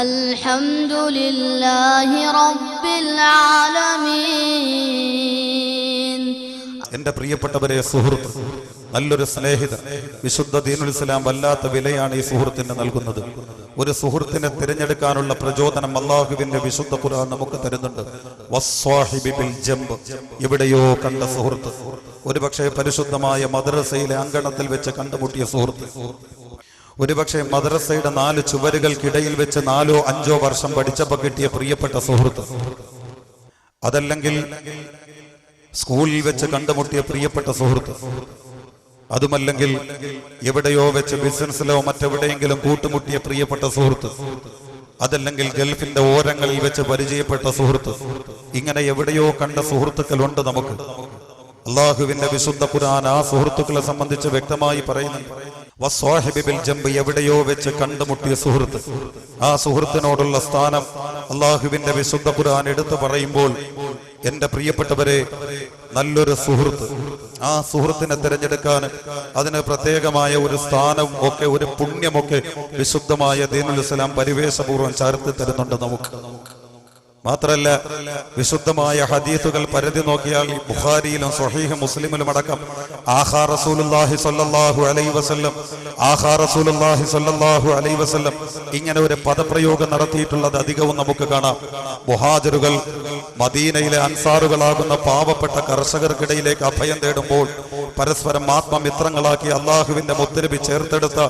അൽഹംദുലില്ലാഹി റബ്ബിൽ ആലമീൻ. എന്റെ പ്രിയപ്പെട്ടവരെ, സുഹൃത്ത്, നല്ലൊരു സ്നേഹിതൻ, വിശുദ്ധ ദീനുൽ ഇസ്ലാം വല്ലാത്ത വിലയാണ് ഈ സുഹൃത്തിന് നൽകുന്നത്. ഒരു സുഹൃത്തിനെ തിരഞ്ഞെടുക്കാനുള്ള പ്രചോദനം അല്ലാഹുവിന്റെ വിശുദ്ധ ഖുർആൻ നമുക്ക് തരുന്നുണ്ട്. വസ്വാഹിബി ബിൽ ജംബ്, എവിടെയോ കണ്ട സുഹൃത്ത്, ഒരുപക്ഷെ പരിശുദ്ധമായ മദ്രസയിലെ അങ്കണത്തിൽ വെച്ച് കണ്ടുമുട്ടിയ സുഹൃത്ത്, ഒരുപക്ഷെ മദ്രസയുടെ 4 ചുവരുകൾക്കിടയിൽ വെച്ച് 4-5 വർഷം പഠിച്ചപ്പോൾ കിട്ടിയ പ്രിയപ്പെട്ട സുഹൃത്ത്, അതല്ലെങ്കിൽ സ്കൂളിൽ വെച്ച് കണ്ടുമുട്ടിയ പ്രിയപ്പെട്ട സുഹൃത്ത്, അതുമല്ലെങ്കിൽ എവിടെയോ വെച്ച് ബിസിനസ്സിലോ മറ്റെവിടെയെങ്കിലും കൂട്ടുമുട്ടിയ പ്രിയപ്പെട്ട സുഹൃത്ത്, അതല്ലെങ്കിൽ ഗൾഫിന്റെ ഓരങ്ങളിൽ വെച്ച് പരിചയപ്പെട്ട സുഹൃത്ത്, ഇങ്ങനെ എവിടെയോ കണ്ട സുഹൃത്തുക്കളുണ്ട് നമുക്ക്. അള്ളാഹുവിന്റെ വിശുദ്ധ ഖുർആൻ ആ സുഹൃത്തുക്കളെ സംബന്ധിച്ച് വ്യക്തമായി പറയുന്നുണ്ട്. വസ്വാഹിബി ബിൽ ജംബ്, എവിടെയോ വെച്ച് കണ്ടുമുട്ടിയ സുഹൃത്ത്, ആ സുഹൃത്തിനോടുള്ള സ്ഥാനം അള്ളാഹുവിന്റെ വിശുദ്ധ ഖുർആൻ എടുത്തു പറയുമ്പോൾ, എന്റെ പ്രിയപ്പെട്ടവരെ, നല്ലൊരു സുഹൃത്ത്, ആ സുഹൃത്തിനെ തിരഞ്ഞെടുക്കാൻ അതിന് പ്രത്യേകമായ ഒരു സ്ഥാനവും ഒക്കെ ഒരു പുണ്യമൊക്കെ വിശുദ്ധമായ ദീനുൽ ഇസ്ലാം പരിവേശപൂർവ്വം ചേർത്ത് തരുന്നുണ്ട് നമുക്ക്. മാത്രല്ല, വിശുദ്ധമായ ഹദീസുകൾ പരിധി നോക്കിയാൽ ബുഖാരിയിലും സ്വഹീഹ് മുസ്ലിമിലും അടക്കം ആഖാ റസൂലുള്ളാഹി സ്വല്ലല്ലാഹു അലൈഹി വസല്ലം, ആഖാ റസൂലുള്ളാഹി സ്വല്ലല്ലാഹു അലൈഹി വസല്ലം ഇങ്ങനെ ഒരു പദപ്രയോഗം നടത്തിയിട്ടുള്ളത് അധികവും നമുക്ക് കാണാം. മുഹാജിറുകൾ മദീനയിലെ അൻസാറുകളാകുന്ന പാവപ്പെട്ട കർഷകർക്കിടയിലേക്ക് അഭയം തേടുമ്പോൾ പരസ്പരം ആത്മമിത്രങ്ങളാക്കി അള്ളാഹുവിന്റെ മുത്തനബി ചേർത്തെടുത്ത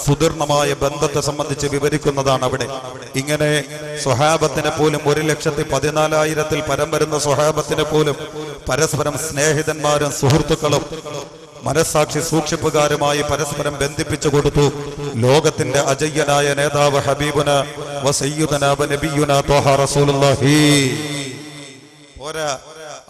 സുദീർണമായ ബന്ധത്തെ സംബന്ധിച്ച് വിവരിക്കുന്നതാണ് അവിടെ. ഇങ്ങനെ സ്വഹാബത്തിനെ പോലും 1,14,000-ൽ പരം വരുന്ന സ്വഹാബത്തിനെ പോലും പരസ്പരം സ്നേഹിതന്മാരും സുഹൃത്തുക്കളും മനസ്സാക്ഷി സൂക്ഷിപ്പുകാരുമായി പരസ്പരം ബന്ധിപ്പിച്ചു കൊടുത്തു. ലോകത്തിന്റെ അജയ്യനായ നേതാവ് ഹബീബുന വസയ്യിദുന വനബിയുന ത്വഹ റസൂലുള്ളാഹി,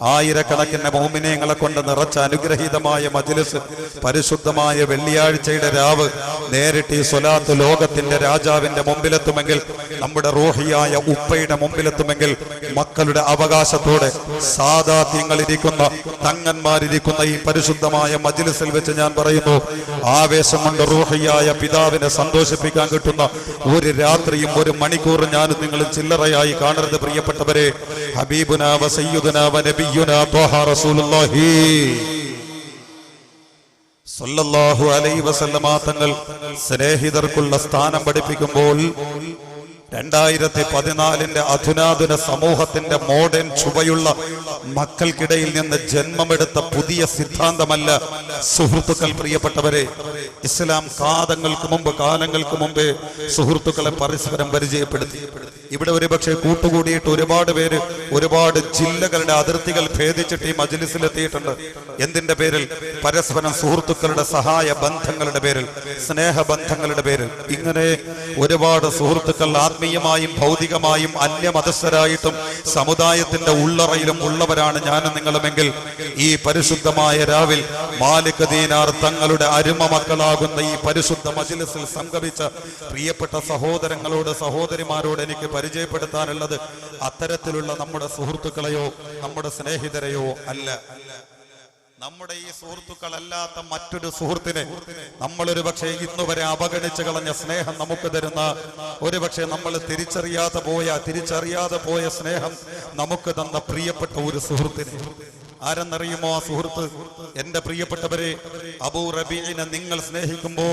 ആയിരക്കണക്കിന് മുഅ്മിനീങ്ങളെ കൊണ്ട് നിറച്ച അനുഗ്രഹീതമായ മജ്ലിസ്, പരിശുദ്ധമായ വെള്ളിയാഴ്ചയുടെ രാവ്, നേരിട്ട് ഈ സ്വലാത്ത് ലോകത്തിന്റെ രാജാവിന്റെ മുമ്പിലെത്തുമെങ്കിൽ, നമ്മുടെ റൂഹിയായ ഉപ്പയുടെ മുമ്പിലെത്തുമെങ്കിൽ, മക്കളുടെ അവകാശത്തോടെ സാദാത്യങ്ങളിരിക്കുന്ന തങ്ങന്മാരിരിക്കുന്ന ഈ പരിശുദ്ധമായ മജ്ലിസിൽ വെച്ച് ഞാൻ പറയുന്നു, ആവേശം കൊണ്ട് റൂഹിയായ പിതാവിനെ സന്തോഷിപ്പിക്കാൻ കിട്ടുന്ന ഒരു രാത്രിയും ഒരു മണിക്കൂറും ഞാനും നിങ്ങൾ ചില്ലറയായി കാണരുത് പ്രിയപ്പെട്ടവരെ. ഹബീബുന വസയ്യിദുന വനബിയുന ത്വഹ റസൂലുള്ളാഹി സ്വല്ലല്ലാഹു അലൈഹി വസല്ലമ തങ്ങൾ സ്നേഹിതർക്കുള്ള സ്ഥാനം പഠിപ്പിക്കുമ്പോൾ 2014 അധുനാധുന സമൂഹത്തിന്റെ മോഡേൺ ചുവയുള്ള മക്കൾക്കിടയിൽ നിന്ന് ജന്മമെടുത്ത പുതിയ സിദ്ധാന്തമല്ല സുഹൃത്തുക്കൾ. പ്രിയപ്പെട്ടവരെ, ഇസ്ലാം കാലങ്ങൾക്ക് മുമ്പേ സുഹൃത്തുക്കളെ പരസ്പരം പരിചയപ്പെടുത്തി. ഇവിടെ ഒരുപക്ഷെ കൂട്ടുകൂടിയിട്ട് ഒരുപാട് പേര് ഒരുപാട് ജില്ലകളുടെ അതിർത്തികൾ ഭേദിച്ചിട്ട് ഈ മജ്ലിസിലെത്തിയിട്ടുണ്ട്. എന്തിന്റെ പേരിൽ? പരസ്പരം സുഹൃത്തുക്കളുടെ സഹായ ബന്ധങ്ങളുടെ പേരിൽ, സ്നേഹബന്ധങ്ങളുടെ പേരിൽ. ഇങ്ങനെ ഒരുപാട് സുഹൃത്തുക്കൾ ആത്മീയമായും ഭൗതികമായും അന്യമതസ്ഥരായിട്ടും സമുദായത്തിന്റെ ഉള്ളറയിലും ഉള്ളവരാണ് ഞാനും നിങ്ങളുമെങ്കിൽ, ഈ പരിശുദ്ധമായ രാവിൽ മാലിക് ദീനാർ തങ്ങളുടെ അരുമ മക്കളാകുന്ന ഈ പരിശുദ്ധ മജ്ലിസിൽ സംഗമിച്ച പ്രിയപ്പെട്ട സഹോദരങ്ങളോട് സഹോദരിമാരോട് എനിക്ക് പരിചയപ്പെടുത്താനുള്ളത് അത്തരത്തിലുള്ള നമ്മുടെ സുഹൃത്തുക്കളെയോ നമ്മുടെ സ്നേഹിതരെയോ അല്ല. നമ്മുടെ ഈ സുഹൃത്തുക്കളല്ലാത്ത മറ്റൊരു സുഹൃത്തിനെ നമ്മളൊരു പക്ഷേ ഇന്നുവരെ അവഗണിച്ചു കളഞ്ഞ സ്നേഹം നമുക്ക് തരുന്ന, ഒരുപക്ഷെ നമ്മൾ തിരിച്ചറിയാതെ പോയ സ്നേഹം നമുക്ക് തന്ന പ്രിയപ്പെട്ട ഒരു സുഹൃത്തിനെ ആരെന്നറിയുമോ? ആ സുഹൃത്ത്, എന്റെ പ്രിയപ്പെട്ടവരെ, അബൂ റബീഇനെ നിങ്ങൾ സ്നേഹിക്കുമ്പോ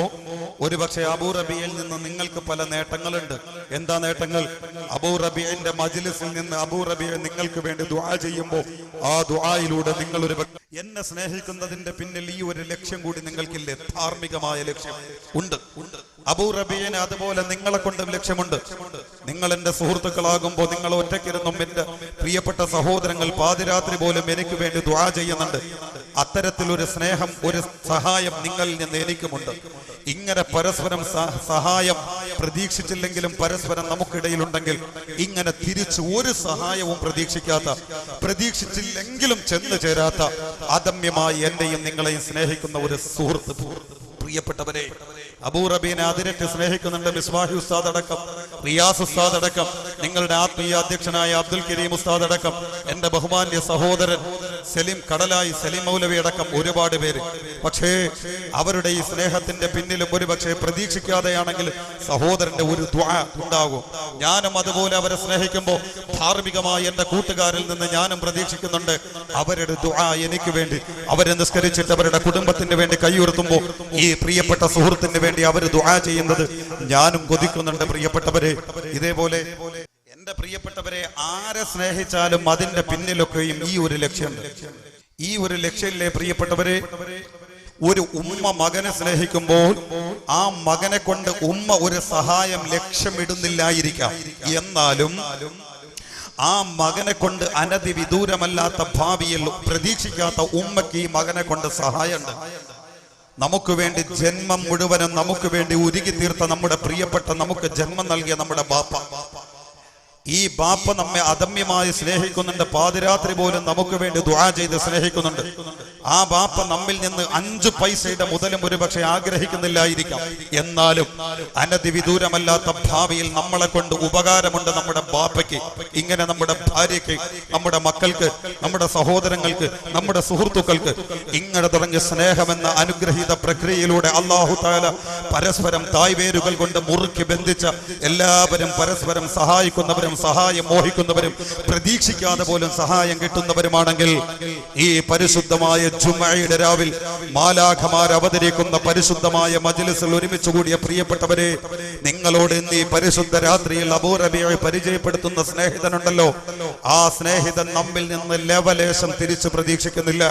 ഒരുപക്ഷെ അബൂ റബീഇൽ നിന്ന് നിങ്ങൾക്ക് പല നേട്ടങ്ങളുണ്ട്. എന്താ നേട്ടങ്ങൾ? അബൂ റബീഇന്റെ മജ്ലിസിൽ നിന്ന് അബൂ റബീഇ നിങ്ങൾക്ക് വേണ്ടി ദുആ ചെയ്യുമ്പോൾ ആ ദുആയിലൂടെ നിങ്ങൾ എന്നെ സ്നേഹിക്കുന്നതിന്റെ പിന്നിൽ ഈ ഒരു ലക്ഷ്യം കൂടി നിങ്ങൾക്കില്ലേ? ധാർമ്മികമായ ലക്ഷ്യം ഉണ്ട്. അബൂ റബീഇന് അതുപോലെ നിങ്ങളെ കൊണ്ട് ലക്ഷ്യമുണ്ട്. നിങ്ങൾ എന്റെ സുഹൃത്തുക്കളാകുമ്പോൾ നിങ്ങൾ ഒറ്റയ്ക്കിരുന്നും എന്റെ പ്രിയപ്പെട്ട സഹോദരങ്ങൾ പാതിരാത്രി പോലും എനിക്ക് വേണ്ടി ദുആ ചെയ്യുന്നുണ്ട്. അത്തരത്തിലൊരു സ്നേഹം, ഒരു സഹായം നിങ്ങളിൽ നിന്ന് എനിക്കുമുണ്ട്. ഇങ്ങനെ പരസ്പരം സഹായം പ്രതീക്ഷിച്ചില്ലെങ്കിലും പരസ്പരം നമുക്കിടയിലുണ്ടെങ്കിൽ, ഇങ്ങനെ തിരിച്ച് ഒരു സഹായവും പ്രതീക്ഷിച്ചില്ലെങ്കിലും ചെന്നു ചേരാത്ത അദമ്യമായി എന്റെയും നിങ്ങളെയും സ്നേഹിക്കുന്ന ഒരു സുഹൃത്ത്. പ്രിയപ്പെട്ടവരെ, അബൂ റബീനെ അതിരറ്റ് സ്നേഹിക്കുന്നുണ്ട് മിസ്ബാഹി ഉസ്താദ് അടക്കം, റിയാസ് ഉസ്താദ് അടക്കം, നിങ്ങളുടെ ആത്മീയ അധ്യക്ഷനായ അബ്ദുൽ കരീം ഉസ്താദ് അടക്കം, എന്റെ ബഹുമാന്യ സഹോദരൻ സലീം കടലായി, സലീം മൗലവി അടക്കം ഒരുപാട് പേര്. പക്ഷേ അവരുടെ ഈ സ്നേഹത്തിന്റെ പിന്നിലും ഒരു പക്ഷേ പ്രതീക്ഷിക്കാതെയാണെങ്കിൽ സഹോദരന്റെ ഒരു ദുആ ഉണ്ടാകും. ഞാനും അതുപോലെ അവരെ സ്നേഹിക്കുമ്പോൾ ധാർമ്മികമായി എന്റെ കൂട്ടുകാരിൽ നിന്ന് ഞാനും പ്രതീക്ഷിക്കുന്നുണ്ട് അവരുടെ ദുആ എനിക്ക് വേണ്ടി. അവരെ നിസ്കരിച്ചിട്ട് അവരുടെ കുടുംബത്തിന് വേണ്ടി കൈയുയർത്തുമ്പോൾ ഈ പ്രിയപ്പെട്ട സുഹൃത്തിന് വേണ്ടി അവർ ദുആ ചെയ്യുന്നത് ഞാനും കൊതിക്കുന്നുണ്ട്. പ്രിയപ്പെട്ടവരെ, ഇതേപോലെ എന്റെ പ്രിയപ്പെട്ടവരെ, ആരെ സ്നേഹിച്ചാലും അതിന്റെ പിന്നിലൊക്കെയും ഈ ഒരു ലക്ഷ്യമുണ്ട്. ഈ ഒരു ലക്ഷ്യമില്ലേ പ്രിയപ്പെട്ടവരെ? ഒരു ഉമ്മ മകനെ സ്നേഹിക്കുമ്പോൾ ആ മകനെ കൊണ്ട് ഉമ്മ ഒരു സഹായം ലക്ഷ്യമിടുന്നില്ലായിരിക്കാം, എന്നാലും ആ മകനെ കൊണ്ട് അനധി വിദൂരമല്ലാത്ത ഭാവിയിൽ പ്രതീക്ഷിക്കാത്ത ഉമ്മയ്ക്ക് ഈ മകനെ കൊണ്ട് സഹായമുണ്ട്. നമുക്ക് വേണ്ടി ജന്മം മുഴുവനും നമുക്ക് വേണ്ടി ഉരുകി തീർത്ത നമ്മുടെ പ്രിയപ്പെട്ട നമുക്ക് ജന്മം നൽകിയ നമ്മുടെ ബാപ്പ, ഈ ബാപ്പ നമ്മെ അദമ്യമായി സ്നേഹിക്കുന്നുണ്ട്. പാതിരാത്രി പോലും നമുക്ക് വേണ്ടി ദുആ ചെയ്ത് സ്നേഹിക്കുന്നുണ്ട്. ആ ബാപ്പ നമ്മിൽ നിന്ന് 5 പൈസയുടെ മുതലും ഒരുപക്ഷെ ആഗ്രഹിക്കുന്നില്ലായിരിക്കാം, എന്നാലും അനധി വിദൂരമല്ലാത്ത ഭാവിയിൽ നമ്മളെ കൊണ്ട് ഉപകാരമുണ്ട് നമ്മുടെ ബാപ്പയ്ക്ക്. ഇങ്ങനെ നമ്മുടെ ഭാര്യയ്ക്ക്, നമ്മുടെ മക്കൾക്ക്, നമ്മുടെ സഹോദരങ്ങൾക്ക്, നമ്മുടെ സുഹൃത്തുക്കൾക്ക്, ഇങ്ങനെ തുടങ്ങിയ സ്നേഹമെന്ന അനുഗ്രഹീത പ്രക്രിയയിലൂടെ അല്ലാഹു തആല പരസ്പരം തായ്വേരുകൾ കൊണ്ട് മുറുക്കി ബന്ധിച്ച എല്ലാവരും പരസ്പരം സഹായിക്കുന്നവരും സഹായം മോഹിക്കുന്നവരും പ്രതീക്ഷിക്കാതെ പോലും സഹായം കിട്ടുന്നവരുമാണെങ്കിൽ ഈ പരിശുദ്ധമായ ജുമഅയുടെ രാവിൽ മാലാഖമാർ അവതരിക്കുന്ന പരിശുദ്ധമായ മജ്‌ലിസിൽ ഒരുമിച്ച് കൂടിയ പ്രിയപ്പെട്ടവരെ, നിങ്ങളോട് ഇന്ന് ഈ പരിശുദ്ധ രാത്രിയിൽ അബൂ റബീഅ പരിചയപ്പെടുത്തുന്ന സ്നേഹിതനുണ്ടല്ലോ, ആ സ്നേഹിതൻ നമ്മിൽ നിന്ന് ലവലേശം തിരിച്ചു പ്രതീക്ഷിക്കുന്നില്ല,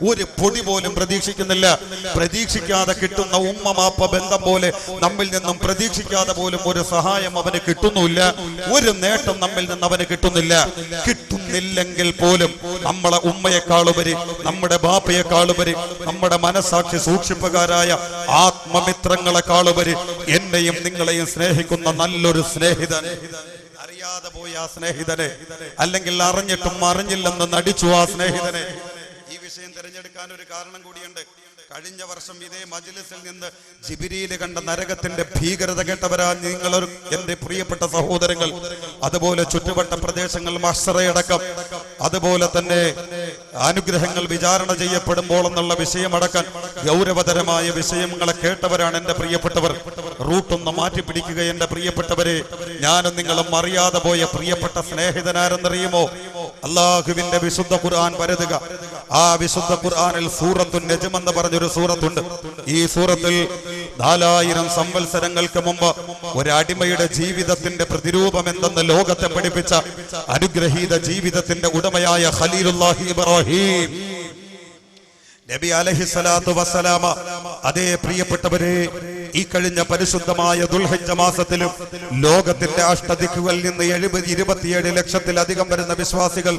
ഒരു പൊടി പോലും പ്രതീക്ഷിക്കുന്നില്ല. പ്രതീക്ഷിക്കാതെ കിട്ടുന്ന ഉമ്മമാപ്പ ബന്ധം പോലെ നമ്മിൽ നിന്നും പ്രതീക്ഷിക്കാതെ പോലും ഒരു സഹായം അവന് കിട്ടുന്നില്ല, ഒരു നേട്ടം നമ്മിൽ നിന്ന് അവന് കിട്ടുന്നില്ല. കിട്ടുന്നില്ലെങ്കിൽ പോലും നമ്മളെ ഉമ്മയെക്കാളുപരി, നമ്മുടെ ബാപ്പയെക്കാളുപരി, നമ്മുടെ മനസാക്ഷി സൂക്ഷിപ്പുകാരായ ആത്മമിത്രങ്ങളെക്കാളുപരി എന്നെയും നിങ്ങളെയും സ്നേഹിക്കുന്ന നല്ലൊരു സ്നേഹിതൻ, അറിയാതെ പോയി ആ സ്നേഹിതനെ, അല്ലെങ്കിൽ അറിഞ്ഞിട്ടും അറിഞ്ഞില്ലെന്ന് നടിച്ചു ആ സ്നേഹിതനെ. ഈ വിഷയം തിരഞ്ഞെടുക്കാൻ ഒരു കാരണം കൂടിയുണ്ട്. കഴിഞ്ഞ വർഷം ഇതേ മജ്‌ലിസിൽ നിന്ന് ജിബ്രീൽ കണ്ട നരകത്തിന്റെ ഭീകരത കേട്ടവരാ നിങ്ങൾ, എന്റെ പ്രിയപ്പെട്ട സഹോദരങ്ങൾ. അതുപോലെ ചുറ്റുവട്ട പ്രദേശങ്ങൾ മഹ്ശറയടക്കം, അതുപോലെ തന്നെ അനുഗ്രഹങ്ങൾ വിചാരണ ചെയ്യപ്പെടുമ്പോൾ എന്നുള്ള വിഷയമടക്കാൻ ഗൗരവതരമായ വിഷയങ്ങളെ കേട്ടവരാണ് എന്റെ പ്രിയപ്പെട്ടവർ. റൂട്ടൊന്ന് മാറ്റിപ്പിടിക്കുക എന്റെ പ്രിയപ്പെട്ടവരെ. ഞാനും നിങ്ങളും അറിയാതെ പോയ പ്രിയപ്പെട്ട സ്നേഹിതനാരെന്നറിയുമോ? അല്ലാഹുവിന്റെ വിശുദ്ധ ഖുർആൻ പരതുക. ആ വിശുദ്ധ ഖുർആനിൽ സൂറത്തുൻ നജ്ം എന്ന് പറഞ്ഞൊരു സൂറത്തുണ്ട്. ഈ സൂറത്തിൽ 4000 സംവത്സരങ്ങൾക്ക് മുമ്പ് ഒരു അടിമയുടെ ജീവിതത്തിന്റെ പ്രതിരൂപം എന്തെന്ന് ലോകത്തെ പഠിപ്പിച്ച അനുഗ്രഹീത ജീവിതത്തിന്റെ ഉടമയായ ഖലീലുല്ലാഹി ഇബ്രാഹിം നബി അലൈഹിസ്സലാത്തു വസ്സലാമ, അതേ പ്രിയപ്പെട്ടവരെ, ഈ കഴിഞ്ഞ പരിശുദ്ധമായ ദുൽഹിജ്ജ മാസത്തിലും ലോകത്തിന്റെ അഷ്ടദിക്കുകളിൽ നിന്ന് 27 ലക്ഷത്തിലധികം വരുന്ന വിശ്വാസികൾ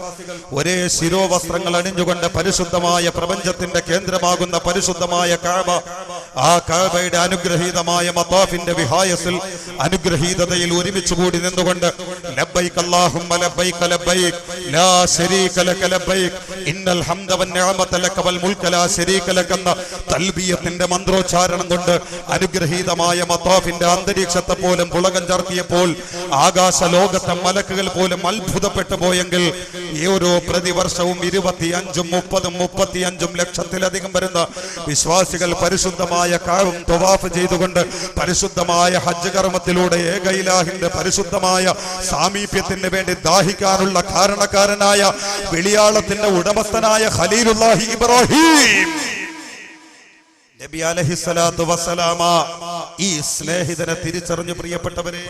ഒരേ ശിരോവസ്ത്രങ്ങൾ അണിഞ്ഞുകൊണ്ട് പരിശുദ്ധമായ പ്രപഞ്ചത്തിന്റെ കേന്ദ്രമാകുന്ന പരിശുദ്ധമായ കഅബ, ആ കഅബയുടെ അനുഗ്രഹീതമായ മതാഫിന്റെ വിഹായസിൽ അനുഗ്രഹീതതയിൽ ഒരുമിച്ച് കൂടി നിന്നുകൊണ്ട് ലബ്ബൈക അല്ലാഹുമ്മ ലബ്ബൈക ലബ്ബൈക് ലാ ശരീക ലക ലബ്ബൈക് ഇന്നൽ ഹംദ വന്നിഅമത ലക വൽ മുൽക ലാ ശരീക ലക എന്ന തൽബിയത്തിന്റെ മന്ത്രോച്ചാരണം കൊണ്ട് അനുഗ്രഹീതമായ മതാഫിന്റെ അന്തരീക്ഷത്തെ പോലും പുളകം ചാർത്തിയപ്പോൾ ആകാശ ലോകത്തെ മലക്കുകൾ പോലും അത്ഭുതപ്പെട്ടു പോയെങ്കിൽ ഈ ഓരോ പ്രതിവർഷവും 25ഉം 30ഉം 35ഉം ലക്ഷത്തിലധികം വരുന്ന വിശ്വാസികൾ പരിശുദ്ധമായ കഅബ തവാഫ് ചെയ്തുകൊണ്ട് പരിശുദ്ധമായ ഹജ്ജ് കർമ്മത്തിലൂടെ ഏകയിലാഹിന്റെ പരിശുദ്ധമായ സാമീപ്യത്തിന് വേണ്ടി ദാഹിക്കാനുള്ള കാരണക്കാരനായ വെളിയാളത്തിന്റെ ഉടമസ്ഥനായ ഖലീലുല്ലാഹി ഇബ്രാഹിം നബി അലൈഹിസ്സലാത്തു വസ്സലാമ ഈ സ്നേഹിതനെ തിരിച്ചറിഞ്ഞു. പ്രിയപ്പെട്ടവരെ,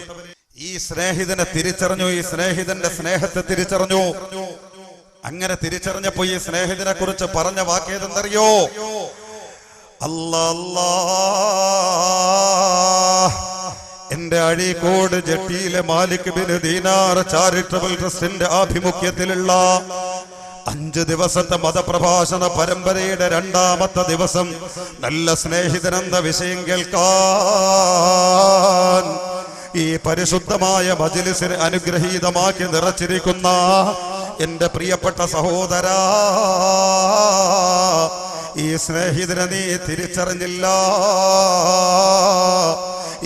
ഈ സ്നേഹിതനെ തിരിച്ചറിഞ്ഞു, ഈ സ്നേഹിതന്റെ സ്നേഹത്തെ തിരിച്ചറിഞ്ഞു. അങ്ങനെ തിരിച്ചറിഞ്ഞപ്പോ ഈ സ്നേഹിതനെ കുറിച്ച് പറഞ്ഞ വാക്കേതെന്നറിയോ? അല്ലാ, എന്റെ അഴീക്കോട് ജട്ടിയിലെ മാലിക് ബിൻ ദീനാർ ചാരിറ്റബിൾ ട്രസ്റ്റിന്റെ ആഭിമുഖ്യത്തിലുള്ള 5 ദിവസത്തെ മതപ്രഭാഷണ പരമ്പരയുടെ 2ാമത്തെ ദിവസം നല്ല സ്നേഹിതനെന്ന വിഷയം കേൾക്കാൻ ഈ പരിശുദ്ധമായ മജ്‌ലിസിനെ അനുഗ്രഹീതമാക്കി നിറച്ചിരിക്കുന്ന എന്റെ പ്രിയപ്പെട്ട സഹോദരാ, ഈ സ്നേഹിതനെ നീ തിരിച്ചറിഞ്ഞില്ല.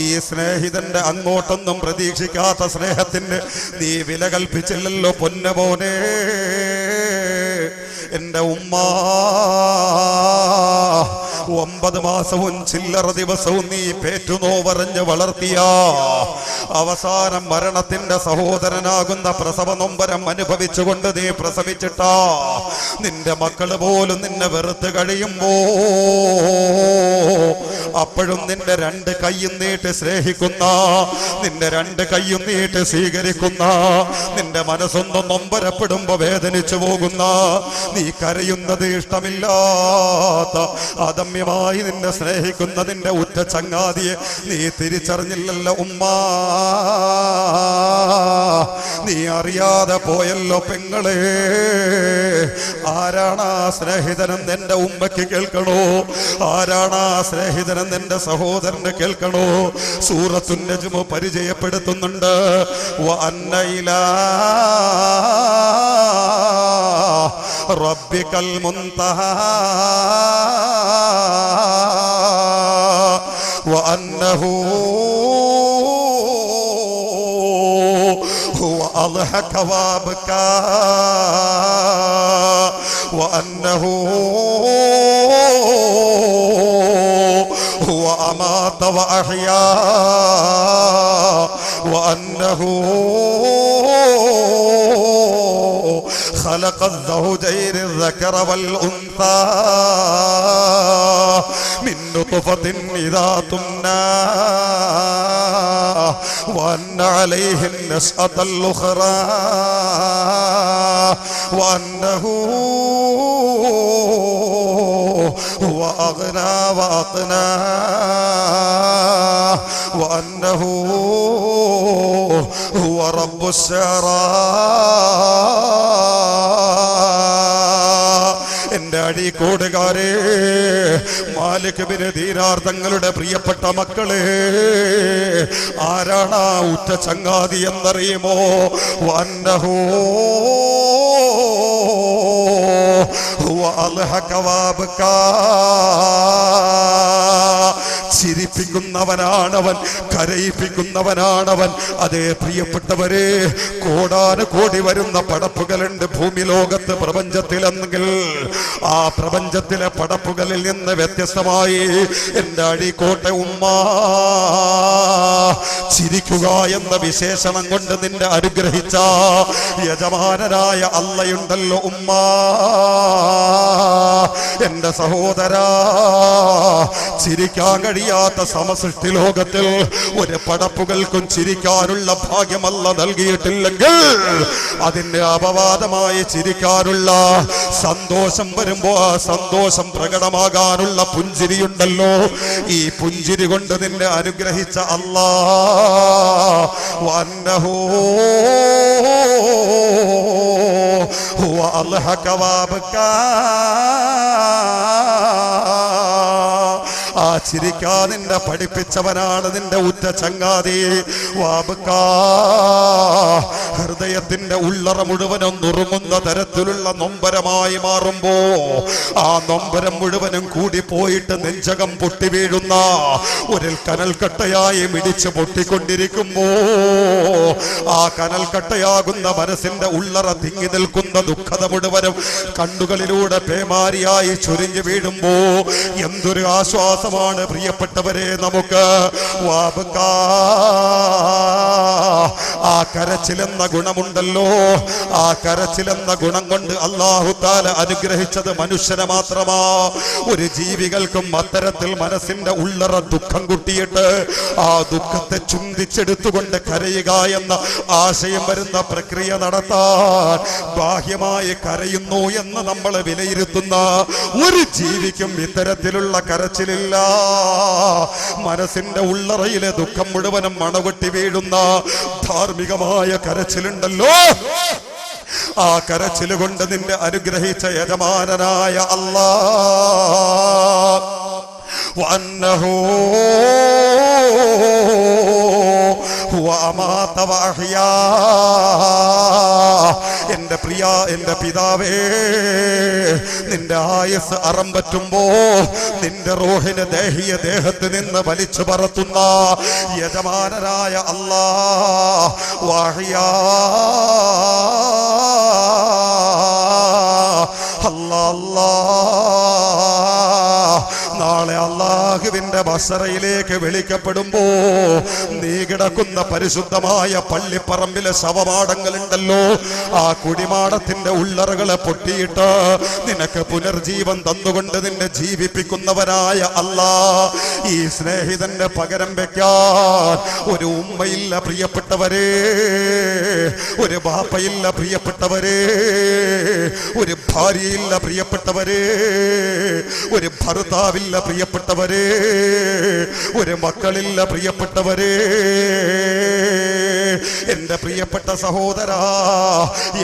ഈ സ്നേഹിതന്റെ അങ്ങോട്ടൊന്നും പ്രതീക്ഷിക്കാത്ത സ്നേഹത്തിന് നീ വില കൽപ്പിച്ചില്ലല്ലോ പൊന്നമോനെ. എൻ്റെ ഉമ്മ 9 മാസവും ചില്ലറ ദിവസവും നീ പേറ്റുനോവറിഞ്ഞ് വളർത്തിയ അവസാനം മരണത്തിന്റെ സഹോദരനാകുന്ന പ്രസവ നൊമ്പരം അനുഭവിച്ചുകൊണ്ട് നീ പ്രസവിച്ചിട്ടാ നിന്റെ മക്കള് പോലും നിന്നെ വെറുത്ത് കഴിയുമ്പോ അപ്പോഴും നിന്റെ 2 കൈയും നീട്ടി സ്നേഹിക്കുന്ന, നിന്റെ 2 കൈയും നീട്ടി സ്വീകരിക്കുന്ന, നിന്റെ മനസ്സൊന്നും നൊമ്പരപ്പെടുമ്പോ വേദനിച്ചു പോകുന്ന, നീ കരയുന്നത് ഇഷ്ടമില്ലാത്ത അദമ്യമായി നിന്നെ സ്നേഹിക്കുന്ന നിന്റെ ഉറ്റ ചങ്ങാതിയെ നീ തിരിച്ചറിഞ്ഞില്ലല്ലോ ഉമ്മ. നീ അറിയാതെ പോയല്ലോ പെങ്ങളെ. ആരാണ് ആ സ്നേഹിതനെന്ന് എന്റെ ഉമ്മയ്ക്ക് കേൾക്കണോ? ആരാണ് ആ സ്നേഹിതനെന്ന് എന്റെ സഹോദരന് കേൾക്കണോ? സൂറത്തുൻ നജ്മ് പരിചയപ്പെടുത്തുന്നുണ്ട്. വഅന്ന ഇലാ റബ്ബികൽ മുൻതഹാ വഅന്നഹു هو أضحك وأبكى وأنه هو أمات وأحيا وأنه خلق الزوجين الذكر والأنثى من نطفة إذا تمنى وأن عليه النشأة الأخرى وأنه هو أغنى وأقنى وأنه هو رب الشعرى. എന്റെ അഴീക്കോടുകാരെ, മാലിക് ബിൻ ദീനാർ തങ്ങളുടെ പ്രിയപ്പെട്ട മക്കളെ, ആരാണ് ആ ഉറ്റ ചങ്ങാതി എന്നറിയുമോ? വന്നഹു ഹുവ അൽഹക വഅബ്കാ. ചിരിപ്പിക്കുന്നവനാണവൻ, കരയിപ്പിക്കുന്നവനാണവൻ. അതേ പ്രിയപ്പെട്ടവരെ, കോടാനുകോടി വരുന്ന പടപ്പുകളുണ്ട് ഭൂമി ലോകത്ത്, പ്രപഞ്ചത്തിലെങ്കിൽ ആ പ്രപഞ്ചത്തിലെ പടപ്പുകളിൽ നിന്ന് വ്യത്യസ്തമായി എൻ്റെ അഴീക്കോട്ടെ ഉമ്മ ചിരിക്കുക എന്ന വിശേഷണം കൊണ്ട് നിന്നെ അനുഗ്രഹിച്ച യജമാനനായ അള്ളയുണ്ടല്ലോ ഉമ്മ. എൻ്റെ സഹോദരാ, ചിരിക്കാൻ കഴിയാത്ത സമസൃഷ്ടി ലോകത്തിൽ ഒരു പടപ്പുകൾക്കും ചിരിക്കാനുള്ള ഭാഗ്യമല്ല നൽകിയിട്ടില്ലെങ്കിൽ അതിന്റെ അപവാദമായി ചിരിക്കാനുള്ള, സന്തോഷം വരുമ്പോ ആ സന്തോഷം പ്രകടമാകാനുള്ള പുഞ്ചിരിയുണ്ടല്ലോ, ഈ പുഞ്ചിരി കൊണ്ട് നിന്നെ അനുഗ്രഹിച്ച അല്ലാഹ് വന്നഹു ഹുവ അൽഹക വഅബ്കാ. ആ ചിരിക്കാ നിന്നെ പഠിപ്പിച്ചവനാണ് നിന്റെ ഉറ്റ ചങ്ങാതി. വാബക്കാ, ഹൃദയത്തിന്റെ ഉള്ളറ മുഴുവനും നുറുങ്ങുന്ന തരത്തിലുള്ള നൊമ്പരമായി മാറുമ്പോ ആ നൊമ്പരം മുഴുവനും കൂടി പോയിട്ട് നെഞ്ചകം പൊട്ടി വീഴുന്ന ഒരു കനൽക്കട്ടയായി മിടിച്ച് പൊട്ടിക്കൊണ്ടിരിക്കുമ്പോ ആ കനൽക്കട്ടയാകുന്ന മനസ്സിന്റെ ഉള്ളറ തിങ്ങി നിൽക്കുന്ന ദുഃഖത മുഴുവനും കണ്ണുകളിലൂടെ പേമാരിയായി ചൊരിഞ്ഞു വീഴുമ്പോ എന്തൊരു ആശ്വാസമാണ് പ്രിയപ്പെട്ടവരെ നമുക്ക്. വാബക്കാ, ആ കരച്ചിലെന്ന ഗുണമുണ്ടല്ലോ, ആ കരച്ചിലെന്ന ഗുണം കൊണ്ട് അല്ലാഹു തആല അനുഗ്രഹിച്ചത് മനുഷ്യനെ മാത്രമാ. ഒരു ജീവികൾക്കും അത്തരത്തിൽ മനസ്സിന്റെ ഉള്ളറ ദുഃഖം കുട്ടിയിട്ട് ആ ദുഃഖത്തെ ചുംബിച്ചെടുത്തുകൊണ്ട് കരയുക എന്ന ആശയം വരുന്ന പ്രക്രിയ നടത്താൻ ബാഹ്യമായി കരയുന്നു എന്ന് നമ്മൾ വിലയിരുത്തുന്ന ഒരു ജീവിക്കും ഇത്തരത്തിലുള്ള കരച്ചിലില്ല. മനസ്സിന്റെ ഉള്ളറയിലെ ദുഃഖം മുഴുവനും മണവെട്ടി വീഴുന്ന ധാർമ്മികമായ കരച്ചിലുണ്ടല്ലോ, ആ കരച്ചില് കൊണ്ട് നിന്നെ അനുഗ്രഹിച്ച യജമാനനായ അല്ലാഹ് വന്നഹു ഹുവ അമാത വഅഹ്യാ. എന്റെ പ്രിയ, എന്റെ പിതാവേ, നിന്റെ ആയുസ് അറം പറ്റുമ്പോ നിന്റെ റൂഹിനെ ദേഹിയ ദേഹത്ത് നിന്ന് വലിച്ചു പറത്തുന്ന യജമാനനായ അല്ലാഹ് വഅഹ്യാ. ബസറയിലേക്ക് വിളിക്കപ്പെടുമ്പോ നീ കിടക്കുന്ന പരിശുദ്ധമായ പള്ളിപ്പറമ്പിലെ ശവമാടങ്ങളുണ്ടല്ലോ, ആ കുടിമാടത്തിന്റെ ഉള്ളറകളെ പൊട്ടിയിട്ട് നിനക്ക് പുനർജീവൻ തന്നുകൊണ്ട് നിന്നെ ജീവിപ്പിക്കുന്നവനായ അല്ലാ, ഈ സ്നേഹിതന്റെ പകരം വെക്കാൻ ഒരു ഉമ്മയില്ല പ്രിയപ്പെട്ടവരെ, ഒരു ബാപ്പയില്ല പ്രിയപ്പെട്ടവരെ, ഒരു ഭാര്യയില്ല പ്രിയപ്പെട്ടവരെ, ഒരു ഭർത്താവില്ല പ്രിയപ്പെട്ടവരെ, ഒരു മക്കളില്ല പ്രിയപ്പെട്ടവരെ. എന്റെ പ്രിയപ്പെട്ട സഹോദരാ,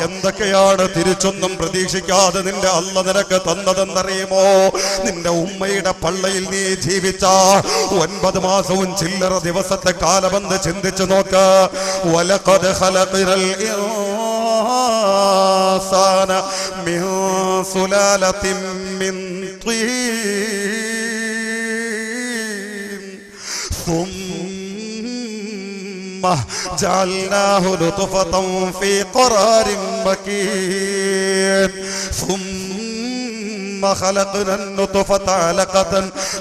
എന്തൊക്കെയാണ് തിരിച്ചൊന്നും പ്രതീക്ഷിക്കാതെ നിന്റെ അല്ല നിനക്ക് തന്നതെന്നറിയുമോ? നിന്റെ ഉമ്മയുടെ പള്ളയിൽ നീ ജീവിച്ച 9 മാസവും ചില്ലറ ദിവസത്തെ കാലമെന്ന് ചിന്തിച്ചു നോക്ക്. വലഖദ് ഖലഖനൽ ഇൻസാന മിൻ സുലാലത്തിൻ മിൻ طين ثم جعلناه نطفة في قرار مكين ثم خلقنا النطفة علقة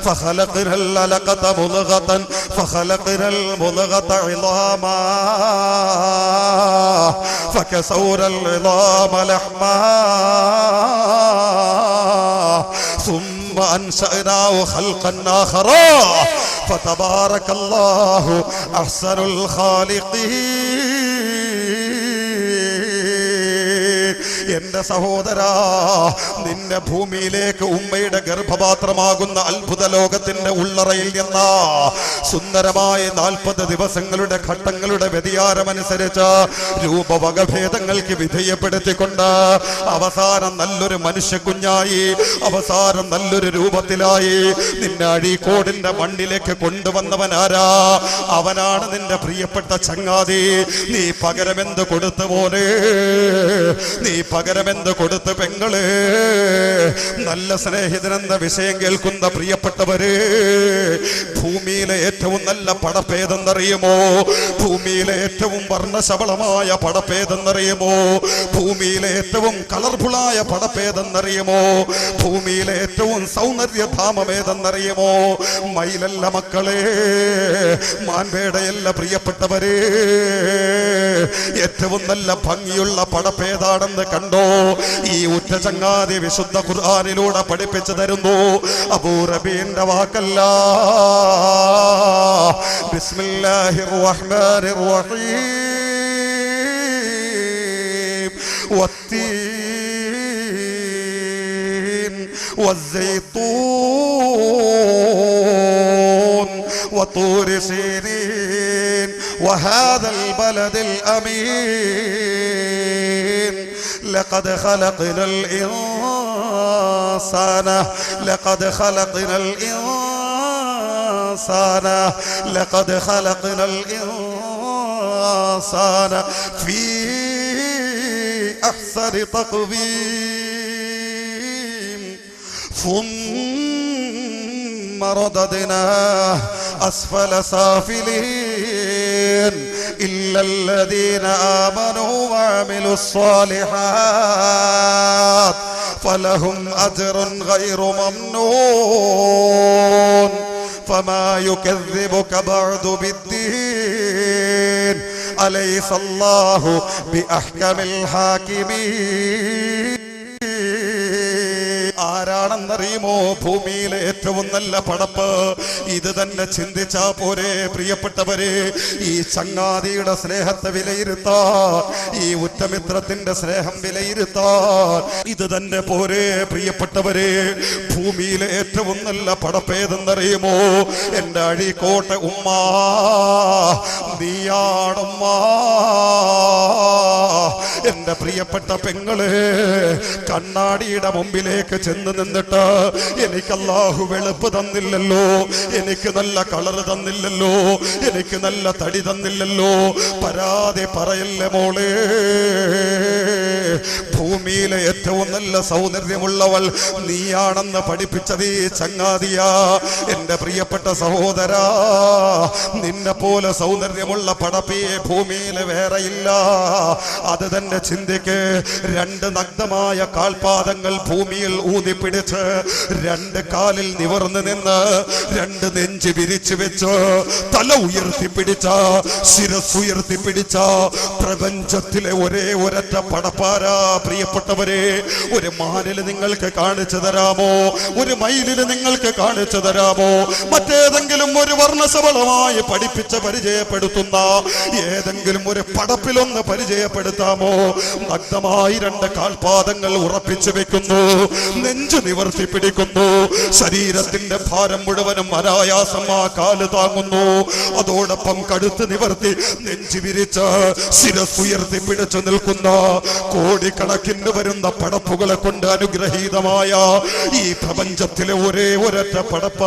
فخلقنا العلقة مضغة فخلقنا المضغة عظاما فكسونا العظام لحما ثم أنشأناه خلقا آخر فتبارك الله أحسن الخالقين. എന്റെ സഹോദരാ, നിന്നെ ഭൂമിയിലേക്ക് ഉമ്മയുടെ ഗർഭപാത്രമാകുന്ന അത്ഭുത ലോകത്തിന്റെ ഉള്ളറയിൽ നിന്ന സുന്ദരമായ 40 ദിവസങ്ങളുടെ ഘട്ടങ്ങളുടെ വ്യതിയാനമനുസരിച്ച് രൂപവകഭേദങ്ങൾക്ക് വിധേയപ്പെടുത്തിക്കൊണ്ട് അവസാനം നല്ലൊരു മനുഷ്യ കുഞ്ഞായി, അവസാനം നല്ലൊരു രൂപത്തിലായി നിന്നെ അഴീക്കോടിന്റെ മണ്ണിലേക്ക് കൊണ്ടുവന്നവനാരാ? അവനാണ് നിന്റെ പ്രിയപ്പെട്ട ചങ്ങാതി. നീ പകരമെന്ത് കൊടുത്തു പോലെ, നീ പകരമെന്ത് കൊടുത്ത് പെങ്ങള്? നല്ല സ്നേഹിതനെന്ന വിഷയം കേൾക്കുന്ന പ്രിയപ്പെട്ടവര്, ഭൂമിയിലെ ഏറ്റവും നല്ല പടപ്പേതെന്നറിയുമോ? ഭൂമിയിലെ ഏറ്റവും വർണ്ണശബളമായ പടപ്പേതെന്നറിയുമോ? ഭൂമിയിലെ ഏറ്റവും കളർഫുള്ളായ പടപ്പേതെന്നറിയുമോ? ഭൂമിയിലെ ഏറ്റവും സൗന്ദര്യധാമമേതെന്നറിയുമോ? മയിലല്ല മക്കളെ, മാൻപേടയല്ല പ്രിയപ്പെട്ടവരെ, ഏറ്റവും നല്ല ഭംഗിയുള്ള പടപ്പേതാണെന്ന് കണ്ടോ? ഈ ഉറ്റ ചങ്ങാതി വിശുദ്ധ ഖുർആനിലൂടെ പഠിപ്പിച്ചു തരുന്നു. അബൂ റബീന്റെ വാക്കല്ല. ബിസ്മില്ലാഹിർ റഹ്മാനിർ റഹീം. വത്തീൻ വസ്സൈത്തൂൻ വതൂർ സീനീൻ وهذا البلد الأمين لقد خلقنا الإنسان لقد خلقنا الإنسان لقد خلقنا الإنسان في أحسن تقويم ثم رددناه أسفل سافلين إلا الذين آمنوا وعملوا الصالحات فلهم أجر غير ممنون فما يكذبك بعد بالدين أليس الله بأحكم الحاكمين. ആരാണെന്നറിയുമോ ഭൂമിയിലെ ഏറ്റവും നല്ല പടപ്പ്? ഇത് തന്നെ ചിന്തിച്ചാ പോരെ പ്രിയപ്പെട്ടവരെ? ഈ ചങ്ങാതിയുടെ സ്നേഹത്തെ വിലയിരുത്താൻ, ഈ ഉറ്റമിത്രത്തിന്റെ സ്നേഹം വിലയിരുത്താൻ ഇത് തന്നെ പോരെ പ്രിയപ്പെട്ടവരെ? ഭൂമിയിലെ ഏറ്റവും നല്ല പടപ്പേതെന്നറിയുമോ? എന്റെ അഴീക്കോട്ടെ ഉമ്മ, നീയാണുമ്മ. എന്റെ പ്രിയപ്പെട്ട പെങ്ങളെ, കണ്ണാടിയുടെ മുമ്പിലേക്ക് ചെന്ന് നിന്നിട്ട് എനിക്ക് അല്ലാഹു വെളുപ്പ് തന്നില്ലല്ലോ, എനിക്ക് നല്ല കളർ തന്നില്ലല്ലോ, എനിക്ക് നല്ല തടി തന്നില്ലല്ലോ, പരാതി പറയല്ലേ മോളെ. ഭൂമിയിലെ ഏറ്റവും നല്ല സൗന്ദര്യമുള്ളവൾ നീയാണെന്ന് പഠിപ്പിച്ചത് ഈ ചങ്ങാതിയാ. എന്റെ പ്രിയപ്പെട്ട സഹോദരാ, നിന്നെ പോലെ സൗന്ദര്യമുള്ള പടപ്പിയെ ഭൂമിയിൽ വേറെയില്ല. അത് തന്നെ ചിന്തിക്ക്. രണ്ട് നഗ്നമായ കാൽപാദങ്ങൾ ഭൂമിയിൽ ഊന്നിപ്പിടിച്ച്, രണ്ട് കാലിൽ നിവർന്നു നിന്ന്, രണ്ട് നെഞ്ച് വിരിച്ചു വെച്ച്, തല ഉയർത്തിപ്പിടിച്ച, ശിരസ്സുയർത്തിപ്പിടിച്ച പ്രപഞ്ചത്തിലെ ഒരേ ഒരൊറ്റ പടപ്പാരാ പ്രിയപ്പെട്ടവരെ. ഒരു മാനില് നിങ്ങൾക്ക് കാണിച്ചു തരാമോ? ഒരു മയിലിന് നിങ്ങൾക്ക് കാണിച്ചു തരാമോ? മറ്റേതെങ്കിലും ഒരു വർണ്ണശബളമായി പഠിപ്പിച്ച് പരിചയപ്പെടുത്തുന്ന ഏതെങ്കിലും ഒരു പടപ്പിലൊന്ന് പരിചയപ്പെടുത്താമോ? നഗ്നമായി രണ്ട് കാൽപാദങ്ങൾ ഉറപ്പിച്ചു വെക്കുന്നു, നെഞ്ചു നിവർത്തി പിടിക്കുന്നു, ശരീരത്തിന്റെ ഭാരം മുഴുവനും അനായാസം ആ കാല് താങ്ങുന്നു. അതോടൊപ്പം കഴുത്ത് നിവർത്തി നെഞ്ചു വിരിച്ച് ശിരസ്സുയർത്തി പിടിച്ചു നിൽക്കുന്ന കോടിക്കണക്കിന് വരുന്ന പടപ്പുകളെ കൊണ്ട് അനുഗ്രഹീതമായ ഈ പ്രപഞ്ചത്തിലെ ഒരേ ഒരൊറ്റ പടപ്പ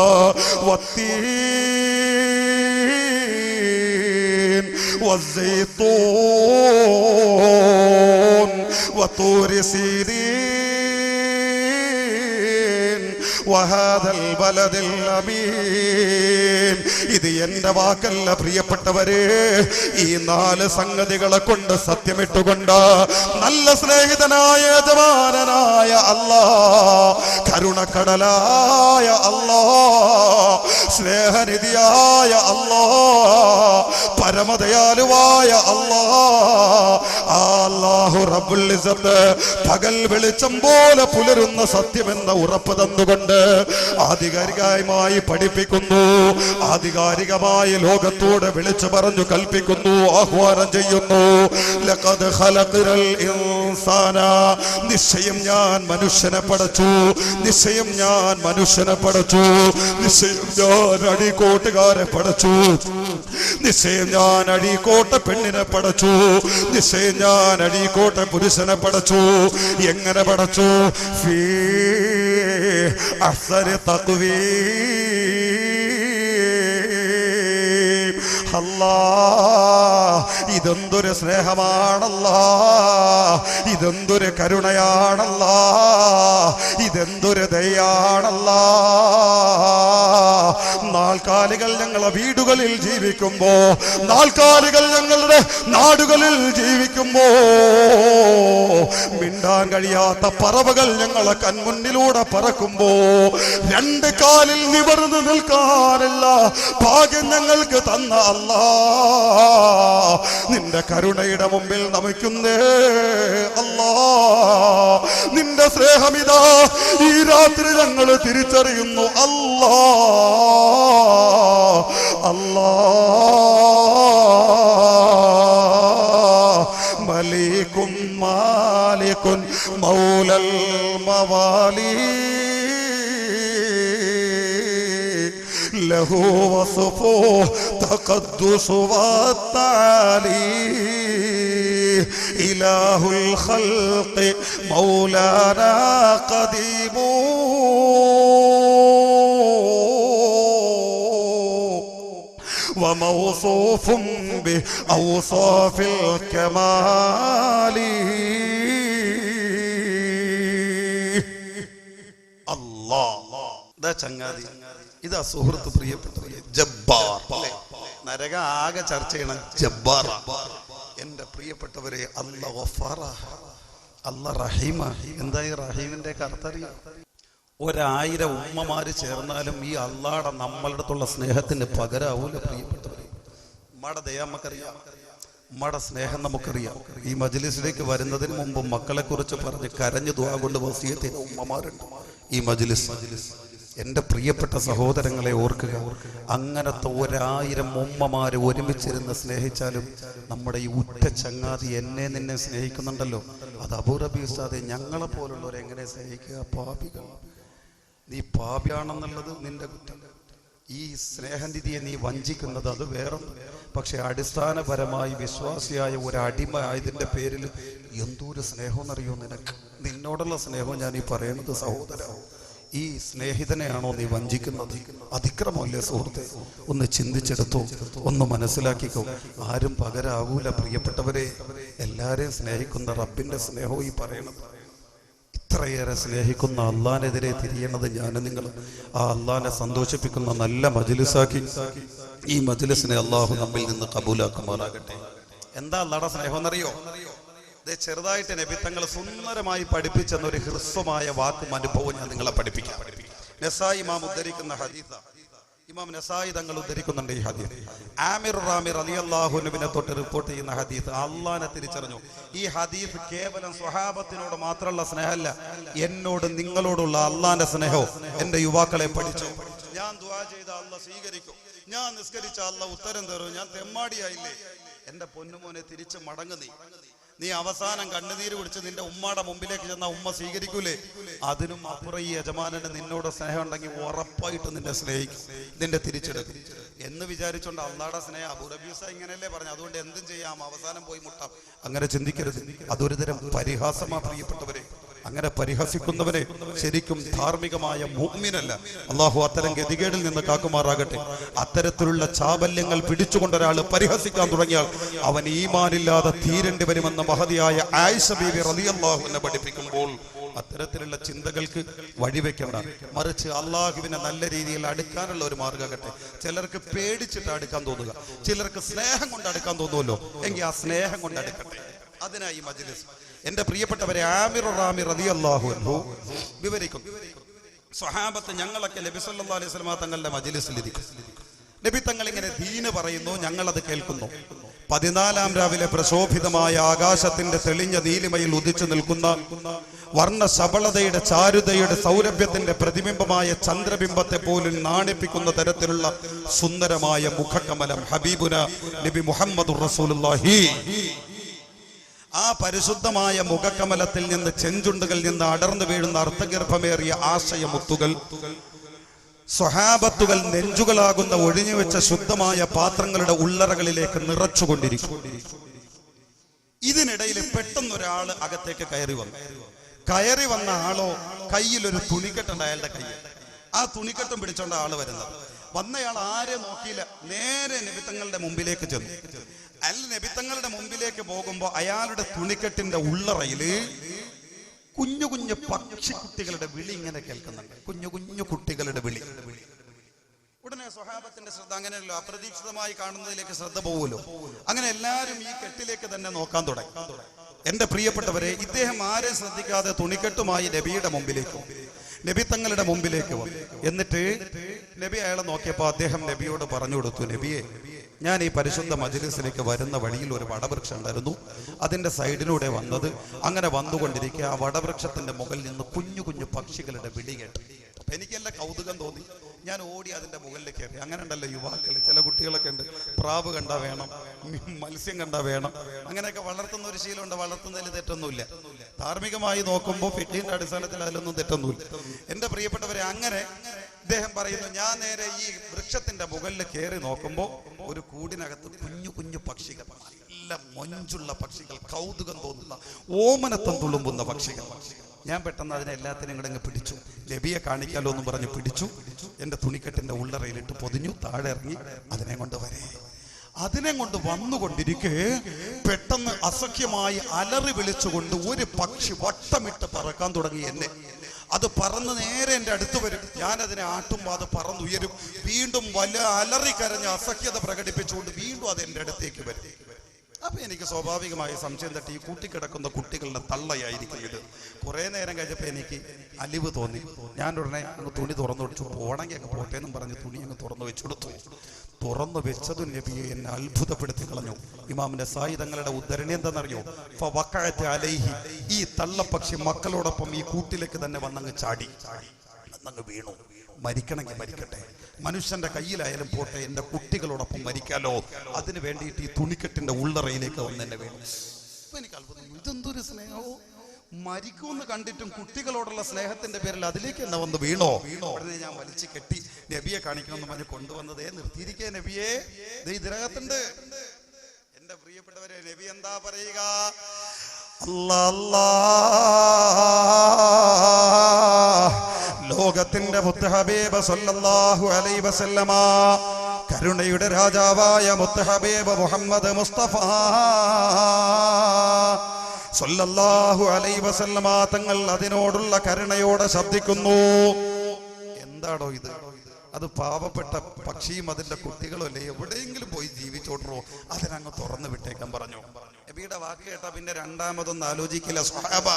വത്തീൻ വസ്സൈത്തൂൻ വതൂരി സീരീൻ വഹാദൽ ബലദിൽ അമീൻ. ഇത് എന്റെ വാക്കല്ല പ്രിയപ്പെട്ടവരെ. ഈ 4 സംഗതികളെ കൊണ്ട് സത്യമിട്ടുകൊണ്ട് നല്ല സ്നേഹിതനായ യജമാനനായ അല്ലാഹ്, കരുണക്കടലായ അല്ലാഹ്, സ്നേഹനിധിയായ അല്ലാഹ്, പരമദയാലുവായ അല്ലാഹ്, അല്ലാഹു റബ്ബുൽ ഇസ്സത്ത് പകൽ വെളിച്ചം പോലെ പുലരുന്ന സത്യമെന്ന ഉറപ്പ് തന്നുകൊണ്ട് ആധികാരികമായി പഠിപ്പിക്കുന്നു, ആധികാരികമായി ലോകത്തോട് വിളിച്ചു പറഞ്ഞു കൽപ്പിക്കുന്നു, ആഹ്വാനം ചെയ്യുന്നു. ലഖദ് ഖലഖനൽ ഇൻസാന, നിശ്ചയം ഞാൻ മനുഷ്യനെ പടച്ചു, നിശ്ചയം ഞാൻ മനുഷ്യനെ പടച്ചു, നിശ്ചയം ഞാൻ അടിക്കോട്ടുകാരെ പടച്ചു, നിശ്ചയം ഞാൻ അടിക്കോട്ട പെണ്ണിനെ പടച്ചു, നിശ്ചയം ഞാൻ അടിക്കോട്ട പുരുഷനെ പടച്ചു. എങ്ങനെ പടച്ചു? ഫീ അഹ്സനി തഖ്വീം. അല്ലാഹ്, ഇതെന്തൊരു സ്നേഹമാണല്ലാഹ്, ഇതെന്തൊരു കരുണയാണല്ലാഹ്, ഇതെന്തൊരു ദയാണല്ലാഹ്. നാൽക്കാലികൾ ഞങ്ങളെ വീടുകളിൽ ജീവിക്കുമ്പോ, നാൽക്കാലികൾ ഞങ്ങളുടെ നാടുകളിൽ ജീവിക്കുമ്പോ, മിണ്ടാൻ കഴിയാത്ത പറവകൾ ഞങ്ങളെ കൺമുന്നിലൂടെ പറക്കുമ്പോ, 2 കാലിൽ നിവർന്നു നിൽക്കാനുള്ള ഭാഗ്യം ഞങ്ങൾക്ക് തന്ന അല്ലാഹ്, നിന്റെ കരുണയുടെ മുമ്പിൽ നമിക്കുന്നേ അല്ലാഹ്. നിന്റെ സ്നേഹമിതാ ഈ രാത്രി ഞങ്ങൾ തിരിച്ചറിയുന്നു അല്ലാഹ്, അല്ലാഹ്. മലീകും മാലികുൻ മൗലൽ മവാലി ലഹു വസ്ഫു തഖദ്ദുസ് വതആലി ഇലാഹുൽ ഖൽഖി മൗലാനാ ഖദീമു وموصوف بأوصاف الكمال. അല്ലാഹ് ചങ്ങാതി, ഇതാ സുഹൃത്ത് പ്രിയപ്പെട്ടവരെ, ജബ്ബാർ. നരക ആകെ ചർച്ച ചെയ്യണം ജബ്ബാർ. എന്റെ പ്രിയപ്പെട്ടവരെ, അല്ലാഹ് ഗഫാറ, അല്ലാഹ് റഹീമ. എന്താ ഈ റഹീമിന്റെ അർത്ഥറിയാം? 1000 ഉമ്മമാര് ചേർന്നാലും ഈ അള്ളാടെ നമ്മളുടെ അടുത്തുള്ള സ്നേഹത്തിന് പകരാവൂല പ്രിയപ്പെട്ടവരെ. ഉമ്മയുടെ ദയ നമുക്കറിയാം, ഉമ്മയുടെ സ്നേഹം നമുക്കറിയാം. ഈ മജ്ലിസിലേക്ക് വരുന്നതിന് മുമ്പ് മക്കളെ കുറിച്ച് പറഞ്ഞ് കരഞ്ഞു ദുആ കൊണ്ട് വസിയത്ത് ചെയ്ത ഉമ്മമാരുണ്ട് ഈ മജ്ലിസ്. എൻ്റെ പ്രിയപ്പെട്ട സഹോദരങ്ങളെ ഓർക്കുക, അങ്ങനത്തെ 1000 ഉമ്മമാര് ഒരുമിച്ചിരുന്ന് സ്നേഹിച്ചാലും നമ്മുടെ ഈ ഉറ്റ ചങ്ങാതി എന്നെ നിന്നെ സ്നേഹിക്കുന്നുണ്ടല്ലോ, അത് അബൂറബി ഉസ്താദെ ഞങ്ങളെ പോലുള്ളവരെ എങ്ങനെ സ്നേഹിക്കുക? പാപികൾ, നീ പാപിയാണെന്നുള്ളത് നിന്റെ കുറ്റം. ഈ സ്നേഹനിധിയെ നീ വഞ്ചിക്കുന്നത് അത് വേറൊന്നും. പക്ഷെ അടിസ്ഥാനപരമായി വിശ്വാസിയായ ഒരു അടിമ ആയതിൻ്റെ പേരിൽ എന്തൊരു സ്നേഹം എന്നറിയോ നിനക്ക്? നിന്നോടുള്ള സ്നേഹം ഞാൻ ഈ പറയുന്നത് സഹോദര. ഈ സ്നേഹിതനെയാണോ നീ വഞ്ചിക്കുന്നത്? അതിക്രമമല്ലേ സുഹൃത്തെ? ഒന്ന് ചിന്തിച്ചെടുത്തോ, ഒന്ന് മനസ്സിലാക്കിക്കോ. ആരും പകരാകൂല പ്രിയപ്പെട്ടവരെ. എല്ലാരെയും സ്നേഹിക്കുന്ന റബ്ബിന്റെ സ്നേഹവും ഈ പറയണത്. ഇത്രയേറെ സ്നേഹിക്കുന്ന അള്ളാനെതിരെ തിരിയണത് ഞാനും നിങ്ങൾ. ആ അള്ളാനെ സന്തോഷിപ്പിക്കുന്ന നല്ല മജ്‌ലിസാക്കി ഈ മജ്‌ലിസിനെ അള്ളാഹു നമ്മിൽ നിന്ന് കബൂലാക്കുമാറാകട്ടെ. എന്താ അള്ളാഹുടെ സ്നേഹം എന്നറിയോ? ചെറുതായിട്ട് നബി തങ്ങൾ സുന്ദരമായി പഠിപ്പിച്ചെന്ന ഒരു ഹ്രസ്വമായ വാക്കും അനുഭവം ഞാൻ നിങ്ങളെ പഠിപ്പിക്കാം. നസായി ഇമാം ഉദ്ധരിക്കുന്ന ഹദീസ്, ഇമാം നസായി തങ്ങൾ ഉദ്ധരിക്കുന്നുണ്ട് ഈ ഹദീസ്. ആമിർ റാമിർ റളിയല്ലാഹു അൻഹുവിനെ തൊട്ട് റിപ്പോർട്ട് ചെയ്യുന്ന ഹദീസ്. അള്ളാനെ തിരിച്ചറിഞ്ഞു. ഈ ഹദീസ് കേവലം സ്വഹാബത്തിനോട് മാത്രമുള്ള സ്നേഹമല്ല, എന്നോട് നിങ്ങളോടുള്ള അള്ളാന്റെ സ്നേഹവും. എന്റെ യുവാക്കളെ പഠിച്ചു. ഞാൻ ദുആ ചെയ്ത അള്ളാഹ് സ്വീകരിക്കും, ഞാൻ നിസ്കരിച്ച അള്ളാഹ് ഉത്തരം തരും. ഞാൻ തെമ്മാടിയായില്ലേ? എന്റെ പൊന്നുമോനെ തിരിച്ച് മടങ്ങു. നീ അവസാനം കണ്ണുനീര് പിടിച്ച് നിന്റെ ഉമ്മയുടെ മുമ്പിലേക്ക് ചെന്ന ഉമ്മ സ്വീകരിക്കൂലേ? അതിനും അപ്പുറം ഈ യജമാനന് നിന്നോട് സ്നേഹം ഉണ്ടെങ്കിൽ ഉറപ്പായിട്ട് നിന്നെ സ്നേഹിക്കും, നിന്റെ തിരിച്ചെടുക്കും എന്ന് വിചാരിച്ചോണ്ട് അള്ളാഹുടെ സ്നേഹം. അബൂറബീസ ഇങ്ങനെയല്ലേ പറഞ്ഞു, അതുകൊണ്ട് എന്തും ചെയ്യാം, അവസാനം പോയി മുട്ടാം. അങ്ങനെ ചിന്തിക്കരുത്. അതൊരു തരം പരിഹാസമാ പ്രിയപ്പെട്ടവരെ. അങ്ങനെ പരിഹസിക്കുന്നവനെ ശരിക്കും ധാർമ്മികമായ മുഅ്മിനല്ല. അള്ളാഹു അത്തരം ഗതികേടിൽ നിന്ന് കാക്കുമാറാകട്ടെ. അത്തരത്തിലുള്ള ചാബല്യങ്ങൾ പിടിച്ചുകൊണ്ടൊരാൾ പരിഹസിക്കാൻ തുടങ്ങിയാൽ അവൻ ഈമാനില്ലാതെ തീരേണ്ടി വരുമെന്ന് മഹതിയായ ആയിഷ ബീവി റളിയല്ലാഹു അൻഹ പഠിപ്പിക്കുമ്പോൾ അത്തരത്തിലുള്ള ചിന്തകൾക്ക് വഴിവെക്കേണ്ട, മറിച്ച് അള്ളാഹുവിനെ നല്ല രീതിയിൽ അടുക്കാനുള്ള ഒരു മാർഗ്ഗമാകട്ടെ. ചിലർക്ക് പേടിച്ചിട്ട് അടുക്കാൻ തോന്നുക, ചിലർക്ക് സ്നേഹം കൊണ്ട് അടുക്കാൻ തോന്നുമല്ലോ, എങ്കിൽ ആ സ്നേഹം കൊണ്ട് അടുക്കട്ടെ. അതിനായി ഈ മജ്‌ലിസ്. എന്റെ പ്രിയപ്പെട്ടവരെ, ആമിർ റാമി റളിയല്ലാഹു അൻഹു വിവരിക്കും, സ്വഹാബത്ത് ഞങ്ങളൊക്കെ നബി സല്ലല്ലാഹു അലൈഹി വസല്ലം തങ്ങളുടെ മജ്‌ലിസിലിരിക്കും. നബി തങ്ങൾ ഇങ്ങനെ ദീന് പറയുന്നു, ഞങ്ങളത് കേൾക്കുന്നു. 14-ാം രാവിലെ പ്രശോഭിതമായ ആകാശത്തിന്റെ തെളിഞ്ഞ നീലിമയിൽ ഉദിച്ചു നിൽക്കുന്ന വർണ്ണ ശബളതയുടെ ചാരുതയുടെ സൗരഭ്യത്തിന്റെ പ്രതിബിംബമായ ചന്ദ്രബിംബത്തെ പോലും നാണിപ്പിക്കുന്ന തരത്തിലുള്ള സുന്ദരമായ മുഖകമലം ഹബീബുന നബി മുഹമ്മദുർ റസൂലുള്ളാഹി. ആ പരിശുദ്ധമായ മുഖകമലത്തിൽ നിന്ന് ചെഞ്ചുണ്ടുകളിൽ നിന്ന് അടർന്നു വീഴുന്ന അർത്ഥഗർഭമേറിയ ആശയമുത്തുകൾ സ്വഹാബത്തുകൾ നെഞ്ചുകളാകുന്ന ഒഴിഞ്ഞുവെച്ച ശുദ്ധമായ പാത്രങ്ങളുടെ ഉള്ളറകളിലേക്ക് നിറച്ചുകൊണ്ടിരിക്കും. ഇതിനിടയിൽ പെട്ടെന്നൊരാള് അകത്തേക്ക് കയറി വന്ന ആളോ കയ്യിലൊരു തുണിക്കെട്ടുണ്ട് അയാളുടെ കയ്യിൽ. ആ തുണിക്കെട്ടും പിടിച്ചോണ്ട ആള് വരുന്നത്. വന്നയാൾ ആരെ നോക്കിയില്ല, നേരെ നബിത്തങ്ങളുടെ മുമ്പിലേക്ക് ചെന്നു. നബിത്തങ്ങളുടെ മുമ്പിലേക്ക് പോകുമ്പോ അയാളുടെ തുണിക്കെട്ടിന്റെ ഉള്ളറയില് കുഞ്ഞു കുഞ്ഞു പക്ഷിക്കുട്ടികളുടെ വിളി ഇങ്ങനെ കേൾക്കുന്നുണ്ട്. കുഞ്ഞു കുഞ്ഞു കുട്ടികളുടെ വിളി. ഉടനെ സ്വഹാബത്തിന്റെ ശ്രദ്ധ, അങ്ങനെയല്ലോ അപ്രതീക്ഷിതമായി കാണുന്നതിലേക്ക് ശ്രദ്ധ പോവുമല്ലോ. അങ്ങനെ എല്ലാരും ഈ കെട്ടിലേക്ക് തന്നെ നോക്കാൻ തുടങ്ങി. എന്റെ പ്രിയപ്പെട്ടവരെ, ഇദ്ദേഹം ആരെ ശ്രദ്ധിക്കാതെ തുണിക്കെട്ടുമായി നബിയുടെ മുമ്പിലേക്ക്, നബി തങ്ങളുടെ മുമ്പിലേക്ക് വന്നു. എന്നിട്ട് നബി അയാളെ നോക്കിയപ്പോൾ അദ്ദേഹം നബിയോട് പറഞ്ഞു കൊടുത്തു, നബിയെ, ഞാൻ ഈ പരിശുദ്ധ മജ്‌ലിസിലേക്ക് വരുന്ന വഴിയിൽ ഒരു വടവൃക്ഷം ഉണ്ടായിരുന്നു, അതിന്റെ സൈഡിലൂടെ വന്നത്. അങ്ങനെ വന്നുകൊണ്ടിരിക്കുക ആ വടവൃക്ഷത്തിന്റെ മുകളിൽ നിന്ന് കുഞ്ഞു കുഞ്ഞു പക്ഷികളുടെ വിളി കേട്ടു. അപ്പൊ എനിക്കെല്ലാം കൗതുകം തോന്നി. ഞാൻ ഓടി അതിന്റെ മുകളിൽ കയറി. അങ്ങനെ ഉണ്ടല്ലോ യുവാക്കൾ, ചില കുട്ടികളൊക്കെ ഉണ്ട്, പ്രാവ് കണ്ടാ വേണം, മത്സ്യം കണ്ടാ വേണം, അങ്ങനെയൊക്കെ വളർത്തുന്ന ഒരു ശീലമുണ്ട്. വളർത്തുന്നതിൽ തെറ്റൊന്നുമില്ല. ധാർമ്മികമായി നോക്കുമ്പോൾ ഫിഖിന്റെ അടിസ്ഥാനത്തിൽ അതിലൊന്നും തെറ്റൊന്നുമില്ല. എന്റെ പ്രിയപ്പെട്ടവരെ, അങ്ങനെ ഇദ്ദേഹം പറയുന്നു, ഞാൻ നേരെ ഈ വൃക്ഷത്തിന്റെ മുകളിൽ കയറി നോക്കുമ്പോൾ ഒരു കൂടിനകത്ത് കുഞ്ഞു കുഞ്ഞു പക്ഷികൾ, നല്ല മൊഞ്ചുള്ള പക്ഷികൾ, കൗതുകം തോന്നുന്ന ഓമനത്തം തുളുമ്പുന്ന പക്ഷികൾ. ഞാൻ പെട്ടെന്ന് അതിനെ എല്ലാത്തിനും കൂടെ അങ്ങ് പിടിച്ചു. നബിയെ കാണിക്കാലോ എന്ന് പറഞ്ഞ് പിടിച്ചു. എന്റെ തുണിക്കെട്ടിന്റെ ഉള്ളറയിലിട്ട് പൊതിഞ്ഞു. താഴെ ഇറങ്ങി അതിനെ കൊണ്ട് വന്നുകൊണ്ടിരിക്കെ പെട്ടെന്ന് അസഖ്യമായി അലറി വിളിച്ചുകൊണ്ട് ഒരു പക്ഷി വട്ടമിട്ട് പറക്കാൻ തുടങ്ങി എന്നെ. അത് പറന്ന് നേരെ എൻ്റെ അടുത്ത് വരും. ഞാനതിനെ ആട്ടുമ്പോൾ അത് പറന്നുയരും. വീണ്ടും വല്ല അലറിക്കരഞ്ഞ് അസഖ്യത പ്രകടിപ്പിച്ചുകൊണ്ട് വീണ്ടും അത് എൻ്റെ അടുത്തേക്ക് വരും. അപ്പൊ എനിക്ക് സ്വാഭാവികമായി സംശയം തട്ടി, ഈ കൂട്ടിക്കിടക്കുന്ന കുട്ടികളുടെ തള്ളയായിരിക്കും ഇത്. കുറെ നേരം കഴിഞ്ഞപ്പോൾ എനിക്ക് അലിവ് തോന്നി. ഞാൻ ഉടനെ അങ്ങ് തുണി തുറന്നു വെച്ചു. പോണെങ്കിൽ അങ്ങ് പോട്ടെ എന്നും പറഞ്ഞ് തുണി അങ്ങ് തുറന്നു വെച്ചെടുത്തു. തുറന്നു വെച്ചതും നബിയെ എന്നെ അത്ഭുതപ്പെടുത്തി കളഞ്ഞു. ഇമാം നസായി തങ്ങളുടെ ഉദ്ധരണി എന്താണെന്നറിയോ? ഫവഖഅത അലൈഹി, ഈ തള്ളപ്പക്ഷി മക്കളോടൊപ്പം ഈ കൂട്ടിലേക്ക് തന്നെ വന്നങ്ങ് ചാടി, അന്നങ്ങ് വീണു. മരിക്കണമെങ്കിൽ മരിക്കട്ടെ, മനുഷ്യന്റെ കയ്യിലായാലും പോട്ടെ, എൻ്റെ കുട്ടികളോടൊപ്പം മരിക്കാലോ, അതിന് വേണ്ടിയിട്ട് ഈ തുണിക്കെട്ടിന്റെ ഉള്ളറയിലേക്ക് വന്ന് എന്നെ വീണു. അപ്പൊ എനിക്ക് അത്ഭുതം, ഇതെന്തൊരു സ്നേഹമോ! മരിക്കൂന്ന് കണ്ടിട്ടും കുട്ടികളോടുള്ള സ്നേഹത്തിന്റെ പേരിൽ അതിലേക്ക് എന്നെ വന്ന് വീണോ. ഉടനെ ഞാൻ വലിച്ചു കെട്ടി നബിയെ കാണിക്കണമെന്ന് പറഞ്ഞ് കൊണ്ടുവന്നതേ നിർത്തിയിരിക്കേ. നബിയെ, ഇതിനകത്തുണ്ട്. എന്റെ പ്രിയപ്പെട്ടവരെ, നബി എന്താ പറയുക? ലോകത്ത് മുത്ത് ഹബീബ് സല്ലല്ലാഹു അലൈഹി വസല്ലമ, കരുണയുടെ രാജാവായ മുത്ത് ഹബീബ് മുഹമ്മദ് മുസ്തഫ സല്ലല്ലാഹു അലൈഹി വസല്ലമ തങ്ങൾ അതിനോടുള്ള കരുണയോടെ ശബ്ദിക്കുന്നു. എന്താണോ ഇത്? അത് പാവപ്പെട്ട പക്ഷിയും അതിന്റെ കുട്ടികളും അല്ലേ, എവിടെയെങ്കിലും പോയി ജീവിച്ചോട്ടോ, അതിനങ്ങ് തുറന്നു വിട്ടേക്കാൻ പറഞ്ഞു. നബിയുടെ വാക്ക് കേട്ടാ പിന്നെ രണ്ടാമതൊന്നും ആലോചിക്കില്ല. സ്വഹാബ,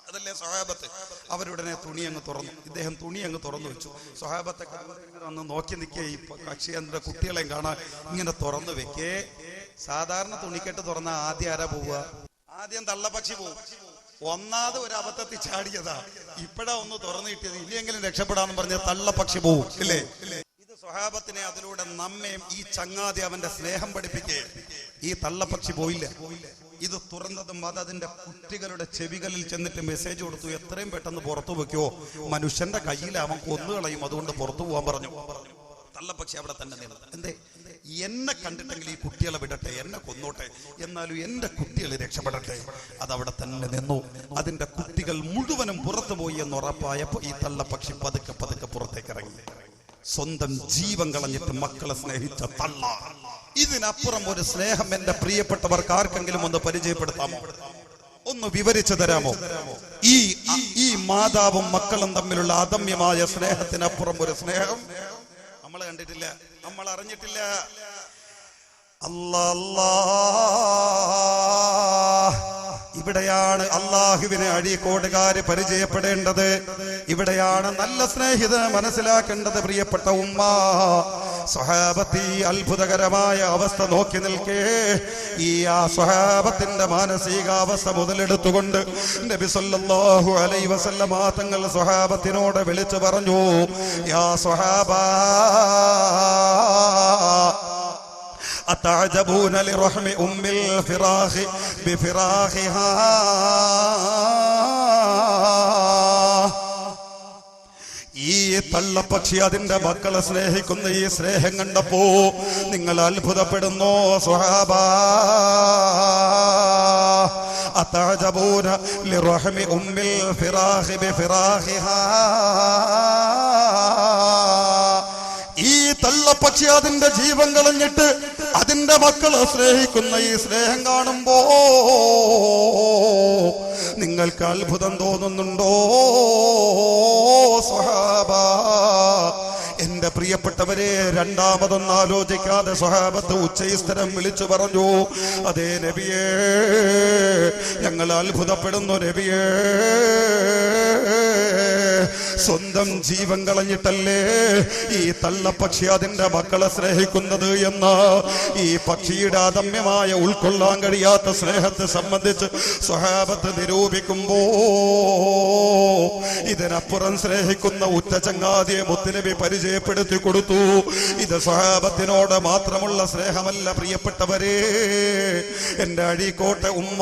അതല്ലേ സ്വഹാബത്ത്. അവരുടനെ തുണി അങ്ങ് തുറന്നു. ഇദ്ദേഹം തുണി അങ്ങ് തുറന്നു വെച്ചു. സ്വഹാബത്തെ ഒന്ന് നോക്കി നിൽക്കേ, ഈ പക്ഷി അതിന്റെ കുട്ടികളെയും കാണാൻ ഇങ്ങനെ തുറന്നു വെക്കേ. സാധാരണ തുണിക്കെട്ട് തുറന്ന ആദ്യം ആരാ പോവുക? ആദ്യം തള്ളപ്പക്ഷി പോവും. ഒന്നാമത് ഒരു അബദ്ധത്തിൽ ചാടിയതാ, ഇപ്പഴാ ഒന്ന് തുറന്നു കിട്ടിയത്, ഇനിയെങ്കിലും രക്ഷപ്പെടാന്ന് പറഞ്ഞ തള്ളപ്പക്ഷി പോവും, ഇല്ലേ? ഇത് സ്വഹാബത്തിനെ, അതിലൂടെ നമ്മയും ഈ ചങ്ങാതി അവന്റെ സ്നേഹം പഠിപ്പിക്കേ. ഈ തള്ളപ്പക്ഷി പോയില്ല. ഇത് തുറന്നതും അത് അതിന്റെ കുട്ടികളുടെ ചെവികളിൽ ചെന്നിട്ട് മെസ്സേജ് കൊടുത്തു, എത്രയും പെട്ടെന്ന് പുറത്തു വെക്കോ, മനുഷ്യന്റെ കയ്യിൽ അവൻ കൊന്നുകളയും, അതുകൊണ്ട് പുറത്തു പോകാൻ പറഞ്ഞു. തള്ളപ്പക്ഷി അവിടെ തന്നെ നിന്നു. എന്തേ? എന്നെ കണ്ടിട്ടെങ്കിൽ ഈ കുട്ടികളെ വിടട്ടെ, എന്നെ കൊന്നോട്ടെ, എന്നാലും എന്റെ കുട്ടികൾ രക്ഷപ്പെടട്ടെ. അതവിടെ തന്നെ നിന്നു. അതിന്റെ കുട്ടികൾ മുഴുവനും പുറത്തു പോയി എന്ന് ഉറപ്പായപ്പോ ഈ തള്ളപ്പക്ഷി പതുക്കെ പതുക്കെ പുറത്തേക്ക് ഇറങ്ങി. സ്വന്തം ജീവൻ കളഞ്ഞിട്ട് മക്കളെ സ്നേഹിച്ച തള്ള. ഇതിനപ്പുറം ഒരു സ്നേഹം എന്റെ പ്രിയപ്പെട്ടവർക്ക് ആർക്കെങ്കിലും ഒന്ന് പരിചയപ്പെടുത്താമോ? ഒന്ന് വിവരിച്ചു തരാമോ? ഈ മാതാവും മക്കളും തമ്മിലുള്ള അദമ്യമായ സ്നേഹത്തിനപ്പുറം ഒരു സ്നേഹം നമ്മൾ കണ്ടിട്ടില്ല, നമ്മൾ അറിഞ്ഞിട്ടില്ല. ഇവിടെയാണ് അള്ളാഹുവിനെ അഴീക്കോടുകാര് പരിചയപ്പെടേണ്ടത്. ഇവിടെയാണ് നല്ല സ്നേഹിതനെ മനസ്സിലാക്കേണ്ടത്. പ്രിയപ്പെട്ട ഉമ്മ, സ്വഹാബത്തി അത്ഭുതകരമായ അവസ്ഥ നോക്കി നിൽക്കേ. ഈ സ്വഹാബത്തിന്റെ മാനസികാവസ്ഥ മുതലെടുത്തുകൊണ്ട് നബി സല്ലല്ലാഹു അലൈഹി വസല്ലമ തങ്ങൾ സ്വഹാബത്തിനോട് വിളിച്ചു പറഞ്ഞു, യാ സ്വഹാബ أتعجبون لرحم أم الفراخ بفراخها. ഈ തള്ളപ്പക്ഷി അതിന്റെ മക്കളെ സ്നേഹിക്കുന്ന ഈ സ്നേഹം കണ്ടപ്പോ നിങ്ങൾ അത്ഭുതപ്പെടുന്നോ സ്വഹാബ? أتعجبون لرحم أم الفراخ بفراخها. ഈ തള്ളപ്പക്ഷി അതിന്റെ ജീവൻ കളഞ്ഞിട്ട് അതിന്റെ മക്കളെ സ്നേഹിക്കുന്ന ഈ സ്നേഹം കാണുമ്പോ നിങ്ങൾക്ക് അത്ഭുതം തോന്നുന്നുണ്ടോ സ്വഹാബ? എന്റെ പ്രിയപ്പെട്ടവരെ, രണ്ടാമതൊന്നും ആലോചിക്കാതെ സ്വഹാബത്ത് ഉച്ചസ്ഥരം വിളിച്ചു പറഞ്ഞു, അതേ നബിയേ, ഞങ്ങൾ അത്ഭുതപ്പെടുന്നു നബിയേ. സ്വന്തം ജീവൻ കളഞ്ഞിട്ടല്ലേ ഈ തള്ളപ്പക്ഷി അതിന്റെ മക്കളെ സ്നേഹിക്കുന്നത് എന്ന് ഈ പക്ഷിയുടെ അദമ്യമായ ഉൾക്കൊള്ളാൻ കഴിയാത്ത സ്നേഹത്തെ സംബന്ധിച്ച് സ്വഹാബത്ത് നിരൂപിക്കുമ്പോ ഇതിനപ്പുറം സ്നേഹിക്കുന്ന ഉറ്റ ചങ്ങാതിയെ മുത്തുനബി പരിചയപ്പെടുത്തി കൊടുത്തു. ഇത് സ്വഹാബത്തിനോട് മാത്രമുള്ള സ്നേഹമല്ല പ്രിയപ്പെട്ടവരെ. എന്റെ അഴീക്കോട്ടെ ഉമ്മ,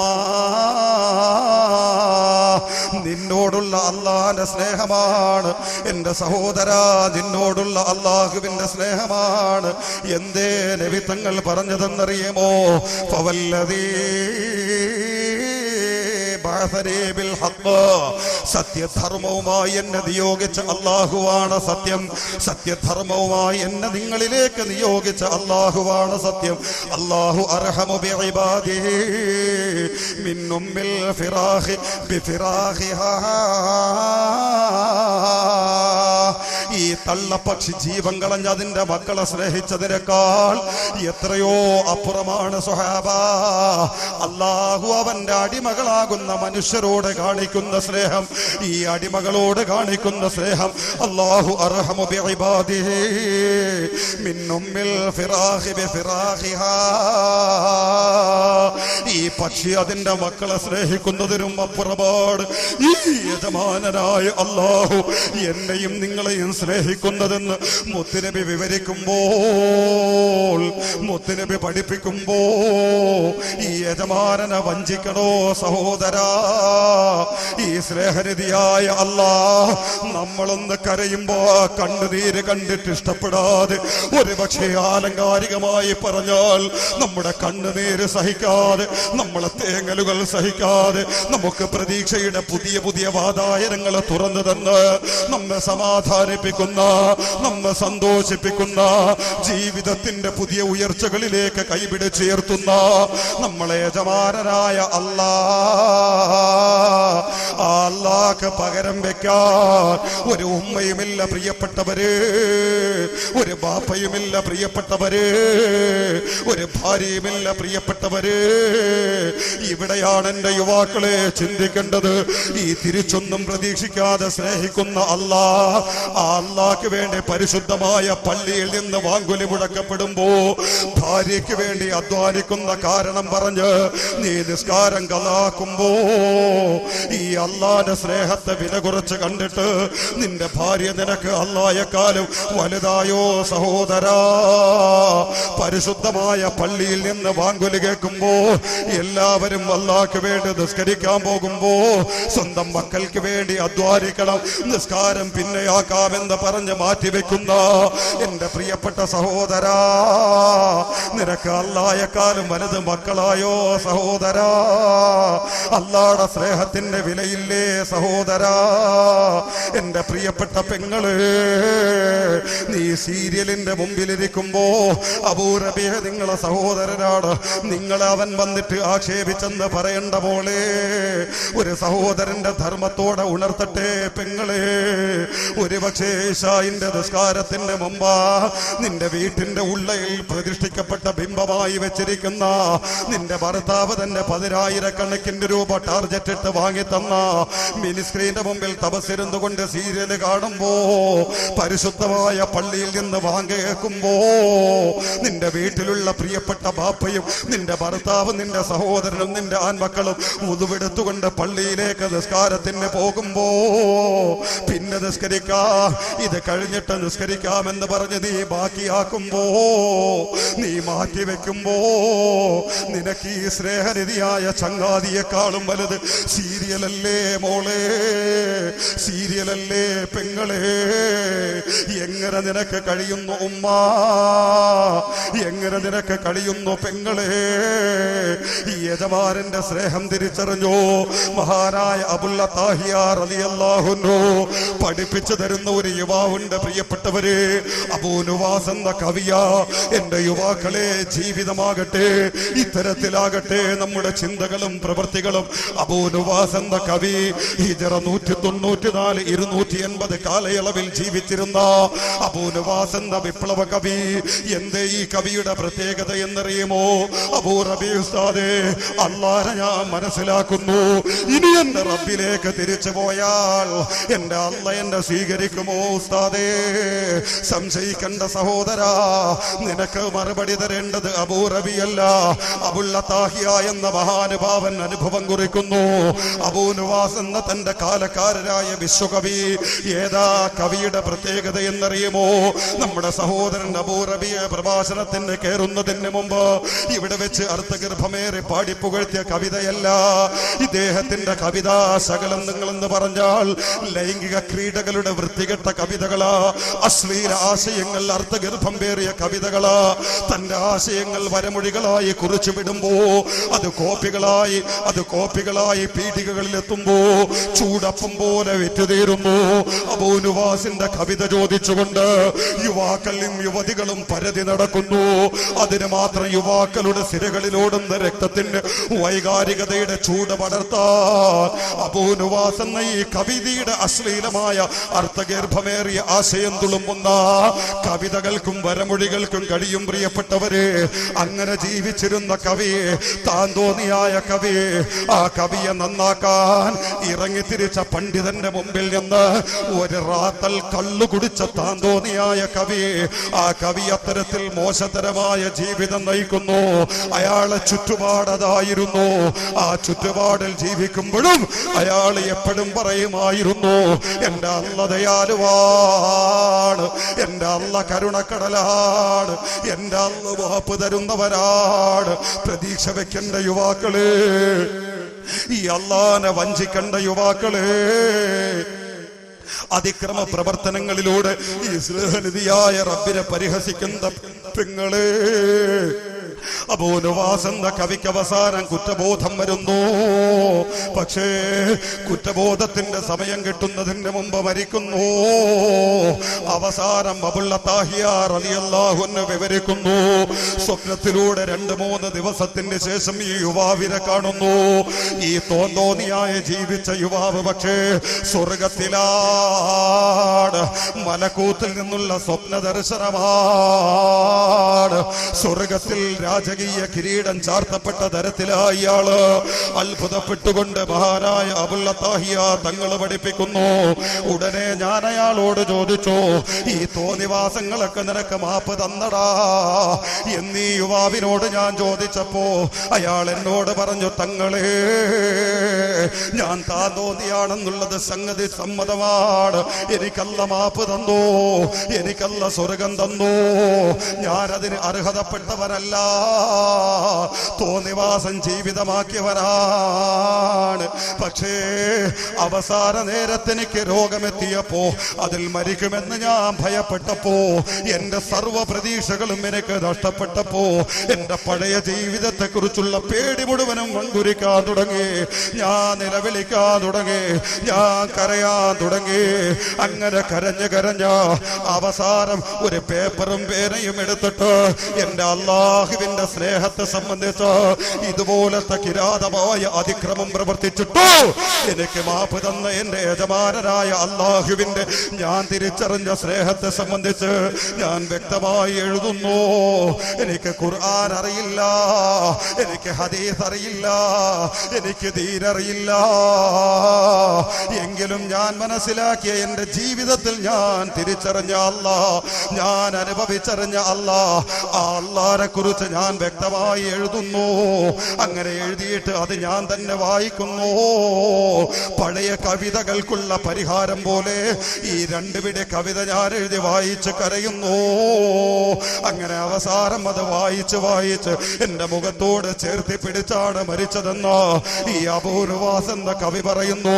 നിന്നോടുള്ള അള്ളാന്റെ സ്നേഹമാണ്. എന്റെ സഹോദര, നിന്നോടുള്ള അള്ളാഹുവിന്റെ സ്നേഹമാണ്. എന്തേ നബി തങ്ങൾ പറഞ്ഞതെന്നറിയുമോ? ഫവല്ലദീ സത്യധർമ്മവുമായി എന്നെ നിയോഗിച്ച അല്ലാഹുവാണ് സത്യം. സത്യധർമ്മവുമായി എന്നെ നിങ്ങളിലേക്ക് നിയോഗിച്ച അല്ലാഹുവാണ് സത്യം. അല്ലാഹു അർഹമു ബിഇബാദിഹി മിൻ ഉമ്മിൽ ഫിറാഖി ബിഫിറാഖിഹാ. ഈ തള്ളപ്പക്ഷി ജീവൻ കളഞ്ഞ അതിന്റെ മക്കളെ സ്നേഹിച്ചതിനേക്കാൾ എത്രയോ അപ്പുറമാണ് സ്വഹാബ അല്ലാഹു അവന്റെ അടിമകളാകുന്ന മനുഷ്യരോട് കാണിക്കുന്ന സ്നേഹം. ഈ അടിമകളോട് കാണിക്കുന്ന സ്നേഹം അല്ലാഹു അർഹമു ബിഇബാദിഹി മിൻ ഉമ്മിൽ ഫിറാഖി ബിഫിറാഖിഹാ. ഈ പക്ഷി അതിന്റെ മക്കളെ സ്നേഹിക്കുന്നതിനും അപ്പുറമാണ് ഈ യജമാനനായ അല്ലാഹു എന്നെയും നിങ്ങളെയും സ്നേഹിക്കുന്നതെന്ന് മുത്തുനബി വിവരിക്കുമ്പോൾ, മുത്തുനബി പഠിപ്പിക്കുമ്പോ ഈ യജമാനനെ വഞ്ചിക്കണോ സഹോദരാ? ഈ സ്നേഹനിധിയായ അല്ലാഹ് നമ്മളൊന്ന് കരയുമ്പോ കണ്ണുനീര് കണ്ടിട്ട് ഇഷ്ടപ്പെടാതെ, ഒരുപക്ഷെ ആലങ്കാരികമായി പറഞ്ഞാൽ നമ്മുടെ കണ്ണുനീര് സഹിക്കാതെ, നമ്മളെ തേങ്ങലുകൾ സഹിക്കാതെ, നമുക്ക് പ്രതീക്ഷയുടെ പുതിയ പുതിയ വാതായനങ്ങൾ തുറന്നു തന്ന് നമ്മെ സമാധാനിപ്പിക്കുന്ന, നമ്മെ സന്തോഷിപ്പിക്കുന്ന, ജീവിതത്തിന്റെ പുതിയ ഉയർച്ചകളിലേക്ക് കൈപിടിച്ചുയർത്തുന്ന നമ്മളെ യജമാനനായ അല്ലാഹ് പകരം വെക്കാൻ ഒരു ഉമ്മയുമില്ല പ്രിയപ്പെട്ടവര്, ഒരു ബാപ്പയുമില്ല പ്രിയപ്പെട്ടവര്, ഒരു ഭാര്യയുമില്ല പ്രിയപ്പെട്ടവര്. ഇവിടെയാണ് എന്റെ യുവാക്കളെ ചിന്തിക്കേണ്ടത്. ഈ തിരിച്ചൊന്നും പ്രതീക്ഷിക്കാതെ സ്നേഹിക്കുന്ന അല്ലാഹ്ക്ക് വേണ്ടി പരിശുദ്ധമായ പള്ളിയിൽ നിന്ന് വാങ്കുലി മുഴക്കപ്പെടുമ്പോ ഭാര്യയ്ക്ക് വേണ്ടി അധ്വാനിക്കുന്ന കാരണം പറഞ്ഞ് നീ നിസ്കാരം കളാക്കുമ്പോ ഈ അല്ലാഹുവിന്റെ സ്നേഹത്തെ വില കുറച്ച് കണ്ടിട്ട് നിന്റെ ഭാര്യ നിനക്ക് അല്ലാഹയെക്കാളും വലുതായോ സഹോദരാ? പരിശുദ്ധമായ പള്ളിയിൽ നിന്ന് വാങ്കുലി കേൾക്കുമ്പോ എല്ലാവരും അല്ലാഹ്ക്ക് വേണ്ടി നിസ്കരിക്കാൻ പോകുമ്പോ സ്വന്തം മക്കൾക്ക് വേണ്ടി അധ്വാനിക്കണം, നിസ്കാരം പിന്നെയാക്കാമെന്ന് പറഞ്ഞ് മാറ്റിവെക്കുന്ന എന്റെ പ്രിയപ്പെട്ട സഹോദരാ, നിനക്ക് അല്ലാഹയെക്കാളും വലുത് മക്കളായോ സഹോദരാ? അല്ലാഹുവിന്റെ സ്നേഹത്തിന്റെ വിലയില്ലേ സഹോദരാ? എന്റെ പ്രിയപ്പെട്ട പെങ്ങള്, നീ സീരിയലിന്റെ മുമ്പിലിരിക്കുമ്പോ അബൂ റബീഹ നിങ്ങളെ സഹോദരനാണ്, നിങ്ങളെ അവൻ വന്നിട്ട് ആക്ഷേപിച്ചെന്ന് പറയണ്ട പോലെ. ഒരു സഹോദരന്റെ ധർമ്മത്തോടെ ഉണർത്തട്ടെ പെങ്ങളെ. ഒരുപക്ഷേ ഇശാഇന്റെ നിസ്കാരത്തിന്റെ മുമ്പാ നിന്റെ വീട്ടിന്റെ ഉള്ളയിൽ പ്രതിഷ്ഠിക്കപ്പെട്ട ബിംബമായി വെച്ചിരിക്കുന്ന നിന്റെ ഭർത്താവ് തന്നെ 10,000 രൂപ ടാർജറ്റ് ഇട്ട് വാങ്ങി തന്ന മിനിസ്ക്രീന്റെ മുമ്പിൽ തപസ്സിരുന്നു കൊണ്ട് സീരിയല് കാണുമ്പോ, പരിശുദ്ധമായ പള്ളിയിൽ നിന്ന് വാങ്ങേക്കുമ്പോ നിന്റെ വീട്ടിലുള്ള പ്രിയപ്പെട്ട ബാപ്പയും നിന്റെ ഭർത്താവും നിന്റെ സഹോദരനും നിന്റെ ആൺമക്കളും ഉതുവെടുത്തുകൊണ്ട് പള്ളിയിലേക്ക് നിസ്കാരത്തിന് പോകുമ്പോ പിന്നെ ഇത് കഴിഞ്ഞിട്ട് നിസ്കരിക്കാമെന്ന് പറഞ്ഞ് നീ ബാക്കിയാക്കുമ്പോ, നീ മാറ്റിവെക്കുമ്പോ നിനക്ക് ഈ സ്നേഹനിധിയായ ചങ്ങാതിയെക്കാളും വലുത് സീരിയലല്ലേ മോളെ? സീരിയലല്ലേ പെങ്ങളെ? എങ്ങനെ നിനക്ക് കഴിയുന്നു ഉമ്മ? എങ്ങനെ നിനക്ക് കഴിയുന്നു പെങ്ങളെ? ഈ യജമാനന്റെ സ്നേഹം തിരിച്ചറിഞ്ഞോ? മഹാനായ അബുൽ അത്താഹിയ റളിയല്ലാഹു അൻഹു പഠിപ്പിച്ചു തരുന്ന ഒരു യുവാവുണ്ട് പ്രിയപ്പെട്ടവരെ. അബൂ നുവാസ് എന്ന കവിയ. എന്റെ യുവാക്കളെ, ജീവിതമാകട്ടെ ഇത്തരത്തിലാകട്ടെ നമ്മുടെ ചിന്തകളും പ്രവൃത്തികളും. അബൂ നുവാസ് എന്ന കവി ഹിജ്റ 194 280 കാലയളവിൽ ജീവിച്ചിരുന്ന അബൂ നുവാസ് എന്ന വിപ്ലവ കവി. എന്തേ ഈ കവിയുടെ പ്രത്യേകത എന്നറിയുമോ? അബൂ റബീഹ് ഉസ്താദേ, അല്ലാഹനെ ഞാൻ മനസ്സിലാക്കുന്നു, ഇനി എന്റെ റബ്ബിലേക്ക് തിരിച്ചു പോയാൽ എന്റെ അല്ലാഹ് എന്നെ സ്വീകരിക്കുമോ ഉസ്താദേ? സംശയിക്കണ്ട സഹോദരാ, നിനക്ക് മറുപടി തരേണ്ടത് അബൂ റബീഅല്ല, അബുൽ അത്താഹിയ എന്ന മഹാനുഭാവൻ അനുഭവം കുറിക്കുന്നു. അബൂ നുവാസ് എന്ന തന്റെ കാലക്കാരനായ വിശ്വകവി. ഏതാ കവിയുടെ പ്രത്യേകത എന്നറിയുമോ? നമ്മുടെ സഹോദരൻ അബൂ റബീഅ പ്രഭാഷണത്തിന് കയറുന്നതിന് മുമ്പ് ഇവിടെ വെച്ച് അർത്ഥഗർഭമേറെ പാടിപ്പുകഴ്ത്തിയ കവിതയല്ല ഇദ്ദേഹത്തിന്റെ കവിതാ ശകലം. നിങ്ങളെന്ന് പറഞ്ഞാൽ ലൈംഗിക ക്രീഡകളുടെ വൃത്തികെട്ട കവിതകളാ, അശ്ലീല ആശയങ്ങൾ അർത്ഥഗർഭം പേറിയ കവിതകളാ. തന്റെ ആശയങ്ങൾ വരമൊഴികളായി കുറിച്ചു വിടുമ്പോ അത് കോപ്പികളായി പീഠികകളിൽ എത്തുമ്പോ ചൂടപ്പം പോലെ വിറ്റുതീരുന്നു. അബൂ നുവാസിന്റെ കവിത ചോദിച്ചുകൊണ്ട് യുവാക്കളും യുവതികളും പരതി നടക്കുന്നു. അതിന് മാത്രം യുവാക്കളുടെ സിരകളിലോടുന്ന രക്തത്തിന്റെ വൈകാരികതയുടെ ചൂട് പടർത്താൻ അബൂ നുവാസ് എന്ന ഈ കവിതയുടെ അശ്ലീലമായ അർത്ഥഗർഭമേറിയ ആശയം തുളുമ്പുന്ന കവിതകൾക്കും വരമൊഴികൾക്കും കഴിയും പ്രിയപ്പെട്ടവരെ. അങ്ങനെ ജീവിച്ചിരുന്ന കവിയെ, താൻ തോന്നിയായ കവിയെ, ആ കവിയെ നന്നാക്കാൻ ഇറങ്ങി തിരിച്ച പണ്ഡിതന്റെ മുമ്പിൽ നിന്ന് ഒരു റാത്തൽ കള്ളു കുടിച്ച താന്തോന്നിയായ കവി, ആ കവി അത്തരത്തിൽ മോശതരമായ ജീവിതം നയിക്കുന്നു. അയാളെ ചുറ്റുപാടതായിരുന്നു. ആ ചുറ്റുപാടിൽ ജീവിക്കുമ്പോഴും അയാൾ എപ്പോഴും പറയുമായിരുന്നു, എന്റെ അല്ല ദയാലുവാണ്, എന്റെ അല്ല കരുണക്കടലാണ്, എന്റെ അല്ല വാപ്പ് തരുന്നവരാണ്. പ്രതീക്ഷ വെക്കേണ്ട യുവാക്കളെ, ഈ അല്ലാഹനെ വഞ്ചിക്കേണ്ട യുവാക്കളെ, അതിക്രമ പ്രവർത്തനങ്ങളിലൂടെ ഈ സ്നേഹനിധിയായ റബ്ബിനെ പരിഹസിക്കുന്ന പെങ്ങളെ, അബൂ നുവാസ് എന്ന കവിക്ക് അവസാനം കുറ്റബോധം വരുന്നു. പക്ഷേ കുറ്റബോധത്തിന്റെ സമയം കിട്ടുന്നതിന് മുമ്പ് മരിക്കുന്നു. അവസാനം അബുൽ അത്താഹിയ റളിയല്ലാഹു അൻഹു വിവരിക്കുന്നു, സ്വപ്നത്തിലൂടെ 2-3 ദിവസത്തിന് ശേഷം ഈ യുവാവിനെ കാണുന്നു. ഈ തോന്നോന്നിയായ ജീവിച്ച യുവാവ് പക്ഷേ സ്വർഗത്തിലാണ്. മലക്കൂത്തിൽ നിന്നുള്ള സ്വപ്ന ദർശനമാണ്. സ്വർഗത്തിൽ രാജകീയ കിരീടം ചാർത്തപ്പെട്ട തരത്തിലായി ഇയാള് അത്ഭുതപ്പെട്ടുകൊണ്ട് മഹാനായ അബുൽ അത്താഹിയ തങ്ങൾ പഠിപ്പിക്കുന്നു. ഉടനെ ഞാൻ അയാളോട് ചോദിച്ചു, ഈ തോന്നിവാസങ്ങളൊക്കെ നിനക്ക് മാപ്പ് തന്നടാ എന്നീ യുവാവിനോട് ഞാൻ ചോദിച്ചപ്പോ അയാൾ എന്നോട് പറഞ്ഞു, തങ്ങളെ, ഞാൻ താന്തോന്നിയാണെന്നുള്ളത് സംഗതി സമ്മതമാണ്. എനിക്കല്ല മാപ്പ് തന്നു, എനിക്കല്ല സ്വർഗം തന്നു. ഞാനതിന് അർഹതപ്പെട്ടവനല്ല, തോന്നിവാസം ജീവിതമാക്കിയവനാണ്. പക്ഷേ അവസാന നേരത്തെനിക്ക് രോഗമെത്തിയപ്പോ, അതിൽ മരിക്കുമെന്ന് ഞാൻ ഭയപ്പെട്ടപ്പോ, എന്റെ സർവ്വ പ്രതീക്ഷകളും എനിക്ക് നഷ്ടപ്പെട്ടപ്പോ, എന്റെ പഴയ ജീവിതത്തെ കുറിച്ചുള്ള പേടി മുഴുവനും മൺകുരിക്കാൻ തുടങ്ങി. ഞാൻ നിലവിളിക്കാൻ തുടങ്ങി, ഞാൻ കരയാൻ തുടങ്ങി. അങ്ങനെ കരഞ്ഞ് അവസാനം ഒരു പേപ്പറും പേനയും എടുത്തിട്ട് എന്റെ അല്ലാഹുവിന്റെ സ്നേഹത്തെ സംബന്ധിച്ച് ഇതുപോലത്തെ കിരാതമായ അതിക്രമം പ്രവർത്തിച്ചിട്ടോ എനിക്ക് മാപ്പ് തന്ന എന്റെ യജമാനനായ അല്ലാഹുവിന്റെ ഞാൻ തിരിച്ചറിഞ്ഞ സ്നേഹത്തെ സംബന്ധിച്ച് ഞാൻ വ്യക്തമായി എഴുതുന്നു. എനിക്ക് ഖുർആൻ അറിയില്ല, എനിക്ക് ഹദീസ് അറിയില്ല, എനിക്ക് ദീൻ അറിയില്ല. എങ്കിലും ഞാൻ മനസ്സിലാക്കിയ എന്റെ ജീവിതത്തിൽ ഞാൻ തിരിച്ചറിഞ്ഞ അല്ലാഹ്, ഞാൻ അനുഭവിച്ചറിഞ്ഞ അല്ലാഹ്, ആ അല്ലാഹനെ കുറിച്ച് ഞാൻ വ്യക്തമായി എഴുതുന്നു. അങ്ങനെ എഴുതിയിട്ട് അത് ഞാൻ തന്നെ വായിക്കുന്നു. പഴയ കവിതകൾക്കുള്ള പരിഹാരം പോലെ ഈ 2 പിടി കവിത ഞാൻ എഴുതി വായിച്ച് കരയുന്നു. അങ്ങനെ അവസാനം അത് വായിച്ച് എന്റെ മുഖത്തോട് ചേർത്തി പിടിച്ചാണ് മരിച്ചതെന്ന് ഈ അബൂ നുവാസ് എന്ന കവി പറയുന്നു.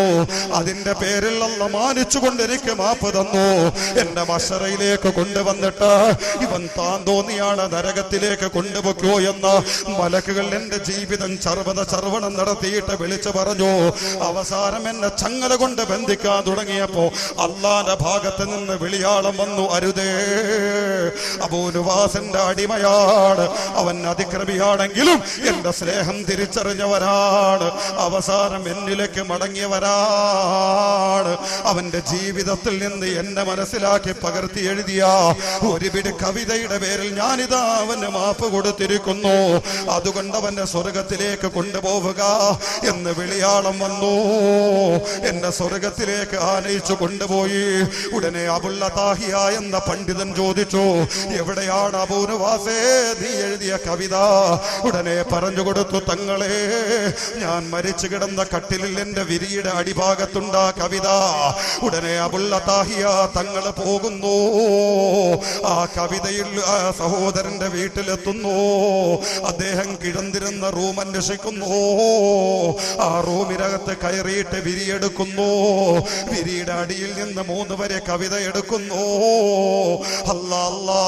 അതിന്റെ പേരിൽ അല്ലാഹ് മാനിച്ചുകൊണ്ട് എനിക്ക് മാപ്പ് തന്നു. എന്റെ മശറയിലേക്ക് കൊണ്ടുവന്നിട്ട് ഇവൻ താൻ തോന്നിയാണ് നരകത്തിലേക്ക് കൊണ്ടുപോക്കോ എന്ന മലക്കുകൾ എന്റെ ജീവിതം ചർവണം നടത്തിയിട്ട് വിളിച്ചു പറഞ്ഞു. അവസാനം എന്നെ ചങ്ങല കൊണ്ട് ബന്ധിക്കാൻ തുടങ്ങിയപ്പോ അല്ലാഹുവിന്റെ ഭാഗത്ത് നിന്ന് വിളിയാളം വന്നു, അരുതേ, അബൂ നുവാസിന്റെ അടിമയാണ്, അവൻ അതിക്രമിയാണെങ്കിലും എന്റെ സ്നേഹം തിരിച്ചറിഞ്ഞവരാണ്, അവസാനം എന്നിലേക്ക് മടങ്ങിയവരാണ്. അവന്റെ ജീവിതത്തിൽ നിന്ന് എന്നെ മനസ്സിലാക്കി പകർത്തി എഴുതിയ ഒരു പിടി കവിതയുടെ പേരിൽ ഞാനിതാ അവന് മാപ്പ് കൊടുത്തിരിക്കുന്നു. അതുകൊണ്ട് അവന്റെ സ്വർഗത്തിലേക്ക് കൊണ്ടുപോവുക എന്ന് വിളിയാളം വന്നു. എന്നെ സ്വർഗത്തിലേക്ക് ആനയിച്ചു കൊണ്ടുപോയി. ഉടനെ അബുൽ അത്താഹിയ എന്ന പണ്ഡിതൻ ചോദിച്ചു, എവിടെയാണ് അബൂ നുവാസേ നീ എഴുതിയ കവിത? ഉടനെ പറഞ്ഞു കൊടുത്തു, തങ്ങളെ, ഞാൻ മരിച്ചു കിടന്ന കട്ടിലിൽ എന്റെ വിരിയുടെ അടിഭാഗത്തുണ്ടാ കവിത. ഉടനെ അബുൽ അത്താഹിയ തങ്ങൾ പോകുന്നു. ആ കവിതയിൽ ആ സഹോദരന്റെ വീട്ടിലെത്തുന്നു. അദ്ദേഹം കിടന്നിരുന്ന റൂം അന്വേഷിക്കുന്നു. ആ റൂമിനകത്ത് കയറിയിട്ട് വിരിയെടുക്കുന്നു. വിരിയുടെ അടിയിൽ നിന്ന് 3 വരെ കവിത എടുക്കുന്നു. അല്ലാ,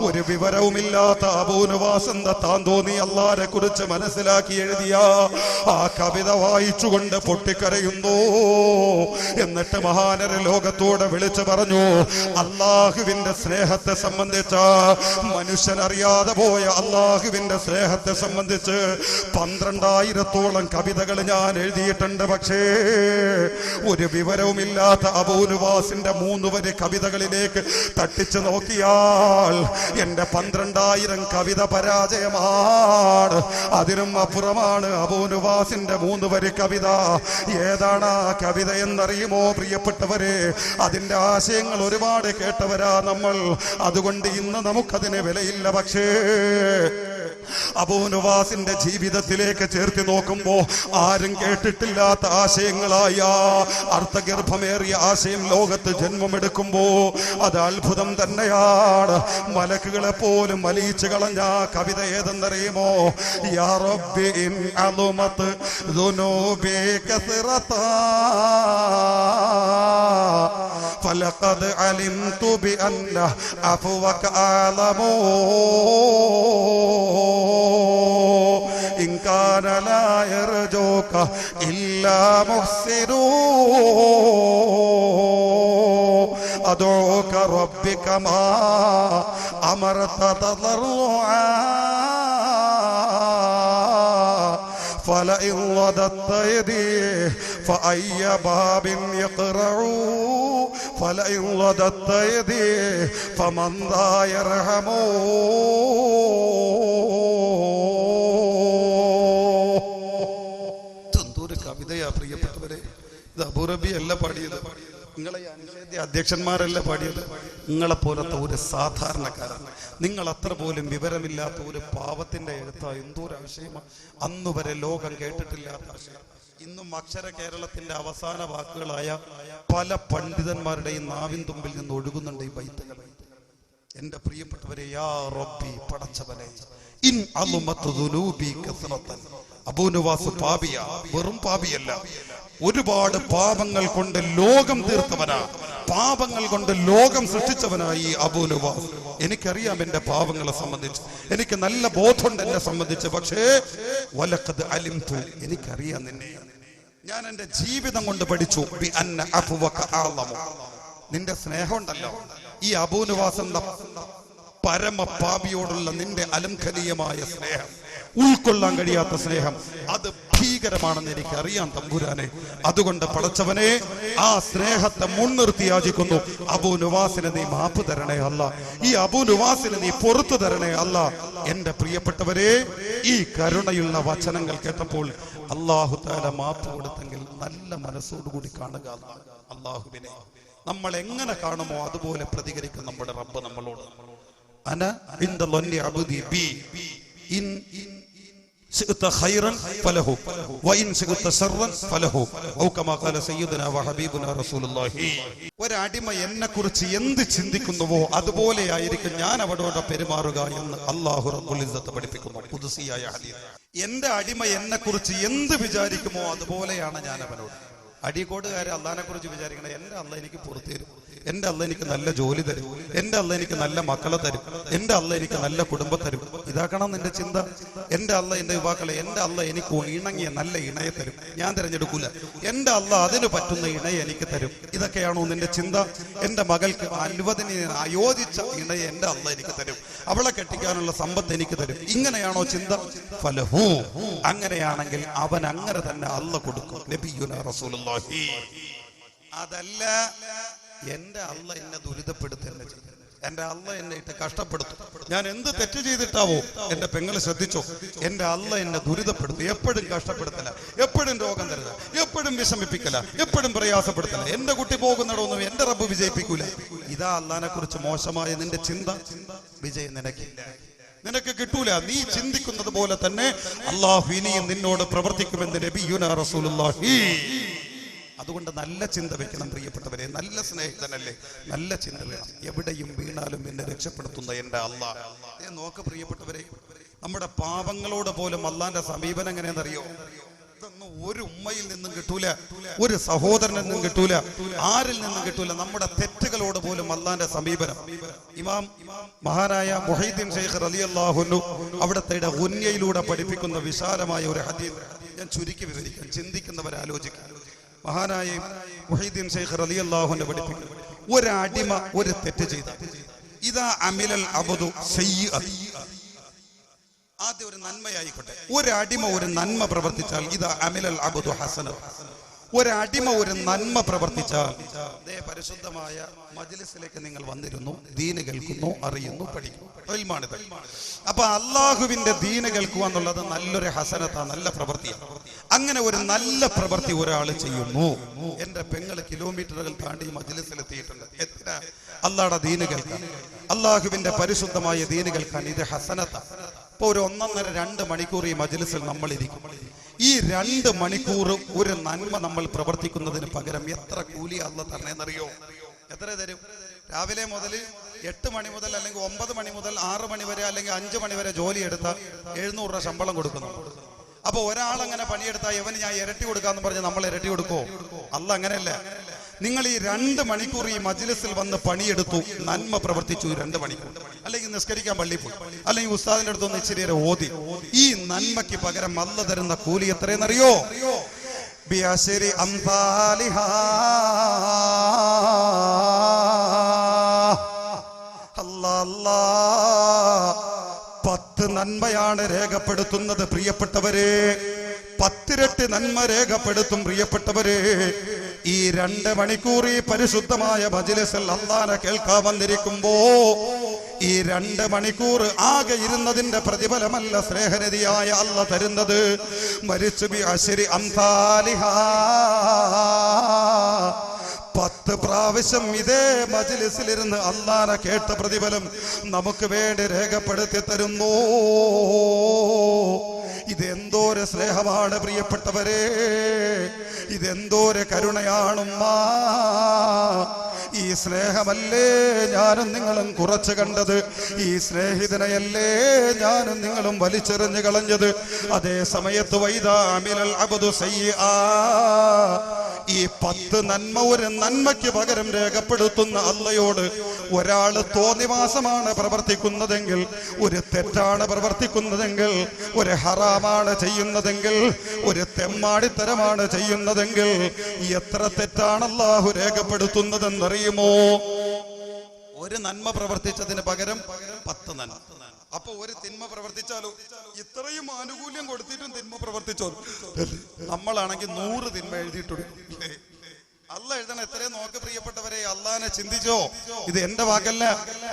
ഒരു വിവരവുമില്ലാത്ത അബൂ നുവാസ് എന്ന താന്തോന്നി അല്ലാഹനെ കുറിച്ച് മനസ്സിലാക്കി എഴുതിയ ആ കവിത വായിച്ചുകൊണ്ട് പൊട്ടിക്കരയുന്നു. എന്നിട്ട് മഹാനര ലോകത്തോടെ വിളിച്ചു പറഞ്ഞു, അല്ലാഹുവിന്റെ സ്നേഹത്തെ സംബന്ധിച്ച, മനുഷ്യൻ അറിയാതെ പോയ അല്ലാഹുവിന്റെ സ്നേഹത്തെ സംബന്ധിച്ച് 12,000-ഓളം കവിതകൾ ഞാൻ എഴുതിയിട്ടുണ്ട്. പക്ഷേ ഒരു വിവരവുമില്ലാത്ത അബൂ നുവാസിന്റെ 3 വരെ കവിതകളിലേക്ക് തട്ടിച്ചു നോക്കിയാൽ എന്റെ 12,000 കവിത പരാജയമാണ്. അതിനും അപ്പുറമാണ് അബൂ നുവാസ് നവാസിന്റെ 3 വരി കവിത. ഏതാണ് ആ കവിത എന്നറിയുമോ പ്രിയപ്പെട്ടവരെ? അതിന്റെ ആശയങ്ങൾ ഒരുപാട് കേട്ടവരാ നമ്മൾ. അതുകൊണ്ട് ഇന്ന് നമുക്കതിന് വിലയില്ല. പക്ഷേ അബൂ നവാസിന്റെ ജീവിതത്തിലേക്ക് ചേർത്ത് നോക്കുമ്പോ ആരും കേട്ടിട്ടില്ലാത്ത ആശയങ്ങളായ അർത്ഥഗർഭമേറിയ ആശയം ലോകത്ത് ജന്മമെടുക്കുമ്പോ അത് അത്ഭുതം തന്നെയാണ്. മലക്കുകളെ പോലും വലിച്ചു കളഞ്ഞ കവിത ഏതെന്നറിയുമോ? യാ റബ്ബി ഇൻ അളുമത് ദുനൂബി കസറതാ ഫലഖദ് അലിംതു ബി അന്ന അഫ്വക അലമൂ ഇൻ കാന ലാ യർജൂക ഇല്ലാ മുഹ്സിനൂ അദൂക റബ്ബി കമാ അമർത തദർറുആ فلئن رددت يديه فأي باب يقرعوا فلئن رددت يديه فمن ذا يرحمه തന്തൂര് കവിതയാ പ്രിയപ്പെട്ടവരെ. ഇത് അബൂറബി അല്ല പാടിയത്, നിങ്ങളെ അനുഷേദ്യ അധ്യക്ഷന്മാരല്ല പാടിയത്, നിങ്ങളെ പോലത്തെ ഒരു സാധാരണക്കാരൻ, നിങ്ങൾ അത്ര പോലും വിവരമില്ലാത്ത ഒരു പാവത്തിന്റെ എഴുത്ത എന്തോരു ആശയമാണ്. അന്നു വരെ ലോകം കേട്ടിട്ടില്ലാത്ത ആശയം. ഇന്നും അക്ഷര കേരളത്തിന്റെ അവസാന വാക്കുകളായ പല പണ്ഡിതന്മാരുടെയും നാവിൻ തുമ്പിൽ നിന്ന് ഒഴുകുന്നുണ്ട് ഈ ബൈത്തുകൾ. എന്റെ പ്രിയപ്പെട്ടവരെ, യാ റബ്ബി, പടച്ചവനെ, ഇൻ അളുമത് ദുനൂബി കസറതൻ. അബൂ നവാസ് പാപിയ, വെറും പാപിയല്ല, ഒരുപാട് പാപങ്ങൾ കൊണ്ട് ലോകം തീർത്തവനാ, പാപങ്ങൾ കൊണ്ട് ലോകം സൃഷ്ടിച്ചവനായി അബൂ നവാസ്. എനിക്കറിയാം എന്റെ പാപങ്ങളെ സംബന്ധിച്ച്, എനിക്ക് നല്ല ബോധമുണ്ട് എന്നെ സംബന്ധിച്ച്. പക്ഷേ വലഖദ് അലിംതു, എനിക്കറിയാം നിന്നെ. ഞാൻ എന്റെ ജീവിതം കൊണ്ട് പഠിച്ചു ബി അന്ന അഫ്വക അഅലമു. നിന്റെ സ്നേഹം ഉണ്ടല്ലോ, ഈ അബൂ നവാസ് എന്ന പരമ പാപിയോടുള്ള നിന്റെ അലംഘനീയമായ സ്നേഹം, ഉൾക്കൊള്ളാൻ കഴിയാത്ത സ്നേഹം, അത് ഭീകരമാണെന്ന് എനിക്കറിയാം തമ്പുരാനെ. അതുകൊണ്ട് പടച്ചവനെ, ആ സ്നേഹത്തെ മുൻനിർത്തി യാചിക്കുന്നു, അബൂ നവാസിനെ നീ മാപ്പ് തരണേ അല്ല, ഈ അബൂ നവാസിനെ നീ പുറത്തു തരണേ അല്ല. എന്റെ പ്രിയപ്പെട്ടവരെ, ഈ കരുണയുള്ള വചനങ്ങൾ കേട്ടപ്പോൾ അല്ലാഹു തആല മാപ്പ് കൊടുത്തെങ്കിൽ നല്ല മനസ്സോടുകൂടി കാണുക അല്ലാഹുവിനെ. നമ്മൾ എങ്ങനെ കാണുമോ അതുപോലെ പ്രതികരിക്കും നമ്മുടെ റബ്ബ് നമ്മളോട്. അന ഇൻദ ളന്നി അബ്ദി ബി ഇൻ ശിഅത ഖൈറൻ ഫലഹു വഇൻ ശിഅത ശർറൻ ഫലഹു ഔ കമാ ഖാല സയ്യിദുനാ വഹബീബുനാ റസൂലുള്ളാഹി. ഒരടിമ എന്നെ കുറിച്ച് എന്ത് ചിന്തിക്കുന്നുവോ അതുപോലെയായിരിക്കും ഞാൻ അവനോട് പെരുമാറുക എന്ന് അല്ലാഹു റബ്ബുൽ ഇസ്സത്ത് പഠിപ്പിക്കുന്നു ഖുദ്സിയായ ഹദീസ്. എന്റെ അടിമ എന്നെ കുറിച്ച് എന്ത് വിചാരിക്കുമോ അതുപോലെയാണ് ഞാൻ അവനോട്. അടികോടുകാരെ അള്ളാഹിനെ കുറിച്ച് വിചാരിക്കണം, എന്റെ അള്ള എനിക്ക് പുറത്തു തരും, എന്റെ അള്ള എനിക്ക് നല്ല ജോലി തരും, എന്റെ അള്ള എനിക്ക് നല്ല മക്കളെ തരും, എന്റെ അള്ള എനിക്ക് നല്ല കുടുംബം തരും. ഇതാക്കണം നിന്റെ ചിന്ത. എന്റെ അള്ള എന്റെ യുവാക്കളെ, എന്റെ അള്ള എനിക്ക് ഇണങ്ങിയ നല്ല ഇണയെ തരും, ഞാൻ തിരഞ്ഞെടുക്കൂല. എന്റെ അള്ള അതിന് പറ്റുന്ന ഇണയെ എനിക്ക് തരും. ഇതൊക്കെയാണോ നിന്റെ ചിന്ത? എന്റെ മകൾക്ക് അയോജിച്ച ഇണയെ എന്റെ അള്ള എനിക്ക് തരും, അവളെ കെട്ടിക്കാനുള്ള സമ്പത്ത് എനിക്ക് തരും. ഇങ്ങനെയാണോ ചിന്ത? ഫലഹു, അങ്ങനെയാണെങ്കിൽ അവൻ അങ്ങനെ തന്നെ അള്ള കൊടുക്കും. നബിയുനാ റസൂലുള്ളാഹി. അതല്ല, എന്റെ അള്ള എന്നെ ദുരിതപ്പെടുത്തുന്ന ചെയ്യും, എന്റെ അള്ള എന്നെ ഇട്ട് കഷ്ടപ്പെടുത്തും. ഞാൻ എന്ത് തെറ്റ് ചെയ്തിട്ടാവോ? എന്റെ പെങ്ങളെ ശ്രദ്ധിച്ചോ, എന്റെ അള്ള എന്നെ ദുരിതപ്പെടുത്തും. എപ്പോഴും കഷ്ടപ്പെടുത്തല, എപ്പോഴും രോഗം തരുക, എപ്പോഴും വിഷമിപ്പിക്കല, എപ്പോഴും പ്രയാസപ്പെടുത്തല. എന്റെ കുട്ടി പോകുന്നിടൊന്നും എന്റെ റബ്ബ് വിജയിപ്പിക്കൂല. ഇതാ അള്ളാഹിനെ കുറിച്ച് മോശമായ നിന്റെ ചിന്ത. വിജയം നിനക്കില്ല, നിനക്ക് കിട്ടൂല. നീ ചിന്തിക്കുന്നത് പോലെ തന്നെ അള്ളാഹു ഇനിയും നിന്നോട് പ്രവർത്തിക്കുമെന്ന് നബിയുനാ റസൂലുള്ളാഹി. അതുകൊണ്ട് നല്ല ചിന്ത വെക്കണം പ്രിയപ്പെട്ടവരെ. നല്ല സ്നേഹിതനല്ലേ, നല്ല ചിന്ത വേണം. എവിടെയും വീണാലും എന്നെ രക്ഷപ്പെടുത്തുന്ന എന്റെ അള്ളാഹ്. നോക്ക് പ്രിയപ്പെട്ടവരെ, നമ്മുടെ പാപങ്ങളോട് പോലും അള്ളാന്റെ സമീപനം എങ്ങനെയാണെന്നറിയോ? ഇതൊന്നും ഒരു ഉമ്മയിൽ നിന്നും കിട്ടൂല, ഒരു സഹോദരനിൽ നിന്നും കിട്ടൂല, ആരിൽ നിന്നും കിട്ടൂല. നമ്മുടെ തെറ്റുകളോട് പോലും അള്ളാന്റെ സമീപനം. ഇമാം മഹാനായ മുഹൈദ്ദീൻ ശൈഖ് റളിയല്ലാഹു അൻഹു അവിടുത്തെ ഗുന്യയിലൂടെ പഠിപ്പിക്കുന്ന വിശാലമായ ഒരു ഹദീസ് ഞാൻ ചുരുക്കി വിവരിക്കാം, ചിന്തിക്കുന്നവരെ ആലോചിക്കാം. മഹാനായ മുഹൈദ്ദീൻ ശൈഖ് റളിയല്ലാഹു അൻഹു പഠിപ്പിക്കുന്നു, ഒരടിമ ഒരു തെറ്റ് ചെയ്ത, ഇദാ അമിലൽ അബ്ദു സയ്യിഅ, ആദ്യം ഒരു നന്മയായിക്കോട്ടെ, ഒരടിമ ഒരു നന്മ പ്രവർത്തിച്ചാൽ ഇദാ അമിലൽ അബ്ദു ഹസന, ഒരടിമ ഒരു നന്മ പ്രവർത്തിച്ചാൽ പരിശുദ്ധമായ മജ്ലിസിലേക്ക് നിങ്ങൾ വന്നിരുന്നു, ദീന് കേൾക്കുന്നു, അറിയുന്നു, പഠിക്കുന്നു. ഇൽമാണിത്. അപ്പൊ അള്ളാഹുവിന്റെ ദീന് കേൾക്കുക എന്നുള്ളത് നല്ലൊരു ഹസനത്താ, നല്ല പ്രവൃത്തിയാണ്. അങ്ങനെ ഒരു നല്ല പ്രവൃത്തി ഒരാൾ ചെയ്യുന്നു. എന്റെ പെങ്ങള് കിലോമീറ്ററുകൾ താണ്ടി മജ്ലിസിലെത്തിയിട്ടുണ്ട്. എത്ര അള്ളാഹുടെ ദീന് കേൾക്കാൻ, അള്ളാഹുവിന്റെ പരിശുദ്ധമായ ദീന് കേൾക്കാൻ ഇത് ഹസനത്താ. ഇപ്പൊ ഒരു 1.5-2 മണിക്കൂർ ഈ മജ്ലിസിൽ നമ്മൾ ഇരിക്കും. ഈ 2 മണിക്കൂർ ഒരു നന്മ നമ്മൾ പ്രവർത്തിക്കുന്നതിന് പകരം എത്ര കൂലി അള്ളാഹ് തരണേന്നറിയോ? എത്ര തരും? രാവിലെ മുതൽ 8 മണി മുതൽ അല്ലെങ്കിൽ 9 മണി മുതൽ 6 മണി വരെ അല്ലെങ്കിൽ 5 മണി വരെ ജോലി എടുത്താൽ 700 രൂപ ശമ്പളം കൊടുക്കുന്നു. അപ്പൊ ഒരാളങ്ങനെ പണിയെടുത്താൽ ഇവന് ഞാൻ ഇരട്ടി കൊടുക്കാന്ന് പറഞ്ഞ് നമ്മൾ ഇരട്ടി കൊടുക്കുമോ? അള്ളാഹ് അങ്ങനെയല്ല. നിങ്ങൾ ഈ 2 മണിക്കൂർ ഈ മജ്ലിസിൽ വന്ന് പണിയെടുത്തു, നന്മ പ്രവർത്തിച്ചു. 2 മണിക്കൂർ അല്ലെങ്കിൽ നിസ്കരിക്കാൻ പള്ളിയിൽ പോയി, അല്ലെങ്കിൽ ഉസ്താദിന്റെ അടുത്തൊന്ന് ഇച്ചിരി ഓതി. ഈ നന്മയ്ക്ക് പകരം അള്ളാഹ് തരുന്ന കൂലി എത്രയെന്നറിയോ? ബിഅശ്രി അംസാലിഹാ. അല്ലാഹ് 10 നന്മയാണ് രേഖപ്പെടുത്തുന്നത് പ്രിയപ്പെട്ടവരെ. 10 ഇരട്ടി നന്മ രേഖപ്പെടുത്തും പ്രിയപ്പെട്ടവരെ. ഈ 2 മണിക്കൂർ ഈ പരിശുദ്ധമായ മജ്ലിസിൽ അല്ലാഹനെ കേൾക്കാൻ വന്നിരിക്കുമ്പോ ഈ 2 മണിക്കൂർ ആകെ ഇരുന്നതിന്റെ പ്രതിഫലമല്ല സ്നേഹനിധിയായ അല്ലാഹ് തരുന്നത്, മരിച്ചു ബിഅശ്രി അംസാലിഹാ. 10 പ്രാവശ്യം ഇതേ മജ്ലിസിലിരുന്ന് അല്ലാഹനെ കേട്ട പ്രതിഫലം നമുക്ക് വേണ്ടി രേഖപ്പെടുത്തി തരുന്നു. ഇതെന്തോരു സ്നേഹമാണ് പ്രിയപ്പെട്ടവരെ, ഇതെന്തോരു കരുണയാണുമ്മ. ഈ സ്നേഹമല്ലേ ഞാനും നിങ്ങളും കുറച്ച് കണ്ടത്? ഈ സ്നേഹിതനെയല്ലേ ഞാനും നിങ്ങളും വലിച്ചെറിഞ്ഞു കളഞ്ഞത്? അതേ സമയത്ത് വൈദാ അമിലൽ അബ്ദു സയ്യിആ, ഈ 10 നന്മ ഒരു നന്മയ്ക്ക് പകരം രേഖപ്പെടുത്തുന്ന അള്ളയോട് ഒരാൾ തോന്നിവാസമാണ് പ്രവർത്തിക്കുന്നതെങ്കിൽ, ഒരു തെറ്റാണ് പ്രവർത്തിക്കുന്നതെങ്കിൽ, ഒരു ഹറാമാണ് ചെയ്യുന്നതെങ്കിൽ, ഒരു തെമ്മാടിത്തരമാണ് ചെയ്യുന്നതെങ്കിൽ എത്ര തെറ്റാണ് അല്ലാഹു രേഖപ്പെടുത്തുന്നതെന്നറിയുമോ? ഒരു നന്മ പ്രവർത്തിച്ചതിന് പകരം 10 നന്മ. അപ്പൊ ഒരു തിന്മ പ്രവർത്തിച്ചാലോ? ഇത്രയും ആനുകൂല്യം കൊടുത്തിട്ടും തിന്മ പ്രവർത്തിച്ചോ? നമ്മളാണെങ്കിൽ 100 തിന്മ എഴുതിയിട്ടുണ്ട്. അള്ളാഹ് എഴുതണം എത്രയും നോക്ക് പ്രിയപ്പെട്ടവരെ. അള്ളാഹിനെ ചിന്തിച്ചോ? ഇത് എന്റെ വാക്കല്ല,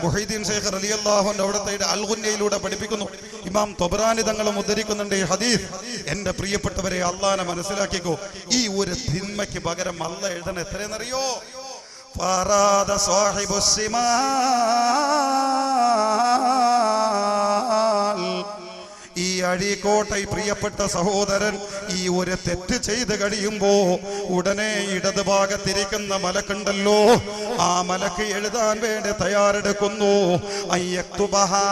മുഹൈദ്ദീൻ ശൈഖ് റളിയല്ലാഹു അൻഹു അവിടുത്തെ അൽ ഗുന്നയിലൂടെ പഠിപ്പിക്കുന്നു. ഇമാം ത്വബറാനി തങ്ങളും ഉദ്ധരിക്കുന്നുണ്ട് ഈ ഹദീസ്. എന്റെ പ്രിയപ്പെട്ടവരെ, അള്ളാഹിനെ മനസ്സിലാക്കിക്കോ. ഈ ഒരു തിന്മയ്ക്ക് പകരം അള്ളാഹ് എഴുതണം എത്രയെന്നറിയോ? ഫറാദ സാഹിബുസ്സിമാൽ, ഈ അഴീക്കോട്ടെ പ്രിയപ്പെട്ട സഹോദരൻ ഈ ഒരു തെറ്റ് ചെയ്ത് കഴിയുമ്പോ ഉടനെ ഇടത് ഭാഗത്തിരിക്കുന്ന മലക്കുണ്ടല്ലോ, ആ മലക്ക് എഴുതാൻ വേണ്ടി തയ്യാറെടുക്കുന്നു. അയ്യക്തുബഹാ,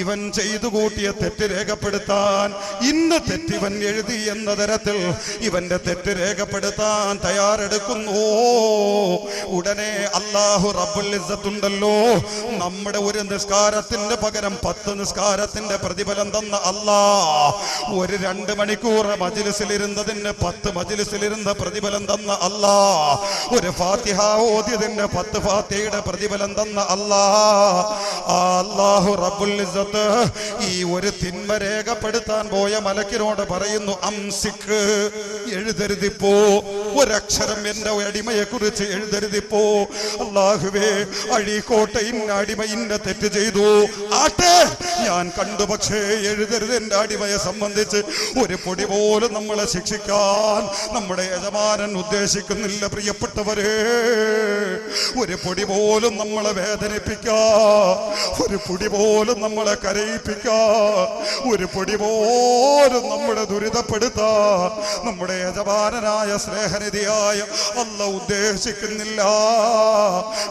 ഇവൻ ചെയ്തു കൂട്ടിയ തെറ്റ് രേഖപ്പെടുത്താൻ, ഇന്ന തെറ്റിവൻ എഴുതി എന്ന തരത്തിൽ ഇവന്റെ തെറ്റ് രേഖപ്പെടുത്താൻ തയ്യാറെടുക്കുന്നു. ഉടനെ അല്ലാഹു റബ്ബുൽ ഇസ്സത്തുണ്ടല്ലോ, നമ്മുടെ ഒരു നിസ്കാരത്തിന്റെ പകരം 10 നിസ്കാരത്തിന്റെ പ്രതിഫലം തന്ന അല്ലാഹ്, ഒരു 2 മണിക്കൂർ മജ്ലിസിലിരുന്നതിന് 10 മജ്ലിസിലിരുന്ന പ്രതിഫലം തന്ന അല്ലാഹ്, ഒരു ഫാത്തിഹ ഓതിയതിന് 10 ഫാത്തിഹയുടെ പ്രതിഫലം തന്ന അല്ലാഹ്, ആ അല്ലാഹു റബ്ബുൽ ഇസ്സത്ത് ഈ ഒരു തിന്മ രേഖപ്പെടുത്താൻ പോയ മലക്കിനോട് പറയുന്നു, അംസിക്ക്, എഴുതരുതിപ്പോ, ഒരക്ഷരം എന്റെ അടിമയെ കുറിച്ച് എഴുതരുതിപ്പോ. അല്ലാഹുവേ, അഴീക്കോട്ടെ ഇന്ന അടിമ ഇന്ന തെറ്റ് ചെയ്തു, ആട്ടെ ഞാൻ കണ്ടു, പക്ഷേ എഴുതരുത് എന്റെ അടിമയെ സംബന്ധിച്ച്. ഒരു പൊടി പോലും നമ്മളെ ശിക്ഷിക്കാൻ നമ്മുടെ യജമാനൻ ഉദ്ദേശിക്കുന്നില്ല പ്രിയപ്പെട്ടവരെ. ഒരു പൊടി പോലും നമ്മളെ വേദനിപ്പിക്കാ, ഒരു പൊടി പോലും നമ്മളെ കരയിപ്പിക്കാ, ഒരു പൊടി പോലും നമ്മുടെ ദുരിതപ്പെടുത്താ നമ്മുടെ യജമാനനായ സ്നേഹനിധിയായ അല്ലാഹ് ഉദ്ദേശിക്കുന്നില്ല.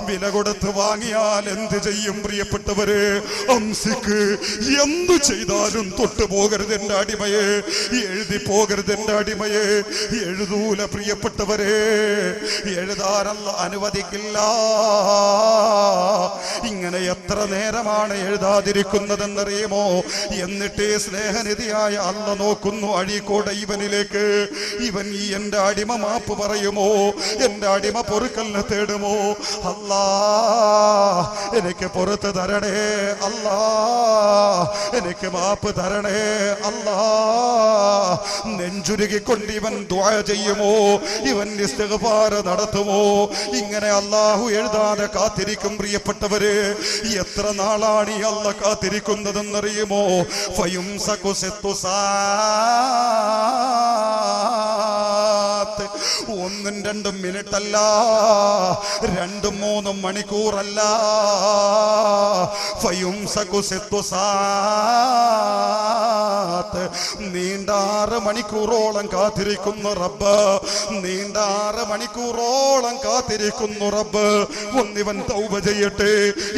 വില കൊടുത്ത് വാങ്ങിയാൽ എന്ത് ചെയ്യും പ്രിയപ്പെട്ടവരെ? അംസിക്ക്, എന്തു ചെയ്താലും തൊട്ടു പോകരുത് എന്റെ അടിമയെ, എഴുതി പോകരുത് എന്റെ അടിമയെ. എഴുതൂല പ്രിയപ്പെട്ടവരെ, എഴുതാനല്ല അനുവദിക്കില്ല. ഇങ്ങനെ എത്ര നേരമാണ് എഴുതാതിരിക്കുന്നതെന്നറിയുമോ? എന്നിട്ട് സ്നേഹനിധിയായ അല്ലാഹ് നോക്കുന്നു അഴീക്കോട് ഇവനിലേക്ക്. ഇവൻ ഈ എന്റെ അടിമ മാപ്പ് മാപ്പ് പറയുമോ? എന്റെ അടിമ പൊറുക്കലിനെ തേടുമോ? അല്ലാ എനിക്ക് പുറത്ത് തരണേ അല്ലാ, എനിക്ക് മാപ്പ് തരണേ അല്ലാ. നെഞ്ചുരുകിക്കൊണ്ട് ഇവൻ ദുആ ചെയ്യുമോ? ഇവൻ ഇസ്തിഗ്ഫാർ നടത്തുമോ? ഇങ്ങനെ അല്ലാഹു എഴുതാതെ കാത്തിരിക്കും. പ്രിയപ്പെട്ടവര്, എത്ര നാളാണ് ഈ അല്ലാഹ് കാത്തിരിക്കുന്നതെന്നറിയുമോ? ഫയുംസകു സിത്തുസാ, ഒന്നും രണ്ടും മിനിറ്റല്ല, 2-3 മണിക്കൂറല്ല. ഫയുംസകു സിത്തുസാത്ത്, നീണ്ട 6 മണിക്കൂറോളം കാത്തിരിക്കുന്നു റബ്ബ്, നീണ്ട 6 മണിക്കൂറോളം കാത്തിരിക്കുന്നു റബ്ബ്. ഒന്നിവൻ തൗബ ചെയ്യട്ടെ,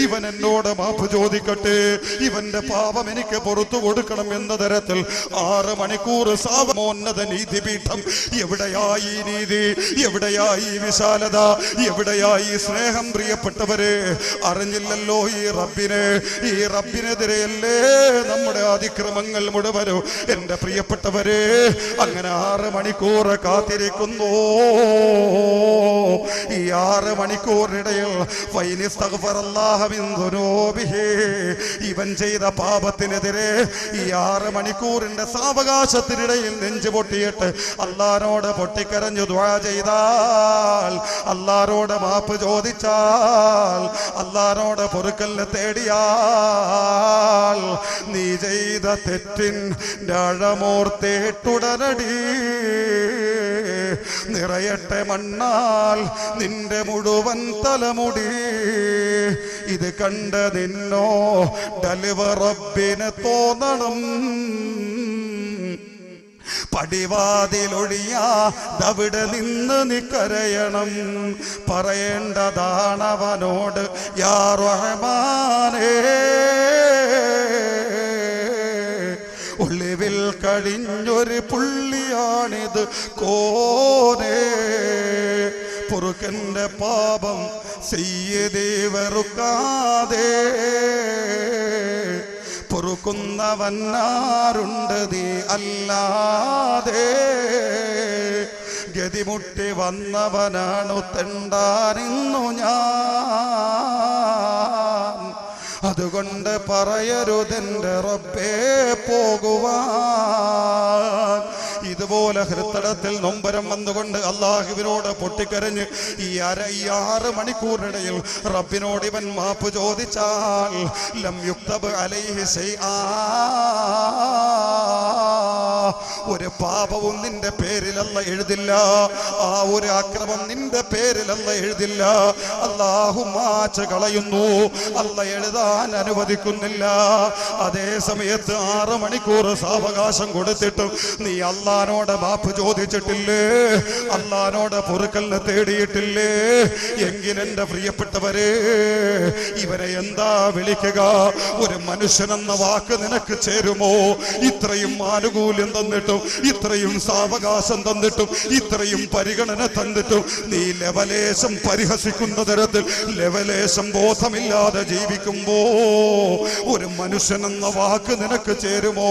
ഇവൻ എന്നോട് മാപ്പ് ചോദിക്കട്ടെ, ഇവന്റെ പാപം എനിക്ക് പുറത്തു കൊടുക്കണം എന്ന തരത്തിൽ 6 മണിക്കൂർ സാവമോന്നത നീതിപീഠം. എവിടെയായി നീതി? എവിടെയായി വിശാലത? എവിടെയായി സ്നേഹം? പ്രിയപ്പെട്ടവരെ, അറിഞ്ഞില്ലല്ലോ ഈ റബ്ബിനെ. ഈ റബ്ബിനെതിരെയല്ലേ നമ്മുടെ അതിക്രമങ്ങൾ മുഴുവനും. എന്റെ പ്രിയപ്പെട്ടവരെ, അങ്ങനെ 6 മണിക്കൂർ കാത്തിരിക്കുന്നു. ഈ 6 മണിക്കൂറിനിടയിൽ ഇവൻ ചെയ്ത പാപത്തിനെതിരെ ഈ 6 മണിക്കൂറിന്റെ സാവകാശത്തിനിടയിൽ നെഞ്ചു പൊട്ടിയിട്ട് അല്ലാഹുവോട് പൊട്ടിക്കരഞ്ഞു ദുആ ചെയ്താൽ, അല്ലാഹുവോട് മാപ്പ് ചോദിച്ചാൽ, അല്ലാഹുവോട് പൊറുക്കലിനെ തേടിയാൽ, നീ ചെയ്ത തെറ്റിൻ ആഴമോർത്തേട്ടുടനടി നിറയട്ടെ മണ്ണാൽ നിന്റെ മുഴുവൻ തലമുടി. ഇത് കണ്ട് നിന്നോ ഡലിവ റബ്ബിന് തോന്നണം, പടിവാതിലൊഴിയാതവിടെ നിന്ന് നീ കരയണം. പറയേണ്ടതാണവനോട്, യാ റഹ്മാനേ, ഒളിവിൽ കഴിഞ്ഞൊരു പുള്ളിയാണിത് കോനേ, പൊറുക്കന്റെ പാപം സയ്യിദേ വെറുക്കാതെ, പൊറുക്കുന്നവനാരുണ്ട് നീ അല്ലാതെ, ഗതിമുട്ടി വന്നവനാണു തെണ്ടാനിന്നു ഞാൻ. അതുകൊണ്ട് പറയരുതെന്റെ റബ്ബേ പോകുവാൻ. ഇതുപോലെ ഹൃത്തടത്തിൽ നൊമ്പരം വന്നുകൊണ്ട് അല്ലാഹുവിനോട് പൊട്ടിക്കരഞ്ഞ് ഈ 6 മണിക്കൂറിനിടയിൽ റബ്ബിനോട് ഇവൻ മാപ്പ് ചോദിച്ചാൽ, ലം യുക്തബ് അലൈഹി ശൈആ, ഒരു പാപവും നിന്റെ പേരിലല്ല എഴുതില്ല, ആ ഒരു അക്രമം നിന്റെ പേരിലല്ല എഴുതില്ല. അല്ലാഹു മാച്ച് കളയുന്നു, അല്ല എഴുതാൻ അനുവദിക്കുന്നില്ല. അതേ സമയത്ത് 6 മണിക്കൂർ സാവകാശം കൊടുത്തിട്ടും നീ അല്ലാഹുവോട് മാപ്പ് ചോദിച്ചിട്ടില്ലേ? അല്ലാഹുവോട് പൊറുക്കലിനെ തേടിയിട്ടില്ലേ? എങ്കിലെന്റെ പ്രിയപ്പെട്ടവരെ, ഇവരെ എന്താ വിളിക്കുക? ഒരു മനുഷ്യനെന്ന വാക്ക് നിനക്ക് ചേരുമോ? ഇത്രയും ആനുകൂല്യം തന്നിട്ടും, ഇത്രയും സാവകാശം തന്നിട്ടും, ഇത്രയും പരിഗണന തന്നിട്ടും നീ ലവലേശം പരിഹസിക്കുന്ന തരത്തിൽ ലവലേശം ബോധമില്ലാതെ ജീവിക്കുമ്പോ ഒരു മനുഷ്യനെന്ന വാക്ക് നിനക്ക് ചേരുമോ?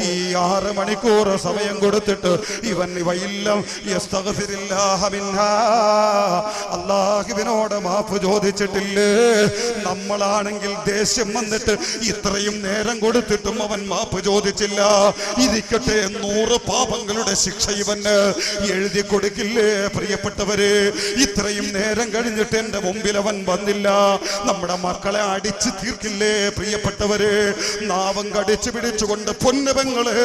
ഈ 6 മണിക്കൂർ സമയം കൊടുത്തിട്ട് ഇവൻ ഇവയില്ലാം അല്ലാഹുവിനോട് മാപ്പ് ചോദിച്ചിട്ടില്ലേ? നമ്മളാണെങ്കിൽ ദേഷ്യം വന്നിട്ട് ഇത്രയും നേരം കൊടുത്തിട്ടും അവൻ മാപ്പ് ചോദിച്ചില്ല. ഇരിക്കട്ടെ, 100 പാപങ്ങളുടെ ശിക്ഷ ഇവന് എഴുതി കൊടുക്കില്ലേ? പ്രിയപ്പെട്ടവരെ, ഇത്രയും നേരം കഴിഞ്ഞിട്ട് എന്റെ മുമ്പിൽ അവൻ വന്നില്ല. നമ്മുടെ മക്കളെ അടിച്ചു തീർക്കില്ലേ? പ്രിയപ്പെട്ടവരെ, നാവം കടിച്ചു പിടിച്ചുകൊണ്ട് പൊന്നുപെങ്ങളെ,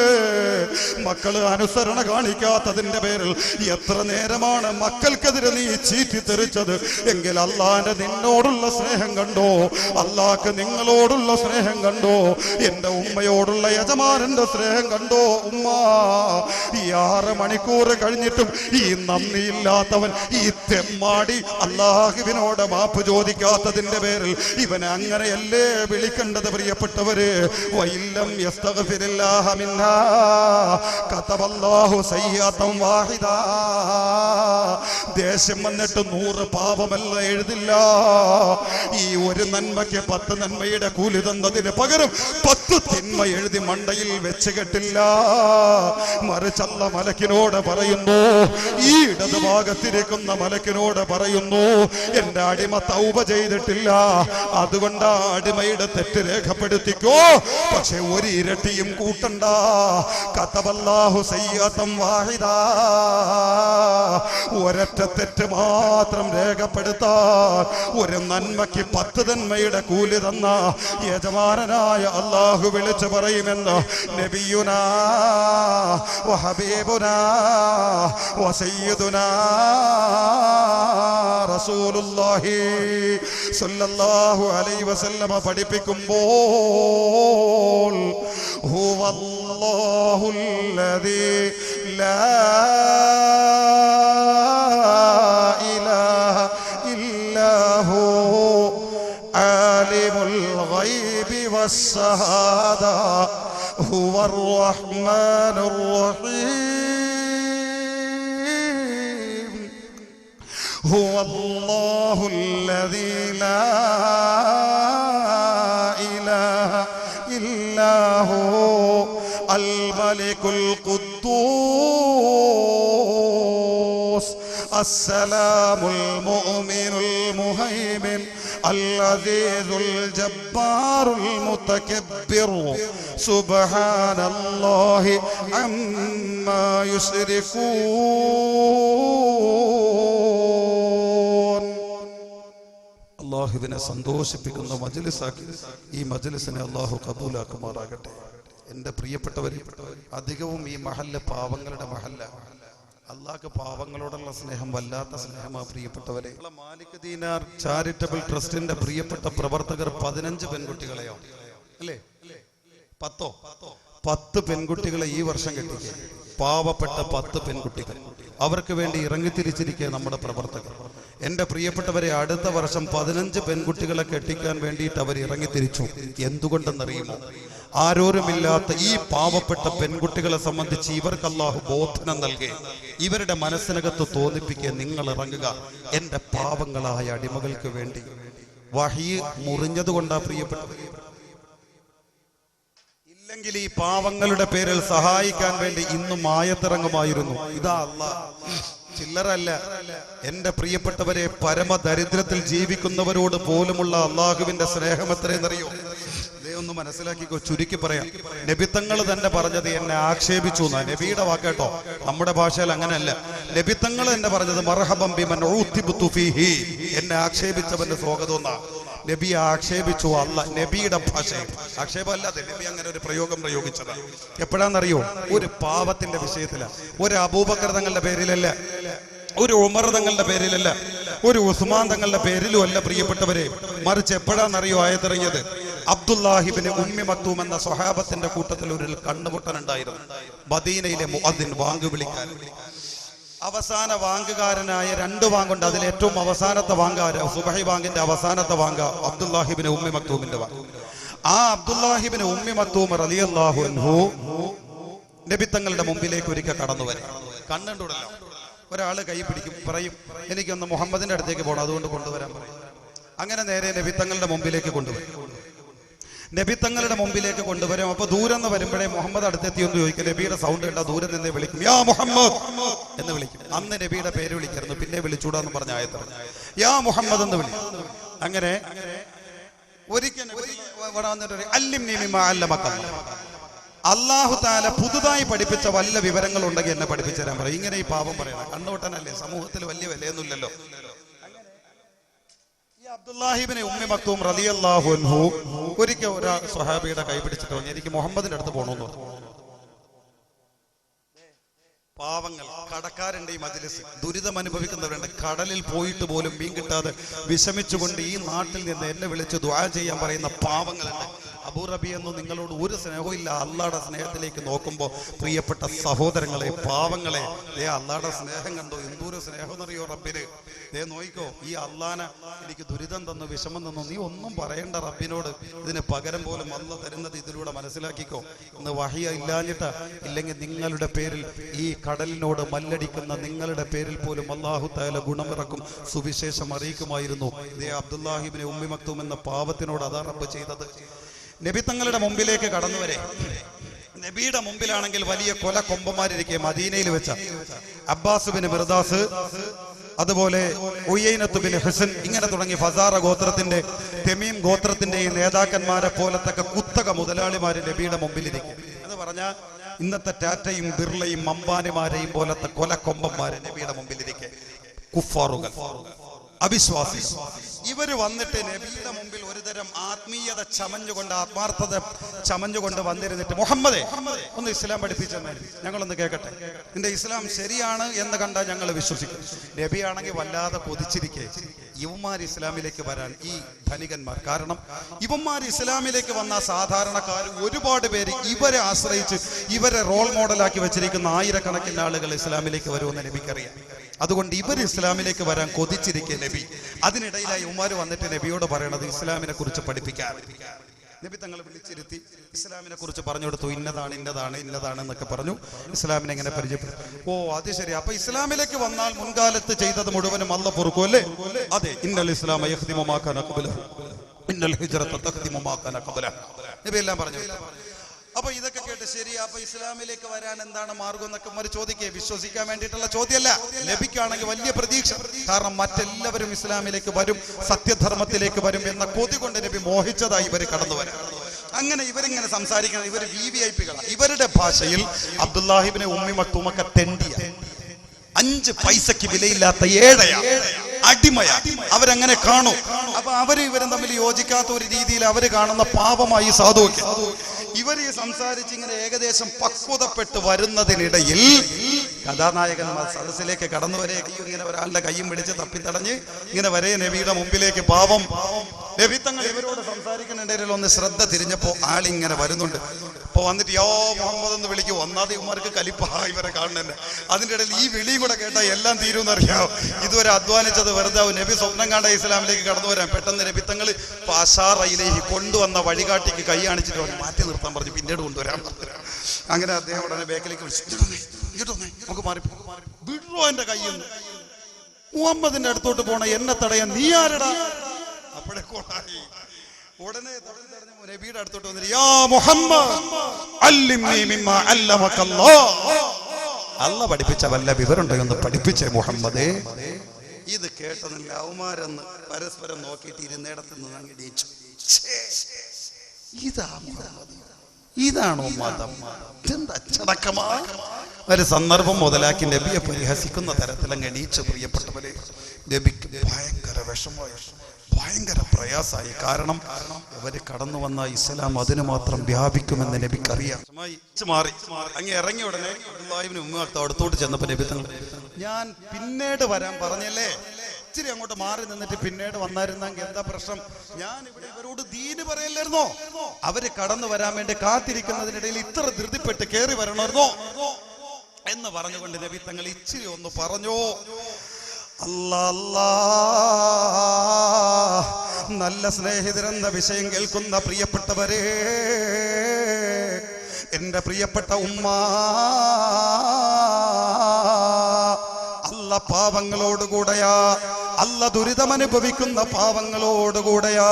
മക്കള് അനുസരണ കാണിക്കാത്തതിന്റെ പേരിൽ എത്ര നേരമാണ് മക്കൾക്കെതിരെ നീ ചീറ്റി തെറിച്ചത്? എങ്കിൽ അള്ളാന്റെ നിന്നോടുള്ള സ്നേഹം കണ്ടോ? അള്ളാഹ്ക്ക് നിങ്ങളോടുള്ള സ്നേഹം കണ്ടോ? എന്റെ ഉമ്മയോടുള്ള യജമാനന്റെ സ്നേഹം കണ്ടോ? ഉമ്മ, ഈ 6 മണിക്കൂർ കഴിഞ്ഞിട്ടും ഈ നന്ദിയില്ലാത്തവൻ, ഈ തെമ്മാടി അല്ലാഹുവിനോട് മാപ്പ് ചോദിക്കാത്തതിന്റെ പേരിൽ ഇവൻ അങ്ങനെയല്ലേ വിളിക്കേണ്ടത്? പ്രിയപ്പെട്ടവര്, വഇല്ലം യസ്തഗ്ഫിരില്ലാഹ മിന്നാ കതബല്ലാഹു സയ്യിഅതൻ വാഹിദ. ദേഷ്യം വന്നിട്ട് 100 പാപമല്ല എഴുതില്ല. ഈ ഒരു നന്മയ്ക്ക് 10 നന്മയുടെ കൂലി തന്നതിന് പകരം 10 തിന്മ എഴുതി മണ്ടയിൽ വെച്ച് കെട്ടില്ല. മറിച്ചല്ല മലക്കിനോട് പറയുന്നു, ഈ ഇടത് ഭാഗത്തിരിക്കുന്ന മലക്കിനോട് പറയുന്നു, എന്റെ അടിമ തൗബ ചെയ്തിട്ടില്ല, അതുകൊണ്ട് അടിമയുടെ തെറ്റ് രേഖപ്പെടുത്തിക്കോ, പക്ഷെ ഒരു ഇരട്ടിയും കൂട്ടണ്ട. കതബല്ലാഹു സയ്യതൻ വാഹിദ, ഒരൊറ്റ തെറ്റ് മാത്രം രേഖപ്പെടുത്താൻ ഒരു നന്മയ്ക്ക് 10 നന്മയുടെ കൂലി തന്ന യജമാനനായ അല്ലാഹു വിളിച്ചു പറയുമെന്ന് നബിയുനാ വഹബീബുനാ വസയ്യിദുനാ റസൂലുള്ളാഹി സ്വല്ലല്ലാഹു അലൈഹി വസല്ലമ പഠിപ്പിക്കുമ്പോൾ ഹുവല്ലാഹുല്ലദീ ലാ ഇലാഹ ഇല്ലാഹു ആലിമുൽ ഗൈബി വസ്സഹാദ ഹുവർ റഹ്മാനുർ റഹീം ഹുവല്ലാഹുല്ലദീ ലാ ഇലാഹ ഇല്ലാഹു അൽ മലികുൽ ഖുദ്ദൂസ് അസ്സലാമുൽ മുഅ്മിനുൽ മുഹൈമിൻ അൽഅസീസുൽ ജബ്ബാറുൽ മുതകബ്ബിർ സുബ്ഹാനല്ലാഹി അമ്മാ യുശ്രികൂൻ. അല്ലാഹുവിനെ സന്തോഷിപ്പിക്കുന്ന മജ്ലിസാക്കി ഈ മജ്ലിസിനെ അല്ലാഹു കബൂലാക്കുമാറാകട്ടെ. എൻ്റെ പ്രിയപ്പെട്ടവരെ, അധികവും ഈ മഹല്ല് പാവങ്ങളുടെ മഹല്ല. അള്ളാഹ്ക്ക് പാവങ്ങളോടുള്ള സ്നേഹം വല്ലാത്ത സ്നേഹമാണ് പ്രിയപ്പെട്ടവരെ. മാലിക് ദീനാർ ചാരിറ്റബിൾ ട്രസ്റ്റിന്റെ പ്രിയപ്പെട്ട പ്രവർത്തകർ 15 പെൺകുട്ടികളെയോ അല്ലേ 10 പെൺകുട്ടികളെ ഈ വർഷം കെട്ടിക്കുക. പാവപ്പെട്ട 10 പെൺകുട്ടികൾ, അവർക്ക് വേണ്ടി ഇറങ്ങിത്തിരിച്ചിരിക്കുക നമ്മുടെ പ്രവർത്തകർ. എൻ്റെ പ്രിയപ്പെട്ടവരെ, അടുത്ത വർഷം 15 പെൺകുട്ടികളെ കെട്ടിക്കാൻ വേണ്ടിയിട്ട് അവർ ഇറങ്ങിത്തിരിച്ചു. എന്തുകൊണ്ടെന്നറിയുമോ? ആരോരുമില്ലാത്ത ഈ പാവപ്പെട്ട പെൺകുട്ടികളെ സംബന്ധിച്ച് ഇവർക്ക് അല്ലാഹു ബോധനം നൽകി ഇവരുടെ മനസ്സിനകത്ത് തോന്നിപ്പിക്കുക, നിങ്ങൾ ഇറങ്ങുക എൻ്റെ പാവങ്ങളായ അടിമകൾക്ക് വേണ്ടി. വഹീ മുറിഞ്ഞതുകൊണ്ടാ പ്രിയപ്പെട്ടവരെ. ഇല്ലെങ്കിൽ ഈ പാവങ്ങളുടെ പേരിൽ സഹായിക്കാൻ വേണ്ടി ഇന്നും ആയത്തിറങ്ങുമായിരുന്നു. ഇതാ അല്ലാഹ്, ചില്ലറല്ല. എൻ്റെ പ്രിയപ്പെട്ടവരെ, പരമദരിദ്രത്തിൽ ജീവിക്കുന്നവരോട് പോലുമുള്ള അള്ളാഹുവിന്റെ സ്നേഹം എത്രയെന്നറിയോ? ഒന്ന് മനസ്സിലാക്കിക്കോ. ചുരുക്കി പറയാം, നബിത്തങ്ങൾ തന്നെ പറഞ്ഞത് എന്നെ ആക്ഷേപിച്ചു എന്നാ. നബിയുടെ വാക്കേട്ടോ, നമ്മുടെ ഭാഷയിൽ അങ്ങനെയല്ല. നബിത്തങ്ങൾ എന്നെ പറഞ്ഞത് മർഹബം ബിമൻ ഉതിബ്തു ഫീഹി, എന്നെ ആക്ഷേപിച്ചവന്റെ സ്വാഗതം എന്നാ. നബിയെ ആക്ഷേപിച്ചു അല്ല, നബിയുടെ ഭാഷ ആക്ഷേപമല്ലാതെ നബി അങ്ങനെ ഒരു പ്രയോഗം പ്രയോഗിച്ചതാണ്. എപ്പോഴാണെന്നറിയോ? ഒരു പാവത്തിന്റെ വിഷയത്തില. ഒരു അബൂബക്കർ തങ്ങളുടെ പേരിലല്ല, ഒരു ഉമർ തങ്ങളുടെ പേരിലല്ല, ഒരു ഉസ്മാൻ തങ്ങളുടെ പേരിലും അല്ല പ്രിയപ്പെട്ടവരെ. മറിച്ച് എപ്പോഴാണെന്നറിയോ ആയത്തിറങ്ങിയത്? അബ്ദുല്ലാഹിബ്നു ഉമ്മി മക്തൂം എന്ന സ്വഹാബത്തിന്റെ കൂട്ടത്തിൽ ഒരു കണ്ണുപൊട്ടനുണ്ടായിരുന്നു. മദീനയിലെ മുഅദ്ദിൻ, വാങ്ക് വിളിക്കാൻ. അവസാന വാങ്കുകാരനായ 2 വാങ്കുണ്ട്. അതിൽ ഏറ്റവും അവസാനത്തെ വാങ്കാര സുബഹി വാങ്കിന്റെ അവസാനത്തെ വാങ്ക അബ്ദുല്ലാഹിബ്നു ഉമ്മി മക്തൂമിന്റെ വാങ്ക്. ആ അബ്ദുല്ലാഹിബ്നു ഉമ്മി മക്തൂം റളിയല്ലാഹു അൻഹു നബി തങ്ങളുടെ മുമ്പിലേക്ക് ഒരിക്കൽ കടന്നു വരും. കണ്ടുണ്ടല്ലോ, ഒരാള് കൈ പിടിക്കും, പറയും എനിക്കൊന്ന് മുഹമ്മദിന്റെ അടുത്തേക്ക് പോകണം, അതുകൊണ്ട് കൊണ്ടുവരാൻ പറയും. അങ്ങനെ നേരെ നബി തങ്ങളുടെ മുമ്പിലേക്ക് കൊണ്ടുവരും. നബി തങ്ങളുടെ മുമ്പിലേക്ക് കൊണ്ടുവരും. അപ്പൊ ദൂരം നിന്ന് വരുമ്പോഴേ മുഹമ്മദ് അടുത്തെത്തി ഒന്ന് ചോദിക്കും. നബിയുടെ സൗണ്ട് കേട്ടാ ദൂരം നിന്നേ വിളിക്കും, യാ മുഹമ്മദ് എന്ന് വിളിക്കും. അന്ന് നബിയുടെ പേര് വിളിക്കായിരുന്നു, പിന്നെ വിളിച്ചൂടാന്ന് പറഞ്ഞ ആയത്താണ് യാ മുഹമ്മദ് എന്ന് വിളിക്കും. അങ്ങനെ ഒരിക്കൽ അല്ലാഹു തആല പുതുതായി പഠിപ്പിച്ച വല്ല വിവരങ്ങൾ ഉണ്ടെങ്കിൽ എന്നെ പഠിപ്പിച്ചു തരാൻ പറയും. ഇങ്ങനെ ഈ പാപം പറയണം. കണ്ണുപൊട്ടനല്ലേ, സമൂഹത്തിൽ വലിയ വിലയൊന്നുമില്ലല്ലോ. അബ്ദുല്ലാഹിബ്നു ഉമ്മി മക്തൂം റളിയല്ലാഹു അൻഹു ഒരിക്കൽ ഒരു സ്വഹാബിയുടെ കൈ പിടിച്ചിട്ട് പറഞ്ഞു, എനിക്ക് മുഹമ്മദിന്റെ അടുത്ത് പോകണമെന്ന് പറഞ്ഞു. പാവങ്ങൾ, കടക്കാരുണ്ട് ഈ മജ്ലിസ്, ദുരിതം അനുഭവിക്കുന്നവരുണ്ട്. കടലിൽ പോയിട്ട് പോലും മീൻ കിട്ടാതെ വിഷമിച്ചുകൊണ്ട് ഈ നാട്ടിൽ നിന്ന് എന്നെ വിളിച്ച് ദുആ ചെയ്യാൻ പറയുന്ന പാവങ്ങളുണ്ട്. അബൂ റബി എന്ന് നിങ്ങളോട് ഒരു സ്നേഹവും ഇല്ല. അള്ളാഹുടെ സ്നേഹത്തിലേക്ക് നോക്കുമ്പോൾ പ്രിയപ്പെട്ട സഹോദരങ്ങളെ, പാവങ്ങളെ, അള്ളാഹുടെ സ്നേഹം കണ്ടോ? എന്തോരം സ്നേഹം എന്നറിയോ റബ്ബിന്. നോയിക്കോ, ഈ അള്ളാനെ എനിക്ക് ദുരിതം തന്നു, വിഷമം തന്നു, നീ ഒന്നും പറയണ്ട റബ്ബിനോട്. ഇതിന് പകരം പോലും അള്ളാഹ് തരുന്നത് ഇതിലൂടെ മനസ്സിലാക്കിക്കോ. ഇന്ന് വഹിയ ഇല്ലാഞ്ഞിട്ട്, ഇല്ലെങ്കിൽ നിങ്ങളുടെ പേരിൽ ഈ കടലിനോട് മല്ലടിക്കുന്ന നിങ്ങളുടെ പേരിൽ പോലും അല്ലാഹു തആല ഗുണമിറക്കും, സുവിശേഷം അറിയിക്കുമായിരുന്നു. ഇതേ അബ്ദുല്ലാഹിബ്നു ഉമ്മി മക്തൂം എന്ന പാവത്തിനോട് അതാ റബ്ബ് ചെയ്തത്. നബി തങ്ങളുടെ മുമ്പിലേക്ക് കടന്നു വരെ നബിയുടെ മുമ്പിലാണെങ്കിൽ വലിയ കൊല കൊമ്പന്മാരിരിക്കെ മദീനയിൽ വെച്ച അബ്ബാസ് ബിൻ മിർദാസ്, അതുപോലെ ഉയൈനത്ത് ബിൻ ഹുസൻ, ഇങ്ങനെ തുടങ്ങി ഫസാറ ഗോത്രത്തിന്റെ തെമീം ഗോത്രത്തിന്റെ ഈ നേതാക്കന്മാരെ പോലത്തെ കുത്തക മുതലാളിമാര് നബിയുടെ മുമ്പിലിരിക്കും എന്ന് പറഞ്ഞാൽ ഇന്നത്തെ ടാറ്റയും ബിർളയും അംബാനിമാരെയും പോലത്തെ കൊല കൊമ്പന്മാര് നബിയുടെ മുമ്പിലിരിക്കെ കുഫാറുകൾ, അവിശ്വാസികൾ, ഇവര് വന്നിട്ട് നബിയുടെ മുമ്പിൽ ഒരുതരം ആത്മീയത ചമഞ്ഞുകൊണ്ട്, ആത്മാർത്ഥത ചമഞ്ഞുകൊണ്ട് വന്നിരുന്നിട്ട്, മുഹമ്മദേ ഒന്ന് ഇസ്ലാം പഠിപ്പിച്ചെന്ന് ഞങ്ങളൊന്ന് കേൾക്കട്ടെ, നിന്റെ ഇസ്ലാം ശരിയാണ് എന്ന് കണ്ടാൽ ഞങ്ങൾ വിശ്വസിക്കും. നബിയാണെങ്കിൽ വല്ലാതെ കൊതിച്ചിരിക്കെ ഇവന്മാർ ഇസ്ലാമിലേക്ക് വരാൻ, ഈ ധനികന്മാർ, കാരണം ഇവന്മാർ ഇസ്ലാമിലേക്ക് വന്ന സാധാരണക്കാർ ഒരുപാട് പേര് ഇവരെ ആശ്രയിച്ച് ഇവരെ റോൾ മോഡലാക്കി വെച്ചിരിക്കുന്ന ആയിരക്കണക്കിന് ആളുകൾ ഇസ്ലാമിലേക്ക് വരുമെന്ന് നബിക്കറിയാം. അതുകൊണ്ട് ഇവർ ഇസ്ലാമിലേക്ക് വരാൻ കൊതിച്ചിരിക്കെ നബി, അതിനിടയിലായി ഉമ്മാർ വന്നിട്ട് നബിയോട് പറയണത് ഇസ്ലാമിനെ കുറിച്ച് പഠിപ്പിക്കാൻ. നബി തങ്ങൾ വിളിച്ചിരുത്തി ഇസ്ലാമിനെ കുറിച്ച് പറഞ്ഞു കൊടുത്തു. ഇന്നതാണ് ഇന്നതാണ് ഇന്നതാണ് എന്നൊക്കെ പറഞ്ഞു. ഇസ്ലാമിനെ എങ്ങനെ പരിചയപ്പെടും? ഓ അത് ശരി, അപ്പൊ ഇസ്ലാമിലേക്ക് വന്നാൽ മുൻകാലത്ത് ചെയ്തത് മുഴുവനും അല്ല പൊറുക്കും അല്ലേ? അതെ, ഇന്നൽ ഇസ്ലാം യഖ്ദിമു മാ കാന ഖബ്ലഹു ഇന്നൽ ഹിജ്റത തഖ്ദിമു മാ കാന ഖബ്ലഹു. നബി എല്ലാം പറഞ്ഞു. അപ്പൊ ഇതൊക്കെ കേട്ട് ശരി, അപ്പൊ ഇസ്ലാമിലേക്ക് വരാൻ എന്താണ് മാർഗം എന്നൊക്കെ അവർ ചോദിക്കുക. വിശ്വസിക്കാൻ വേണ്ടിയിട്ടുള്ള ചോദ്യമല്ല, നബിക്കാണെങ്കിൽ വലിയ പ്രതീക്ഷ. കാരണം മറ്റെല്ലാവരും ഇസ്ലാമിലേക്ക് വരും, സത്യധർമ്മത്തിലേക്ക് വരും എന്ന കൊതി കൊണ്ട് നബി മോഹിച്ചതായി ഇവർ കടന്നു വരാം. അങ്ങനെ ഇവരിങ്ങനെ സംസാരിക്കണം. ഇവർ VVIPകളാണ്. ഇവരുടെ ഭാഷയിൽ അബ്ദുല്ലാഹിബ്നെ ഉമ്മി മക്തൂമൊക്കെ തെണ്ടിയ, 5 പൈസക്ക് വിലയില്ലാത്ത ഏഴയാ, അടിമയാ, അവരങ്ങനെ കാണും. അപ്പൊ ഇവരും തമ്മിൽ യോജിക്കാത്ത ഒരു രീതിയിൽ അവര് കാണുന്ന പാപമായി സാധുവൊക്കെ ഇവർ ഈ സംസാരിച്ച് ഇങ്ങനെ ഏകദേശം പക്വതപ്പെട്ട് വരുന്നതിനിടയിൽ കഥാനായകന്മാർ സദസ്സിലേക്ക് കടന്നു വരെ, ഇങ്ങനെ ഒരാളുടെ കയ്യും പിടിച്ച് തപ്പിത്തടഞ്ഞ് ഇങ്ങനെ വരെ നബിയുടെ മുമ്പിലേക്ക്. പാവം നബി തങ്ങൾ ഇവരോട് സംസാരിക്കുന്നുണ്ടെങ്കിൽ ഒന്ന് ശ്രദ്ധ തിരിഞ്ഞപ്പോ ആളിങ്ങനെ വരുന്നുണ്ട്. അപ്പൊ വന്നിട്ട് യോ മുഹമ്മദ് എന്ന് വിളിക്കും. ഒന്നാമത് ഇവർക്ക് കലിപ്പാ ഇവരെ കാണുന്നുണ്ട്. അതിൻ്റെ ഇടയിൽ ഈ വിളിയും കൂടെ കേട്ടാൽ എല്ലാം തീരുമെന്നറിയാം. ഇതുവരെ അധ്വാനിച്ചത് വെറുതെ. നബി സ്വപ്നം കണ്ട ഇസ്ലാമിലേക്ക് കടന്നു വരാൻ പെട്ടെന്ന് നബി തങ്ങൾ പാഷാറയിലേക്ക് കൊണ്ടുവന്ന വഴികാട്ടിക്ക് കൈ കാണിച്ചിട്ട് മാറ്റി നിർത്താൻ പറഞ്ഞു, പിന്നീട് കൊണ്ടുവരാൻ പറഞ്ഞു. അങ്ങനെ അദ്ദേഹം ഉടനെ ബേക്കിലേക്ക് വിളിച്ചു, നമുക്ക് മാറി വിടോ എന്റെ കയ്യിൽ നിന്ന്. മുഹമ്മദിന്റെ അടുത്തോട്ട് പോണ എന്നെ തടയാൻ നീ ആരടാ? അപ്പോഴേ കോണായി. ഉടനെ നബിയുടെ അടുത്തോട്ട് വന്നിട്ട് യാ മുഹമ്മദ് അല്ലിംനി മിമ്മാ അല്ലമകല്ലാഹ്, അല്ലാഹ് പഠിപ്പിച്ച വല്ല വിവരമുണ്ടോ എന്ന് പഠിപ്പിച്ചേ മുഹമ്മദേ. ഇത് കേട്ടതില്ല അവന്മാരെന്ന് പരസ്പരം നോക്കിയിട്ട് ഇരുന്നിടത്ത് നിന്ന് അങ്ങ് ജയിച്ചു. ഇതാണോ മതം? അച്ചടക്കമാ. ഒരു സന്ദർഭം മുതലാക്കി നബിയെ പരിഹസിക്കുന്ന തരത്തിൽ അങ്ങ് എണീച്ചു. പ്രിയപ്പെട്ടവരെ, നബിക്ക് ഭയങ്കര വിഷമമായി, ഭയങ്കര പ്രയാസമായി. കാരണം അവര് കടന്നു വന്ന ഇസ്ലാം അതിന് മാത്രം വ്യാപിക്കുമെന്ന് നബിക്കറിയാം. മാറി അങ്ങ് ഇറങ്ങി ഉടനെ അബ്ദുല്ലാഹിബ്നു ഉമ്മി മക്തൂം അടുത്തോട്ട് ചെന്നപ്പോ നബി തങ്ങൾ, ഞാൻ പിന്നീട് വരാൻ പറഞ്ഞല്ലേ, ഇച്ചിരി അങ്ങോട്ട് മാറി നിന്നിട്ട് പിന്നീട് വന്നായിരുന്നെങ്കിൽ എന്താ പ്രശ്നം? ഞാൻ ഇവിടെ ഇവരോട് ദീന് പറയല്ലായിരുന്നോ? അവര് കടന്നു വരാൻ വേണ്ടി കാത്തിരിക്കുന്നതിനിടയിൽ ഇത്ര ധൃതിപ്പെട്ട് കയറി വരണമായിരുന്നോ എന്ന് പറഞ്ഞുകൊണ്ട് നബി തങ്ങൾ ഇച്ചിരി ഒന്ന് പറഞ്ഞു. അല്ലാ, നല്ല സ്നേഹിതരെന്ന വിഷയം കേൾക്കുന്ന പ്രിയപ്പെട്ടവരെ, എന്റെ പ്രിയപ്പെട്ട ഉമ്മ, അല്ല പാവങ്ങളോടുകൂടെയാ, അല്ല ദുരിതമനുഭവിക്കുന്ന പാവങ്ങളോടുകൂടെയാ,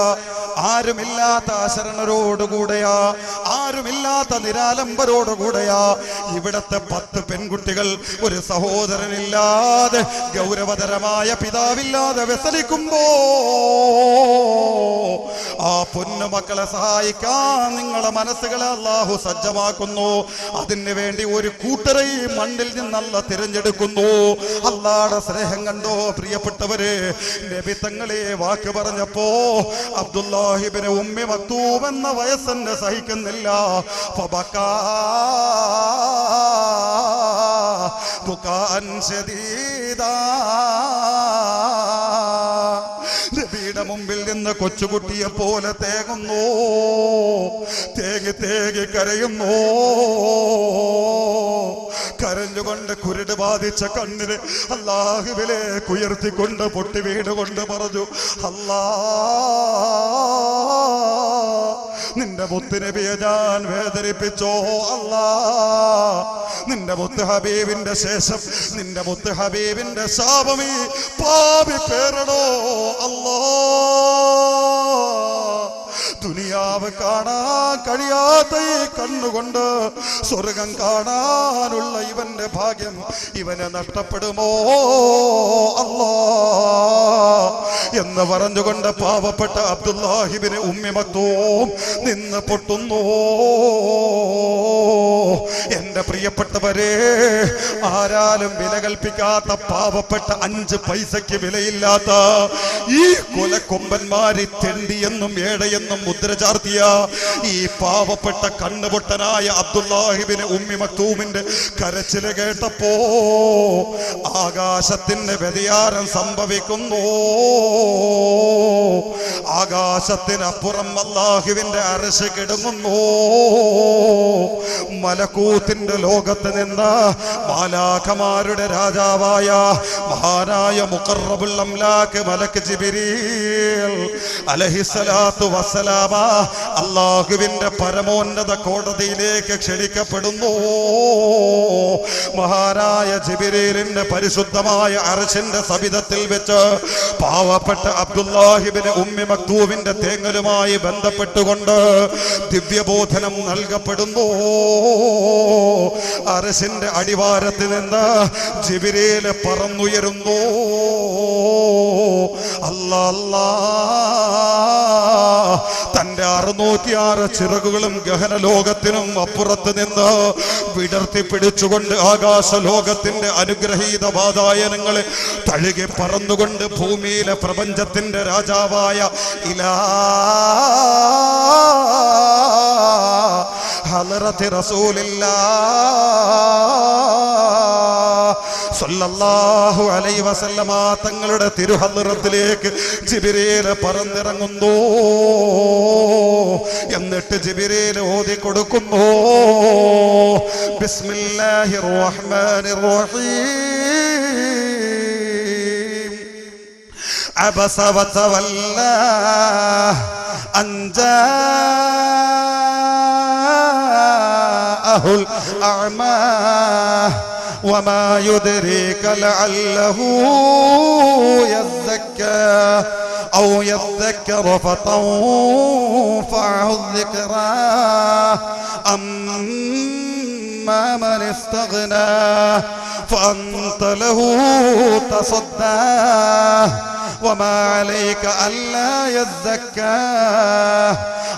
ആരുമില്ലാത്ത അശരണരോടുകൂടെയാ, ആരുമില്ലാത്ത നിരാലംബരോടുകൂടെയാ. ഇവിടത്തെ 10 പെൺകുട്ടികൾ ഒരു സഹോദരനില്ലാതെ, ഗൗരവതരമായ പിതാവില്ലാതെ വ്യസനിക്കുമ്പോ ആ പൊന്നു മക്കളെ സഹായിക്കാൻ നിങ്ങളെ മനസ്സുകളെ അല്ലാഹു സജ്ജമാക്കുന്നു. അതിന് വേണ്ടി ഒരു കൂട്ടരെ ഈ മണ്ണിൽ നിന്നല്ല തിരഞ്ഞെടുക്കുന്നു. അല്ലാഹുവിന്റെ സ്നേഹം കണ്ടോ പ്രിയപ്പെട്ടവരെ? നബി തങ്ങളെ വാക്ക് പറഞ്ഞപ്പോ അബ്ദുല്ലാഹിബ്നു ഉമ്മി മക്തൂം എന്ന വയസ്സന്നെ സഹിക്കുന്നില്ല. ഫബകാ ബുകാൻ ശദീദാ. നബിയുടെ മുമ്പിൽ നിന്ന് കൊച്ചുകുട്ടിയെ പോലെ തേങ്ങുന്നു, തേങ്ങി തേങ്ങി കരയുന്നു. കരഞ്ഞുകൊണ്ട് കുരുട് ബാധിച്ച കണ്ണിന് അല്ലാഹുവിലേക്ക് ഉയർത്തിക്കൊണ്ട് പൊട്ടി വീടുകൊണ്ട് പറഞ്ഞു, അല്ലാ, നിന്റെ മുത്ത് നബിയെ ഞാൻ വേദനിപ്പിച്ചോ അല്ലാ. നിന്റെ മുത്ത് ഹബീബിന്റെ ശേഷം നിന്റെ മുത്ത് ഹബീബിന്റെ ശാപമീ പാപി പേരണോ അല്ലാ. ദുനിയാവ് കാണാൻ കഴിയാത്ത ഈ കണ്ണുകൊണ്ട് സ്വർഗം കാണാനുള്ള ഇവന്റെ ഭാഗ്യം ഇവനെ നഷ്ടപ്പെടുമോ അല്ലാ എന്ന് പറഞ്ഞുകൊണ്ട് പാവപ്പെട്ട അബ്ദുല്ലാഹി ഇബ്നു ഉമ്മി മക്തൂം നിന്ന് പൊട്ടുന്നു. എന്റെ പ്രിയപ്പെട്ടവരെ, ആരാലും വില കൽപ്പിക്കാത്ത പാവപ്പെട്ട 5 പൈസയ്ക്ക് വിലയില്ലാത്ത ഈ കൊലക്കൊമ്പന്മാരി തെണ്ടിയെന്നും ഏടയെന്നും മുദ്ര ചാർത്തിയ ഈ പാവപ്പെട്ട കണ്ണുപൊട്ടനായ അബ്ദുല്ലാഹി ഇബ്നു ഉമ്മി മക്തൂമിന്റെ കരച്ചില് കേട്ടപ്പോ ആകാശത്തിന് വ്യതിയാനം സംഭവിക്കുന്നു. ആകാശത്തിനപ്പുറം അല്ലാഹുവിന്റെ അർശ് കിടങ്ങുന്നു. മലക്കൂത്തിന്റെ ലോകത്ത് നിന്ന് മാലാഖമാരുടെ രാജാവായ മഹാനായ മുഖറബുൽ അംലാക്ക് മലക്ക് ജിബ്രീൽ അലൈഹിസ്സലാത്തു വസ്സലാമ അല്ലാഹുവിന്റെ പരമോന്നത കോടതിയിലേക്ക് ക്ഷണിക്കപ്പെടുന്നു. മഹാനായ ജിബ്രീലിന്റെ പരിശുദ്ധമായ അർശിന്റെ സവിധത്തിൽ വെച്ച് പാവപ്പെട്ട അബ്ദുല്ലാഹി ഇബ്നു ഉമ്മി മക്തൂമിന്റെ തേങ്ങലുമായി ബന്ധപ്പെട്ടുകൊണ്ട് ദിവ്യബോധനം നൽകപ്പെടുന്നു. അർശിന്റെ അടിവാരത്തിൽ നിന്ന് ജിബ്രീൽ പറന്നുയരുന്നു. അല്ലാ തന്റെ 606 ചിറകുകളും ഗഹനലോകത്തിനും അപ്പുറത്ത് നിന്ന് വിടർത്തി പിടിച്ചുകൊണ്ട് ആകാശലോകത്തിന്റെ അനുഗ്രഹീത വാതായനങ്ങളെ തഴുകി പറന്നുകൊണ്ട് ഭൂമിയിലെ പ്രപഞ്ചത്തിന്റെ രാജാവായ ഹളറത്തി റസൂലില്ലാഹ് സല്ലല്ലാഹു അലൈഹി വസല്ലമ തങ്ങളുടെ തിരുഹളറത്തിലേക്ക് ജിബ്രീൽ പറന്നിറങ്ങുന്നു. എന്നിട്ട് ജിബ്രീൽ ഓതി കൊടുക്കുന്നു, ബിസ്മില്ലാഹിർ റഹ്മാനിർ റഹീം. അബസ വതവല്ലാ അൻ ജാഅഹുൽ അഅമാ وما يدريك لعله يزكى أو يذكر فتنفعه الذكرى أما من استغنى فأنت له تصدى وما عليك ألا يزكى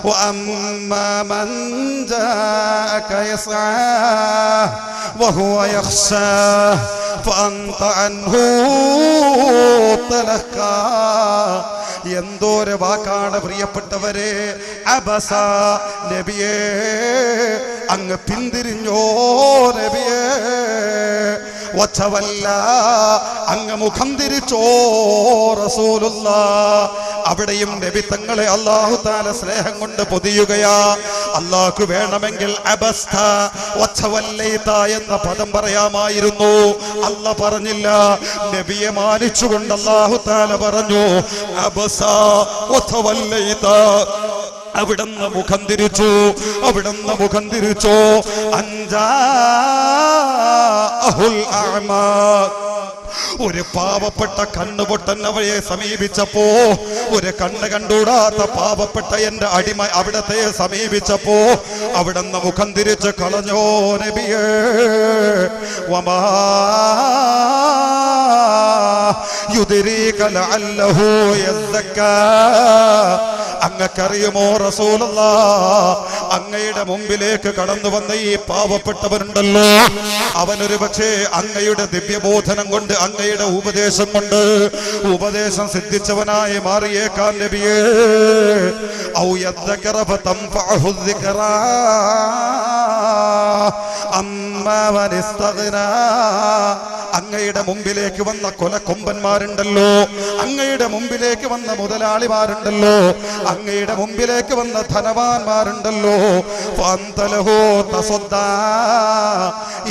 وأما من جاءك يسعى وهو يخشى فأنت عنه تلهى. എന്തോരെ വാക്കാണ് പ്രിയപ്പെട്ടവരെ. അബസ നബിയേ, അങ്ങ് പിന്തിരിഞ്ഞോ നബിയേ. വതവല്ല, അങ്ങ് മുഖം തിരിച്ചോ റസൂലുള്ളാഹ്. അവിടെയും നബി തങ്ങളെ അല്ലാഹു തആല സ്നേഹം കൊണ്ട് പൊതിയുകയാ. അല്ലാഹു വേണമെങ്കിൽ അബസ്ത വതവല്ലൈത എന്ന പദം പറയാമായിരുന്നു. അല്ലാഹ് പറഞ്ഞില്ല. നബിയെ മാനിച്ചുകൊണ്ട് അല്ലാഹു തആല പറഞ്ഞു അബസ വതവല്ലൈത. അവിടുന്ന് മുഖം തിരിച്ചു, അവിടുന്ന് മുഖം തിരിച്ചു. അൻജാഅഹുൽ അഅമാ, ഒരു പാവപ്പെട്ട കണ്ണുപൊട്ടൻ അവയെ സമീപിച്ചപ്പോ, ഒരു കണ്ണ് കണ്ടൂടാത്ത പാവപ്പെട്ട എന്റെ അടിമ അവിടത്തെ സമീപിച്ചപ്പോ അവിടുന്ന് മുഖം തിരിച്ച് കളഞ്ഞോ നബിയേ. വമാ യുദ്രീക ലഅല്ലഹു യസ്സക്കാ. അങ്ങക്കറിയുമോ റസൂലുള്ളാഹ്, അങ്ങയുടെ മുമ്പിലേക്ക് കടന്നു വന്ന ഈ പാവപ്പെട്ടവരുണ്ടല്ലോ, അവനൊരു പക്ഷേ അങ്ങയുടെ ദിവ്യബോധനം കൊണ്ട്, അങ്ങയുടെ ഉപദേശം കൊണ്ട് ഉപദേശം സിദ്ധിച്ചവനായി മാറിയേക്കാൻ നബിയേ. ഔ യദ്ദക്കറ ഫതൻഫഅഹു الذിക്റാ അമ്മാ മൻ ഇസ്തഗ്നാ. അങ്ങയുടെ മുമ്പിലേക്ക് വന്ന കൊലക്കൊമ്പന്മാരുണ്ടല്ലോ, അങ്ങയുടെ മുമ്പിലേക്ക് വന്ന മുതലാളിമാരുണ്ടല്ലോ, അങ്ങയുടെ മുമ്പിലേക്ക് വന്ന ധനവാന്മാരുണ്ടല്ലോ, ഫഅന്തലഹു തസദ്ദാ.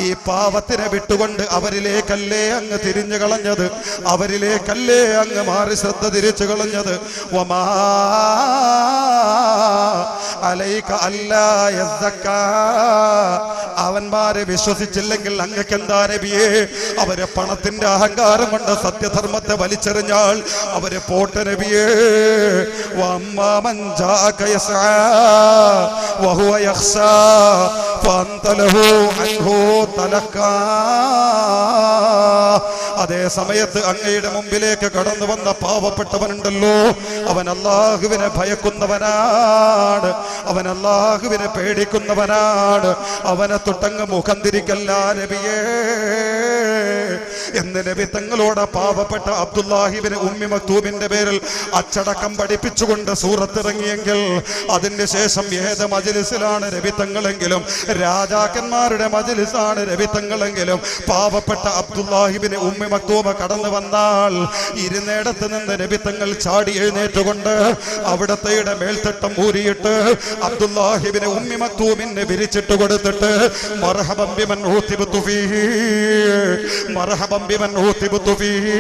ഈ പാവത്തിനെ വിട്ടുകൊണ്ട് അവരിലേക്കല്ലേ അങ്ങ് തിരിഞ്ഞു കളഞ്ഞത്, അവരിലേക്കല്ലേ അങ്ങ് മാറി ശ്രദ്ധ തിരിച്ചു കളഞ്ഞത്. വമാ അലൈക അല്ലാ യസ്സക്കാ. അവന്മാരെ വിശ്വസിച്ചില്ലെങ്കിൽ അങ്ങക്ക് എന്താ നബിയേ? അവരെ പണത്തിന്റെ അഹങ്കാരം കൊണ്ട് സത്യധർമ്മത്തെ വലിച്ചെറിഞ്ഞാൽ അവരെ പോട്ടെ നബിയേ. വഅമ്മാ മൻ ജാഅക യസ്ആ വഹുവ യഖ്ശാ ഫഅൻത ലഹു അൻഹു തലഖാ. അതേ സമയത്ത് അങ്ങയുടെ മുമ്പിലേക്ക് കടന്നു വന്ന പാവപ്പെട്ടവനുണ്ടല്ലോ, അവൻ അല്ലാഹുവിനെ ഭയക്കുന്നവനാണ്, അവൻ അല്ലാഹുവിനെ പേടിക്കുന്നവനാണ്. അവനെ തൊട്ടങ്ങ് മുഖം തിരിക്കല്ല നബിയേ എന്ന് നബി തങ്ങളോട് പാവപ്പെട്ട അബ്ദുല്ലാഹിബ്നു ഉമ്മി മക്തൂമിന്റെ പേരിൽ അച്ചടക്കം പഠിപ്പിച്ചുകൊണ്ട് സൂറത്തിറങ്ങിയെങ്കിൽ അതിന് ശേഷം ഏത് മജ്ലിസിലാണ് നബി തങ്ങളെങ്കിലും, രാജാക്കന്മാരുടെ മജ്ലിസാണ് നബി തങ്ങളെങ്കിലും, പാവപ്പെട്ട അബ്ദുല്ലാഹിബ്നു ഉമ്മി മക്തൂം കടന്നു വന്നാൽ ഇരുന്നിടത്ത് നിന്ന് നബി തങ്ങൾ ചാടി എഴുന്നേറ്റുകൊണ്ട് അവിടത്തെയുടെ മേൽത്തട്ടം ഊരിയിട്ട് അബ്ദുല്ലാഹിബ്നു ഉമ്മി മക്തൂമിനെ വിരിച്ചിട്ട് കൊടുത്തിട്ട് മർഹബൻ ബിമൻ ഊതിബതു ഫീഹി മർഹബൻ ബിമൻ ഊതിബതു ഫീഹി.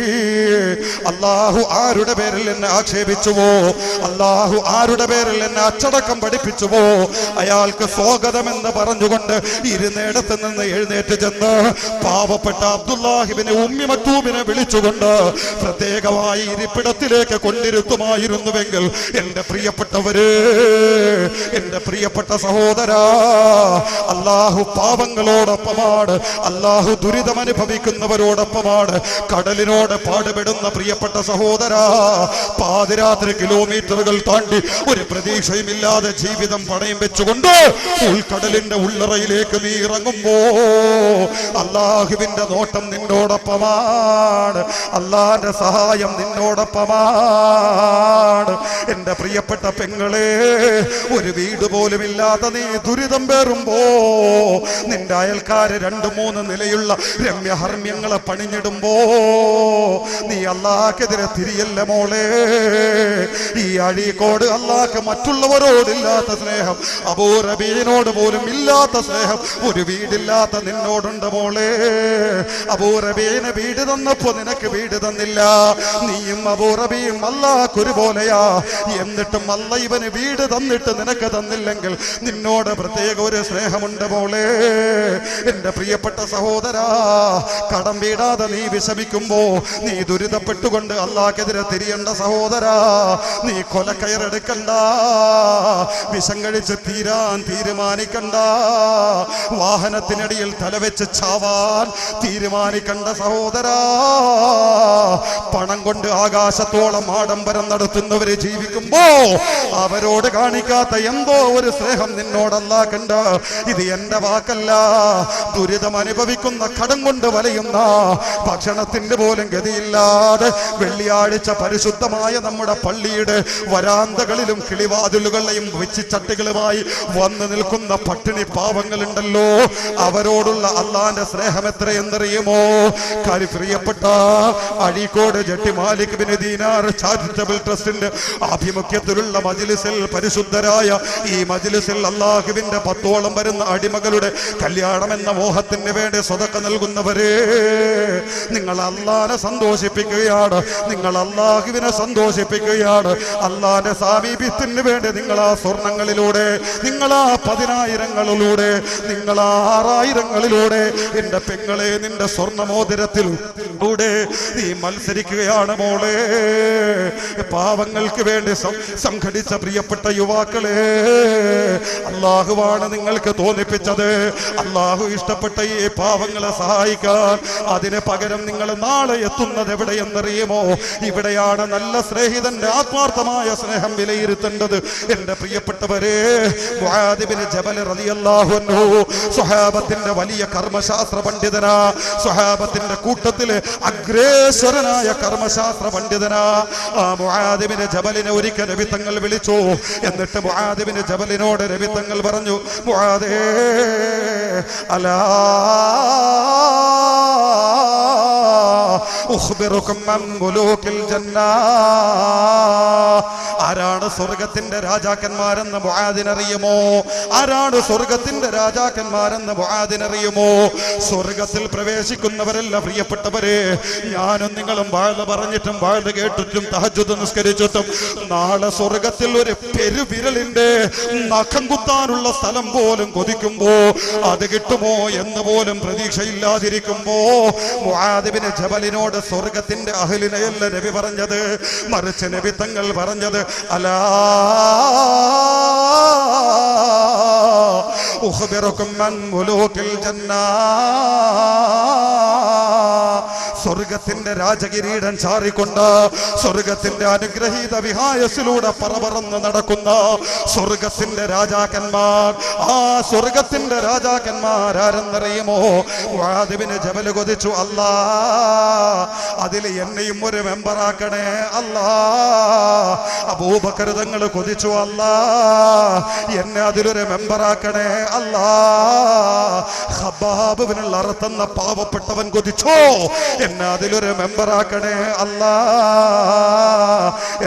അല്ലാഹു ആരുടെ പേരിൽ എന്നെ ആക്ഷേപിച്ചുവോ, അല്ലാഹു ആരുടെ പേരിൽ എന്നെ അച്ചടക്കം പഠിപ്പിച്ചുവോ അയാൾക്ക് സ്വാഗതമെന്ന് പറഞ്ഞുകൊണ്ട് ഇരുന്നിടത്ത് നിന്ന് എഴുന്നേറ്റ് ചെന്ന് പാവപ്പെട്ട അബ്ദുല്ലാഹിബ്നു ഉമ്മി മക്തൂമിനെ വിളിച്ചുകൊണ്ട് പ്രത്യേകമായി ഇരിപ്പിടത്തിലേക്ക് കൊണ്ടിരുത്തുമായിരുന്നുവെങ്കിൽ എന്റെ പ്രിയപ്പെട്ടവര്, എന്റെ പ്രിയപ്പെട്ട സഹോദരാ, അല്ലാഹു പാവങ്ങളോടൊപ്പമാണ്, അല്ലാഹു ദുരിതം അനുഭവിക്കുന്നവരോടൊപ്പമാണ്. കടലിനോട് പാടുപെടുന്ന പ്രിയപ്പെട്ട സഹോദരാ, പാതിരാത്രി കിലോമീറ്ററുകൾ താണ്ടി ഒരു പ്രതീക്ഷയുമില്ലാതെ ജീവിതം പണയം വെച്ചുകൊണ്ട് ഉൾക്കടലിന്റെ ഉള്ളറയിലേക്ക് നീ ഇറങ്ങുമ്പോ അല്ലാഹുവിന്റെ നോട്ടം നിന്നോടൊപ്പമാണ്, അല്ലാഹുവിന്റെ സഹായം നിന്നോടൊപ്പമാണ്. എന്റെ പ്രിയപ്പെട്ട പെങ്ങളെ, ഒരു വീട് പോലും ഇല്ലാതെ നീ ദുരിതം പേറുമ്പോ, നിന്റെ അയൽക്കാര് 2-3 നിലയുള്ള രമ്യഹർമ്യങ്ങളെ പണിഞ്ഞിടുമ്പോ നീ അല്ലാഹ്ക്കെതിരെ തിരിയല്ല മോളെ. ഈ അഴീക്കോട് അല്ലാഹ്ക്ക് മറ്റുള്ളവരോടില്ലാത്ത സ്നേഹം, അബൂ റബീനോട് പോലും ഇല്ലാത്ത സ്നേഹം ഒരു വീടില്ലാത്ത നിന്നോടുണ്ട് മോളെ. അബൂ റബീന് വീട് തന്നപ്പോ നിനക്ക് വീട് തന്നില്ല, നീയും അബൂ റബീയും അല്ലാഹ്ക്ക് ഒരുപോലെയാ. എന്നിട്ടും അല്ല ഇവന് വീട് തന്നിട്ട് നിനക്ക് തന്നില്ലെങ്കിൽ നിന്നോട് പ്രത്യേക ഒരു സ്നേഹമുണ്ട് മോളെ. എന്റെ പ്രിയപ്പെട്ട സഹോദരാ, കടം വീടാതെ നീ വിഷമിക്കുമ്പോ, നീ ദുരിതപ്പെട്ടുകൊണ്ട് അല്ലാഹ്ക്കെതിരെ തിരിയേണ്ട സഹോദരാ. നീ കൊലക്കയറെടുക്കണ്ട, വിഷം കഴിച്ച് തീരാൻ തീരുമാനിക്കണ്ട, വാഹനത്തിനടിയിൽ തലവെച്ച് ചാവാൻ തീരുമാനിക്കണ്ട സഹോദരാ. പണം കൊണ്ട് ആകാശത്തോളം ആഡംബരം നടത്തുന്നവര് ജീവിക്കുമ്പോ അവരോട് കാണിക്കാത്ത എന്തോ ഒരു സ്നേഹം നിന്നോടല്ലാക്കണ്ട. ഇത് എന്റെ വാക്കല്ല, ദുരിതം അനുഭവിക്കുന്ന, കടം കൊണ്ട് വലയുന്ന, ഭക്ഷണത്തിന്റെ പോലും ഗതിയില്ലാതെ വെള്ളിയാഴ്ച പരിശുദ്ധമായ നമ്മുടെ പള്ളിയുടെ വരാന്തകളിലും കിളിവാതിലുകളെയും വെച്ചിച്ചട്ടികളുമായി വന്നു നിൽക്കുന്ന പട്ടിണി പാവങ്ങളുണ്ടല്ലോ, അവരോടുള്ള അല്ലാഹുവിന്റെ സ്നേഹം എത്രയെന്നറിയുമോ? പ്രിയപ്പെട്ട അഴീക്കോട് ജട്ടി മാലിക് ബിൻ ദീനാർ ചാരിറ്റബിൾ ട്രസ്റ്റിന്റെ ആഭിമുഖ്യത്തിലുള്ള മജ്ലിസിൽ, പരിശുദ്ധരായ ഈ മജ്ലിസിൽ അല്ലാഹുവിന്റെ 10ഓളം വരുന്ന അടിമകളുടെ കല്യാണം എന്ന മോഹത്തിന് വേണ്ടി സ്വതക്ക നൽകുന്നവരെ, നിങ്ങൾ അല്ലാഹുവിനെ സന്തോഷിപ്പിക്കുകയാണ്, നിങ്ങൾ അല്ലാഹുവിനെ സന്തോഷിപ്പിക്കുകയാണ്. അല്ലാഹുവിന്റെ സാമീപ്യത്തിന് വേണ്ടി നിങ്ങൾ ആ സ്വർണങ്ങളിലൂടെ, നിങ്ങൾ ആ 10,000ങ്ങളിലൂടെ, നിങ്ങൾ ആ 6,000ങ്ങളിലൂടെ എന്റെ പെങ്ങളെ നിന്റെ സ്വർണ്ണമോതിരത്തിലൂടെ നീ മത്സരിക്കുകയാണ് മോളെ. പാവങ്ങൾക്ക് വേണ്ടി സംഘടിച്ച പ്രിയപ്പെട്ട യുവാക്കളെ, അല്ലാഹുവാണ് നിങ്ങൾക്ക് തോന്നിപ്പിച്ചത്. അല്ലാഹു ഇഷ്ടപ്പെട്ട ഈ പാവങ്ങളെ സഹായിക്കാൻ, അതിന് പകരം നിങ്ങൾ നാളെ എത്തുന്നത് എവിടെയെന്നറിയുമോ? ഇവിടെയാണ് നല്ല സ്നേഹിതന്റെ ആത്മാർത്ഥമായ സ്നേഹം വിലയിരുത്തേണ്ടത്. എന്റെ പ്രിയപ്പെട്ടവരെ, മുആദ് ബിൻ ജബൽ റളിയല്ലാഹു അൻഹു സ്വഹാബത്തിന്റെ വലിയ കർമ്മശാസ്ത്ര പണ്ഡിതനാ, സ്വഹാബത്തിന്റെ കൂട്ടത്തിലെ അഗ്രേസരനായ കർമ്മശാസ്ത്ര പണ്ഡിതനാ. ആ മുആദ് ബിൻ ജബലിനെ ഒരിക്കൽ നബി തങ്ങൾ വിളിച്ചു. എന്നിട്ട് മുആദ് ബിൻ ജബലിനോട് നബി തങ്ങൾ പറഞ്ഞു, മുആദേ അലാ ഉഖ്ബിറുകും അൻ മുലൂകിൽ ജന്ന, ആരാണ് സ്വർഗത്തിന്റെ രാജാക്കന്മാരെന്ന് മുആദിനറിയുമോ? ആരാണ് സ്വർഗത്തിന്റെ രാജാക്കന്മാരെന്ന് മുആദിനറിയുമോ? സ്വർഗത്തിൽ പ്രവേശിക്കുന്നവരല്ല പ്രിയപ്പെട്ടവരെ, ഞാനും നിങ്ങളും വാഴ പറഞ്ഞിട്ടും വാഴ കേട്ടിട്ടും തഹജ്ജുദ് നിസ്കരിച്ചിട്ടും നാളെ സ്വർഗത്തിൽ ഒരു പെരുവിരലിന്റെ നഖം കുത്താനുള്ള സ്ഥലം പോലും കൊതിക്കുമ്പോ അത് കിട്ടുമോ എന്ന് പോലും പ്രതീക്ഷയില്ലാതിരിക്കുമ്പോ മുആദ് ഇബ്നു ജബലിനോട് സ്വർഗത്തിന്റെ അഹ്ലിനെയല്ല നബി പറഞ്ഞത്, മറിച്ച് നബി തങ്ങൾ പറഞ്ഞത് അലാ ഉഖ്ബിറുകും മൻ മുലൂകിൽ ജന്നാ, സ്വർഗത്തിന്റെ രാജകിരീടം ചാറിക്കൊണ്ട് സ്വർഗത്തിന്റെ അനുഗ്രഹീത വിഹായസിലൂടെ പറന്ന് നടക്കുന്ന സ്വർഗത്തിന്റെ രാജാക്കന്മാർ. ആ സ്വർഗത്തിന്റെ രാജാക്കന്മാരാരെന്നറിയുമോ? മുആദ് ഇബ്നു ജബൽ കൊതിച്ചു, അല്ലാ അതിൽ എന്നെയും ഒരു മെമ്പറാക്കണേ അല്ലാ. അബൂബക്കർ തങ്ങൾ കൊതിച്ചു, അല്ലാ എന്നെ അതിലൊരു മെമ്പറാക്കണേ അല്ലാ. ഖബ്ബാബ് ഇബ്നുൽ അറത്ത് എന്ന പാവപ്പെട്ടവൻ കൊതിച്ചോ, എന്നെ അതിലൊരു മെമ്പറാക്കണേ അല്ലാ.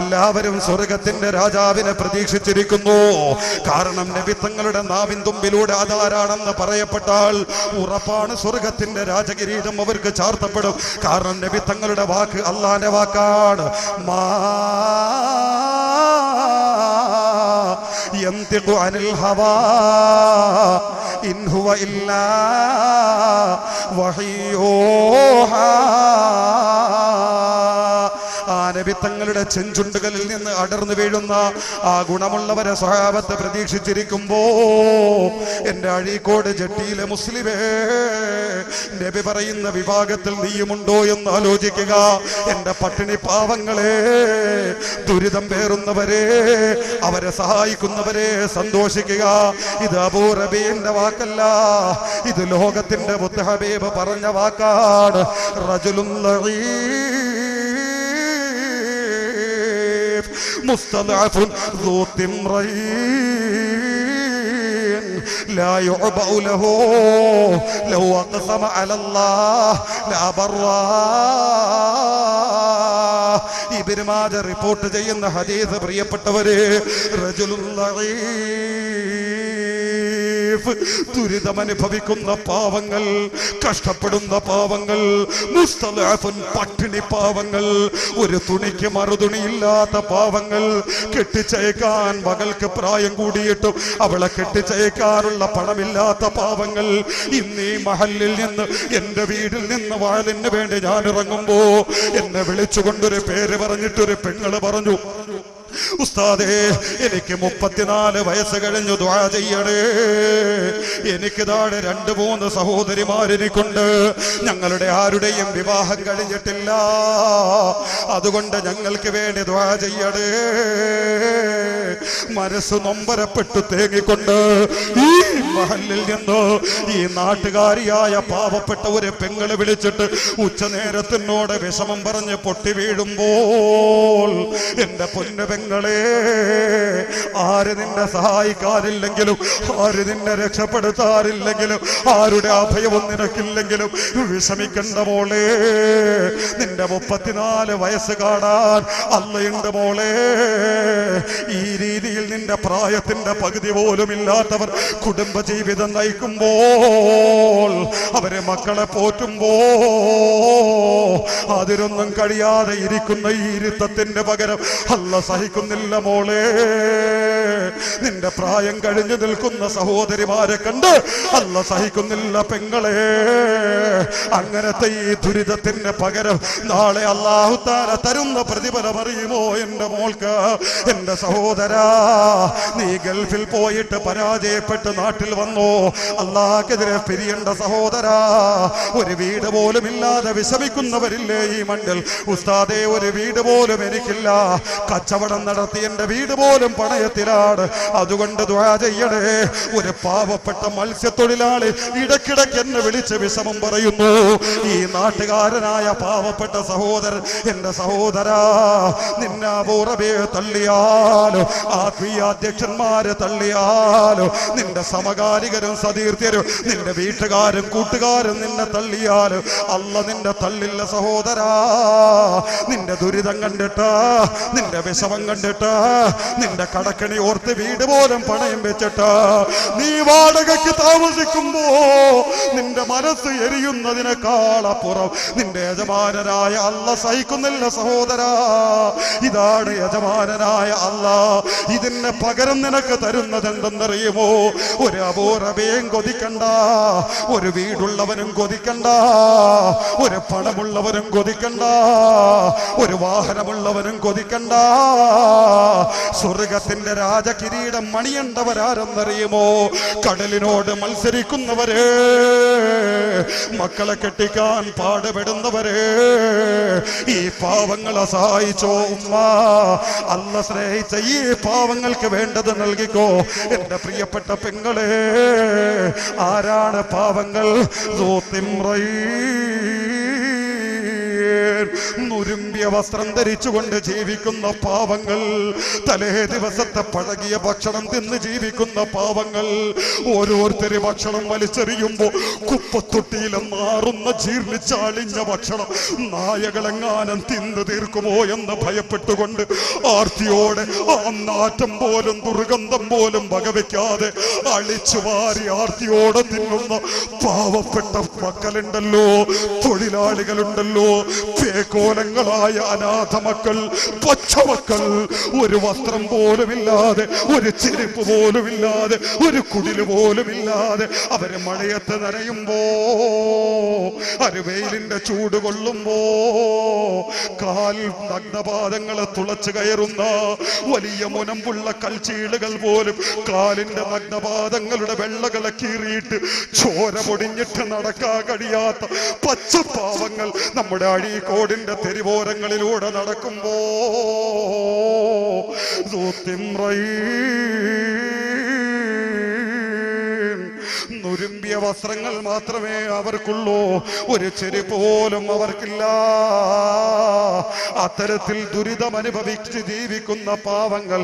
എല്ലാവരും സ്വർഗത്തിന്റെ രാജാവിനെ പ്രതീക്ഷിച്ചിരിക്കുന്നു. കാരണം നബി തങ്ങളുടെ നാവിൻ തുമ്പിലൂടെ അതാരാണെന്ന് പറയപ്പെട്ടാൽ ഉറപ്പാണ് സ്വർഗത്തിന്റെ രാജകിരീടം അവർക്ക് ചാർത്തപ്പെടും. കാരണം നബി തങ്ങളുടെ വാക്ക് അല്ലാഹുവിന്റെ വാക്കാണ്. മാ യന്തിഖു അനിൽ ഹവാ ഇൻ ഹുവ ഇല്ലാ വഹയ്യൂഹാ. ആ നബി തങ്ങളുടെ ചെഞ്ചുണ്ടുകളിൽ നിന്ന് അടർന്നു വീഴുന്ന ആ ഗുണമുള്ളവരെ സ്വഹാബത്ത് പ്രതീക്ഷിച്ചിരിക്കുമ്പോ എന്റെ അഴീക്കോട് ജട്ടിയിലെ മുസ്ലിമേ, നബി പറയുന്ന വിഭാഗത്തിൽ നീയുമുണ്ടോ എന്ന് ആലോചിക്കുക. എന്റെ പട്ടിണി പാവങ്ങളെ, ദുരിതം പേറുന്നവരെ, അവരെ സഹായിക്കുന്നവരെ സന്തോഷിക്കുക. ഇത് അബൂ റബീന്റെ വാക്കല്ല, ഇത് ലോകത്തിന്റെ മുത്ത് ഹബീബ് പറഞ്ഞ വാക്കാണ്. റജുലുൻ മുസ്തദഅഫുൻ ذو طمرين لا يعبأ له لو أقسم على الله لأبره. ഇബ്നു മാജ റിപ്പോർട്ട് ചെയ്യുന്ന ഹദീസ് പ്രിയപ്പെട്ടവരെ, റജുലുൻ ദുരിതമനുഭവിക്കുന്ന പാവങ്ങൾ, കഷ്ടപ്പെടുന്ന പാവങ്ങൾ, മുസ്തദഅഫുൻ പട്ടിണി പാവങ്ങൾ, ഒരു തുണിക്ക് മറുതുണിയില്ലാത്ത പാവങ്ങൾ, കെട്ടിച്ചയക്കാൻ മകൾക്ക് പ്രായം കൂടിയിട്ടും അവളെ കെട്ടിച്ചയക്കാനുള്ള പണമില്ലാത്ത പാവങ്ങൾ. ഇന്ന് ഈ മഹല്ലിൽ നിന്ന്, എന്റെ വീട്ടിൽ നിന്ന് വാഴലിന് വേണ്ടി ഞാൻ ഇറങ്ങുമ്പോ എന്നെ വിളിച്ചുകൊണ്ടൊരു പേര് പറഞ്ഞിട്ടൊരു പെങ്ങള് പറഞ്ഞു, ഉസ്താദേ എനിക്ക് 34 വയസ്സ് കഴിഞ്ഞു, ദുആ ചെയ്യണേ. എനിക്ക് താഴെ 2-3 സഹോദരിമാരെനിക്കുണ്ട്. ഞങ്ങളുടെ ആരുടെയും വിവാഹം കഴിഞ്ഞിട്ടില്ല. അതുകൊണ്ട് ഞങ്ങൾക്ക് വേണ്ടി ദുആ ചെയ്യണേ. മനസ്സ് നൊമ്പരപ്പെട്ടു തേങ്ങിക്കൊണ്ട് ഈ മഹല്ലിൽ നിന്ന് ഈ നാട്ടുകാരിയായ പാവപ്പെട്ട ഒരു പെങ്ങളെ വിളിച്ചിട്ട് ഉച്ചനേരത്തിനോട് വിഷമം പറഞ്ഞ് പൊട്ടി വീഴുമ്പോൾ, എന്റെ പൊന്നു പെങ്ങളെ, ആര് നിന്നെ സഹായിക്കാറില്ലെങ്കിലും, ആര് നിന്നെ രക്ഷപ്പെടുത്താറില്ലെങ്കിലും, ആരുടെ അഭയവും നിനക്കില്ലെങ്കിലും വിഷമിക്കണ്ട മോളെ. നിന്റെ 34 വയസ്സ് കാണാൻ അള്ളയുണ്ട് മോളെ. ഈ രീതിയിൽ നിന്റെ പ്രായത്തിന്റെ പകുതി പോലും ഇല്ലാത്തവർ കുടുംബജീവിതം നയിക്കുമ്പോൾ, അവരെ മക്കളെ പോറ്റുമ്പോ അതിനൊന്നും കഴിയാതെ ഇരിക്കുന്ന ഈ ഇരുത്തത്തിന്റെ പകരം അല്ല സഹിക്കുന്നില്ല മോളെ. നിന്റെ പ്രായം കഴിഞ്ഞു നിൽക്കുന്ന സഹോദരിമാരെ കണ്ട് അല്ല സഹിക്കുന്നില്ല പെങ്ങളെ. അങ്ങനത്തെ ഈ ദുരിതത്തിന്റെ പകരം നാളെ അല്ലാഹു തആല തരുന്ന പ്രതിഫലം അറിയുമോ എന്റെ മോൾക്ക്? എന്റെ സഹോദരാ, നീ ഗൾഫിൽ പോയിട്ട് പരാജയപ്പെട്ട് നാട്ടിൽ വന്നോ, അല്ലാഹുവിനെതിരെ പിരിയേണ്ട സഹോദരാ. ഒരു വീട് പോലും ഇല്ലാതെ വിഷമിക്കുന്നവരില്ലേ ഈ മണ്ണിൽ? ഉസ്താദേ, ഒരു വീട് പോലും എനിക്കില്ല, കച്ചവടം നടത്തി എന്റെ വീട് പോലും പണയത്തിലാണ്. അതുകൊണ്ട് ദുആ ചെയ്യണേ. ഒരു പാവപ്പെട്ട മത്സ്യത്തൊഴിലാളി ഇടയ്ക്കിടയ്ക്ക് എന്നെ വിളിച്ച് വിഷമം പറയുന്നു. ഈ നാട്ടുകാരനായ പാവപ്പെട്ട സഹോദരൻ, എന്റെ സഹോദരാ, നിന്നെ അബൂറബിയെ തള്ളിയാലോ, ആത്മീയാധ്യക്ഷന്മാരെ തള്ളിയാലോ, നിന്റെ സമകാലികരും സതീർത്ഥ്യരും നിന്റെ വീട്ടുകാരും കൂട്ടുകാരും നിന്നെ തള്ളിയാലോ അല്ല നിന്റെ തള്ളില്ല സഹോദരാ. നിന്റെ ദുരിതം കണ്ടിട്ട്, നിന്റെ വിഷമം കണ്ടിട്ട്, നിന്റെ കടക്കണി ഓർത്ത് വീട് പോലും പണയം വെച്ചിട്ട് നീ വാടകയ്ക്ക് താമസിക്കുമ്പോ നിന്റെ മനസ്സ് എരിയുന്നതിനേക്കാളപ്പുറം നിന്റെ യജമാനനായ അല്ല സഹിക്കുന്നില്ല സഹോദരാ. ഇതാണ് യജമാനനായ അല്ല. ഇതിന് പകരം നിനക്ക് തരുന്നത് എന്തെന്നറിയുമോ? ഒരു അബൂറബിയും കൊതിക്കണ്ട, ഒരു വീടുള്ളവനും കൊതിക്കണ്ട, ഒരു പണമുള്ളവനും കൊതിക്കണ്ട, ഒരു വാഹനമുള്ളവനും കൊതിക്കണ്ട. സ്വർഗത്തിന്റെ രാജകിരീടം മണിയണ്ടവരാരെന്നറിയുമോ? കടലിനോട് മത്സരിക്കുന്നവരെ, മക്കളെ കെട്ടിക്കാൻ പാടുപെടുന്നവരെ, ഈ പാവങ്ങളെ സഹായിച്ചോ ഉമ്മ. അല്ല സ്നേഹിച്ച ഈ പാവങ്ങൾക്ക് വേണ്ടത് നൽകിക്കോ. എന്റെ പ്രിയപ്പെട്ട പെങ്ങളെ, ആരാണ് പാവങ്ങൾ? നുരുമ്പിയ വസ്ത്രം ധരിച്ചുകൊണ്ട് ജീവിക്കുന്ന പാവങ്ങൾ, തലേ ദിവസത്തെ പഴകിയ ഭക്ഷണം തിന്ന് ജീവിക്കുന്ന പാവങ്ങൾ, ഓരോരുത്തര് ഭക്ഷണം വലിച്ചെറിയുമ്പോ കുപ്പത്തൊട്ടിയിലെ മാറുന്ന ജീർണിച്ചാളിഞ്ഞ ഭക്ഷണം നായകളെങ്ങാനും തിന്നു തീർക്കുമോ എന്ന് ഭയപ്പെട്ടുകൊണ്ട് ആർത്തിയോടെ ആ നാറ്റം പോലും ദുർഗന്ധം പോലും വകവെക്കാതെ അളിച്ചു വാരി ആർത്തിയോടെ തിന്നുന്ന പാവപ്പെട്ട മക്കളുണ്ടല്ലോ, തൊഴിലാളികളുണ്ടല്ലോ, പേക്കോലങ്ങളായ അനാഥ മക്കൾ, പച്ചമക്കൾ, ഒരു വസ്ത്രം പോലുമില്ലാതെ, ഒരു ചെരുപ്പ് പോലുമില്ലാതെ, ഒരു കുടില് പോലുമില്ലാതെ അവര് മഴയത്ത് നനയുമ്പോ, അരുവെയിലിന്റെ ചൂട് കൊള്ളുമ്പോ കാൽ നഗ്നപാദങ്ങളെ തുളച്ചു കയറുന്ന വലിയ മുനമ്പുള്ള കൽച്ചീളുകൾ പോലും കാലിന്റെ നഗ്നപാദങ്ങളുടെ വെള്ളകളെ കീറിയിട്ട് ചോര പൊടിഞ്ഞിട്ട് നടക്കാൻ കഴിയാത്ത പച്ചപ്പാവങ്ങൾ നമ്മുടെ അഴീക്കോടിന്റെ തെരുവോരങ്ങളിലൂടെ നടക്കുമ്പോ നുരുമ്പിയ വസ്ത്രങ്ങൾ മാത്രമേ അവർക്കുള്ളൂ, ഒരു ചെരുപ്പ് പോലും അവർക്കില്ല. അത്തരത്തിൽ ദുരിതം അനുഭവിച്ച് ജീവിക്കുന്ന പാവങ്ങൾ,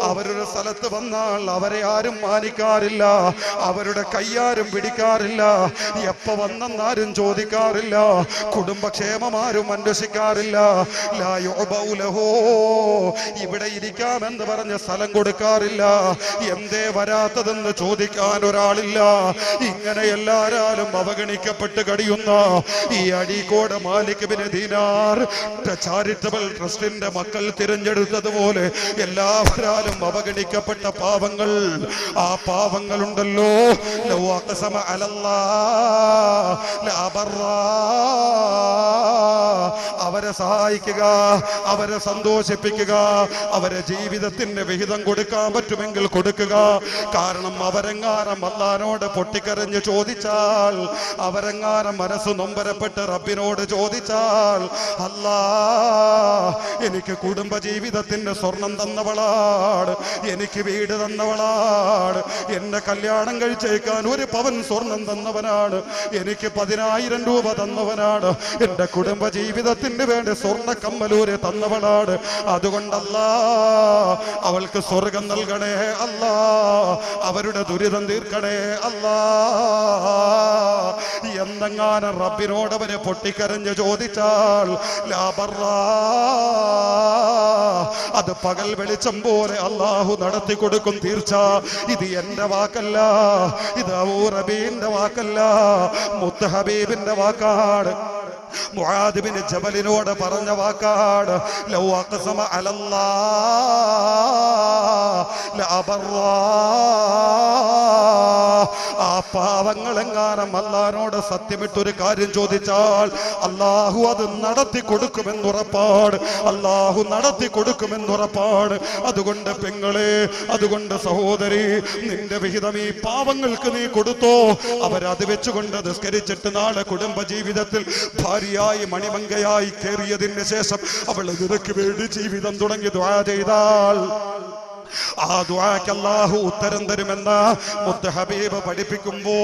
അവരൊരു സ്ഥലത്ത് വന്നാൽ അവരെ ആരും മാനിക്കാറില്ല, അവരുടെ കയ്യാരും പിടിക്കാറില്ല, എപ്പ വന്നെന്നാരും ചോദിക്കാറില്ല, കുടുംബക്ഷേമമാരും അന്വേഷിക്കാറില്ല. ഇവിടെ ഇരിക്കാമെന്ന് പറഞ്ഞ് സ്ഥലം കൊടുക്കാറില്ല, എന്തേ വരാത്തതെന്ന് ചോദിക്കാൻ ഒരാളില്ല. ഇങ്ങനെ എല്ലാരാലും അവഗണിക്കപ്പെട്ട് കഴിയുന്ന ഈ അഴീക്കോട് മാലിക് ബിൻ ദീനാർ ചാരിറ്റബിൾ ട്രസ്റ്റിന്റെ മക്കൾ തിരഞ്ഞെടുത്തതുപോലെ എല്ലാവരാലും അവഗണിക്കപ്പെട്ട പാവങ്ങൾ, ആ പാവങ്ങളുണ്ടല്ലോ, അവരെ സഹായിക്കുക, അവരെ സന്തോഷിപ്പിക്കുക, അവരെ ജീവിതത്തിന്റെ വിഹിതം കൊടുക്കാൻ പറ്റുമെങ്കിൽ കൊടുക്കുക. കാരണം അവരെങ്ങാനും അല്ലാഹുവിനോട് പൊട്ടിക്കരഞ്ഞ് ചോദിച്ചാൽ, അവരെങ്ങാനും മനസ്സ് നൊമ്പരപ്പെട്ട് റബ്ബിനോട് ചോദിച്ചാൽ, അല്ലാ എനിക്ക് കുടുംബ ജീവിതത്തിന്റെ സ്വർണം തന്നവളാണ്, എനിക്ക് വീട് തന്നവളാണ്, എന്നെ കല്യാണം കഴിച്ചേക്കാൻ 1 പവൻ സ്വർണം തന്നവനാണ്, എനിക്ക് 10,000 രൂപ തന്നവനാണ്, എന്റെ കുടുംബ ജീവിതത്തിന് വേണ്ടി സ്വർണ്ണ കമ്മലൂരെ തന്നവളാണ്. അതുകൊണ്ടല്ലാ അവൾക്ക് സ്വർഗം നൽകണേ അല്ലാ, അവരുടെ ദുരിതം തീർക്കണേ അല്ലാ എന്നെങ്ങാനും റബ്ബിനോട് അവരെ പൊട്ടിക്കരഞ്ഞ് ചോദിച്ചാൽ, അത് പകൽ വെളിച്ചം പോലെ അല്ലാഹു നടത്തി കൊടുക്കും തീർച്ച. ഇത് എന്റെ വാക്കല്ല, ഇത് അബൂ റബീന്റെ വാക്കല്ല, മുത്ത് ഹബീബിന്റെ വാക്കാണ്, മുആദ് ബിൻ ജബലിനോട് പറഞ്ഞ വാക്കാണ്. ലൗ അഖ്സമ അലല്ലാഹ് ലഅബറാ. ആ പാവങ്ങളെങ്ങാനും അല്ലാഹുവിനോട് സത്യമിട്ടൊരു കാര്യം ചോദിച്ചാൽ അല്ലാഹു അത് നടത്തി കൊടുക്കുമെന്നുറപ്പാണ്, അല്ലാഹു നടത്തി കൊടുക്കുമെന്നുറപ്പാണ്. അതുകൊണ്ട് പെങ്ങളെ, അതുകൊണ്ട് സഹോദരി, നിന്റെ വിഹിതം ഈ പാവങ്ങൾക്ക് നീ കൊടുത്തോ. അവരത് വെച്ചുകൊണ്ട് നിസ്കരിച്ചിട്ട് നാളെ കുടുംബ ജീവിതത്തിൽ ഭാര്യയായി മണിമങ്കയായി കയറിയതിന് ശേഷം അവൾ നിനക്ക് വേണ്ടി ജീവിതം തുടങ്ങി ദുആ ചെയ്താൽ ആ ദുആക്ക് അല്ലാഹു ഉത്തരം തരുമെന്ന മുത്ത് ഹബീബ് പഠിപ്പിക്കുമ്പോ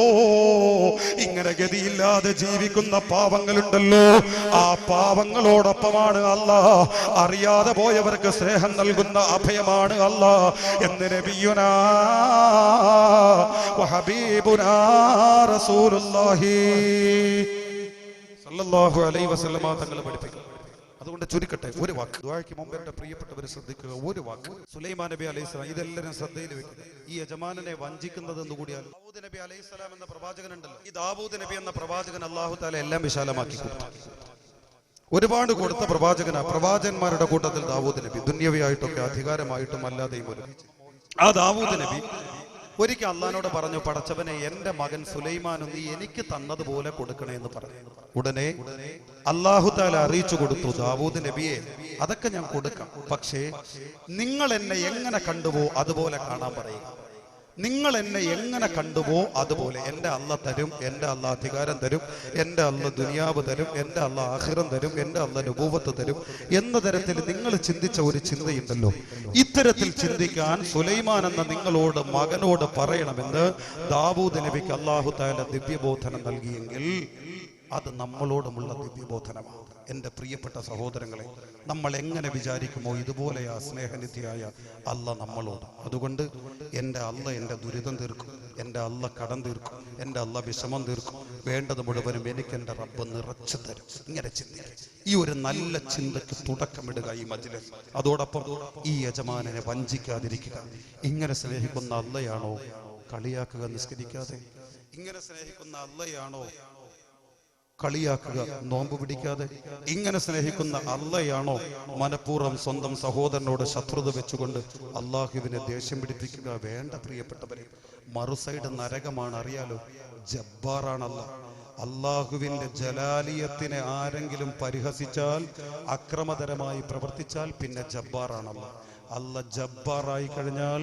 ഇങ്ങനെ ഗതിയില്ലാതെ ജീവിക്കുന്ന പാവങ്ങളുണ്ടല്ലോ, ആ പാവങ്ങളോടൊപ്പമാണ് അല്ലാഹ്. അറിയാതെ പോയവർക്ക് സ്നേഹം നൽകുന്ന അഭയമാണ് അല്ലാഹ് എന്ന് നബിയുനാ വഹബീബുനാ റസൂലുള്ളാഹി സല്ലല്ലാഹു അലൈഹി വസല്ലമ തങ്ങൾ പഠിപ്പിക്കുന്നു. അതുകൊണ്ട് ചുരുക്കട്ടെ, ഒരു വാക്ക് ദുആയ്ക്ക് മുമ്പ് എന്റെ പ്രിയപ്പെട്ടവരെ ശ്രദ്ധിക്കുക. ഒരു വാക്ക് സുലൈമാൻ നബി അലൈഹിസ്സലാം, ഇതെല്ലാവരും ശ്രദ്ധയിൽ വെക്കുക. ഈ യജമാനനെ വഞ്ചിക്കുന്നത് എന്ന് കൂടിയാൽ ദാവൂദ് നബി അലൈഹിസ്സലാം എന്ന പ്രവാചകൻ ഉണ്ടല്ലോ, ഈ ദാവൂദ് നബി എന്ന പ്രവാചകൻ അല്ലാഹു തആല എല്ലാം വിശാലമാക്കി കൊടുത്തു. ഒരുപാട് കൊടുത്ത പ്രവാചകനാ. പ്രവാചകന്മാരുടെ കൂട്ടത്തിൽ ദാവൂദ് നബി ദുന്യവിയായിട്ടൊക്കെ അധികാരമായിട്ടും അല്ലാതെയും ഒരു ആ ദാവൂദ് നബി ഒരിക്കൽ അള്ളാഹിനോട് പറഞ്ഞു, പടച്ചവനെ എന്റെ മകൻ സുലൈമാനും നീ എനിക്ക് തന്നതുപോലെ കൊടുക്കണേ എന്ന് പറഞ്ഞു. ഉടനെ അല്ലാഹു തആല അറിയിച്ചു കൊടുത്തു, ദാവൂദ് നബിയെ അതൊക്കെ ഞാൻ കൊടുക്കാം, പക്ഷേ നിങ്ങൾ എന്നെ എങ്ങനെ കണ്ടുവോ അതുപോലെ കാണാൻ പറയുക. നിങ്ങൾ എന്നെ എങ്ങനെ കണ്ടുവോ അതുപോലെ എൻ്റെ അല്ല തരും, എൻ്റെ അല്ല അധികാരം തരും, എൻ്റെ അല്ല ദുനിയാവ് തരും, എൻ്റെ അല്ല ആഖിറം തരും, എൻ്റെ അല്ല നുബൂവത്ത് തരും എന്ന തരത്തിൽ നിങ്ങൾ ചിന്തിച്ച ഒരു ചിന്തയുണ്ടല്ലോ, ഇത്തരത്തിൽ ചിന്തിക്കാൻ സുലൈമാൻ എന്ന നിങ്ങളോട് മകനോട് പറയണമെന്ന് ദാവൂദ് നബിക്ക് അല്ലാഹു തആല ദിവ്യബോധനം നൽകിയെങ്കിൽ അത് നമ്മളോടുമുള്ള ദിവ്യബോധനമാണ്. എൻ്റെ പ്രിയപ്പെട്ട സഹോദരങ്ങളെ, നമ്മൾ എങ്ങനെ വിചാരിക്കുമോ ഇതുപോലെയാ സ്നേഹനിധിയായ അല്ല നമ്മളോട്. അതുകൊണ്ട് എൻ്റെ അല്ല എൻ്റെ ദുരിതം തീർക്കും, എൻ്റെ അല്ല കടം തീർക്കും, എൻ്റെ അല്ല വിഷമം തീർക്കും, വേണ്ടത് മുഴുവനും എനിക്ക് എൻ്റെ റബ്ബ് നിറച്ചു തരും. ഇങ്ങനെ ചിന്തിക്കുക. ഈ ഒരു നല്ല ചിന്തയ്ക്ക് തുടക്കമിടുക ഈ മജ്‌ലിസ്. അതോടൊപ്പം ഈ യജമാനനെ വഞ്ചിക്കാതിരിക്കുക. ഇങ്ങനെ സ്നേഹിക്കുന്ന അല്ലയാണോ കളിയാക്കുക നിസ്കരിക്കാതെ? ഇങ്ങനെ സ്നേഹിക്കുന്ന അല്ലയാണോ കളിയാക്കുക നോമ്പ് പിടിക്കാതെ? ഇങ്ങനെ സ്നേഹിക്കുന്ന അല്ലയാണോ മനഃപൂർവ്വം സ്വന്തം സഹോദരനോട് ശത്രുത വെച്ചുകൊണ്ട് അള്ളാഹുവിനെ ദേഷ്യം പിടിപ്പിക്കുക? വേണ്ട പ്രിയപ്പെട്ടവരെ, മറുസൈഡ് നരകമാണ്, അറിയാലോ. ജബ്ബാറാണല്ല. അള്ളാഹുവിന്റെ ജലാലിയത്തിനെ ആരെങ്കിലും പരിഹസിച്ചാൽ, അക്രമതരമായി പ്രവർത്തിച്ചാൽ പിന്നെ ജബ്ബാറാണല്ല. അല്ല ജബ്ബാറായി കഴിഞ്ഞാൽ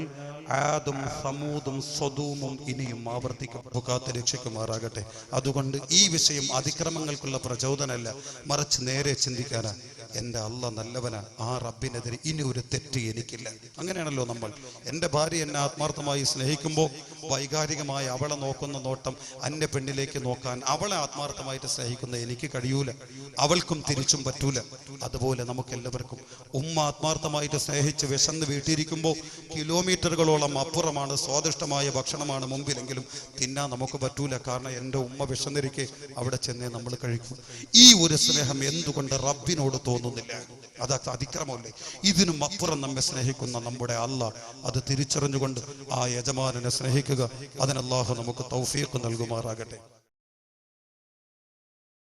ആദും സമൂദും സ്വദൂമും ഇനിയും ആവർത്തിക്കും. കാത്ത് രക്ഷിക്കുമാറാകട്ടെ. അതുകൊണ്ട് ഈ വിഷയം അതിക്രമങ്ങൾക്കുള്ള പ്രചോദനമല്ല, മറിച്ച് നേരെ ചിന്തിക്കാനാ. എൻ്റെ അല്ല നല്ലവനാ, ആ റബ്ബിനെതിരെ ഇനി ഒരു തെറ്റ് എനിക്കില്ല. അങ്ങനെയാണല്ലോ നമ്മൾ. എൻ്റെ ഭാര്യ എന്നെ ആത്മാർത്ഥമായി സ്നേഹിക്കുമ്പോൾ വൈകാരികമായി അവളെ നോക്കുന്ന നോട്ടം അന്യ പെണ്ണിലേക്ക് നോക്കാൻ അവളെ ആത്മാർത്ഥമായിട്ട് സ്നേഹിക്കുന്ന എനിക്ക് കഴിയൂല, അവൾക്കും തിരിച്ചും പറ്റൂല. അതുപോലെ നമുക്കെല്ലാവർക്കും ഉമ്മ ആത്മാർത്ഥമായിട്ട് സ്നേഹിച്ച് വിശന്ന് വീട്ടിയിരിക്കുമ്പോൾ കിലോമീറ്ററുകളോളം അപ്പുറമാണ് സ്വാദിഷ്ടമായ ഭക്ഷണമാണ് മുമ്പിലെങ്കിലും തിന്നാൻ നമുക്ക് പറ്റൂല. കാരണം എൻ്റെ ഉമ്മ വിശന്നിരിക്കെ അവിടെ ചെന്നേ നമ്മൾ കഴിക്കും. ഈ ഒരു സ്നേഹം എന്തുകൊണ്ട് റബ്ബിനോട് തോന്നുന്നില്ല? അതൊക്കെ അതിക്രമമല്ലേ? ഇതിനും അപ്പുറം നമ്മെ സ്നേഹിക്കുന്ന നമ്മുടെ അല്ലാ, അത് തിരിച്ചറിഞ്ഞുകൊണ്ട് ആ യജമാനനെ സ്നേഹിക്കുക. അതിന് അല്ലാഹു നമുക്ക് തൗഫീഖ് നൽകുമാറാകട്ടെ.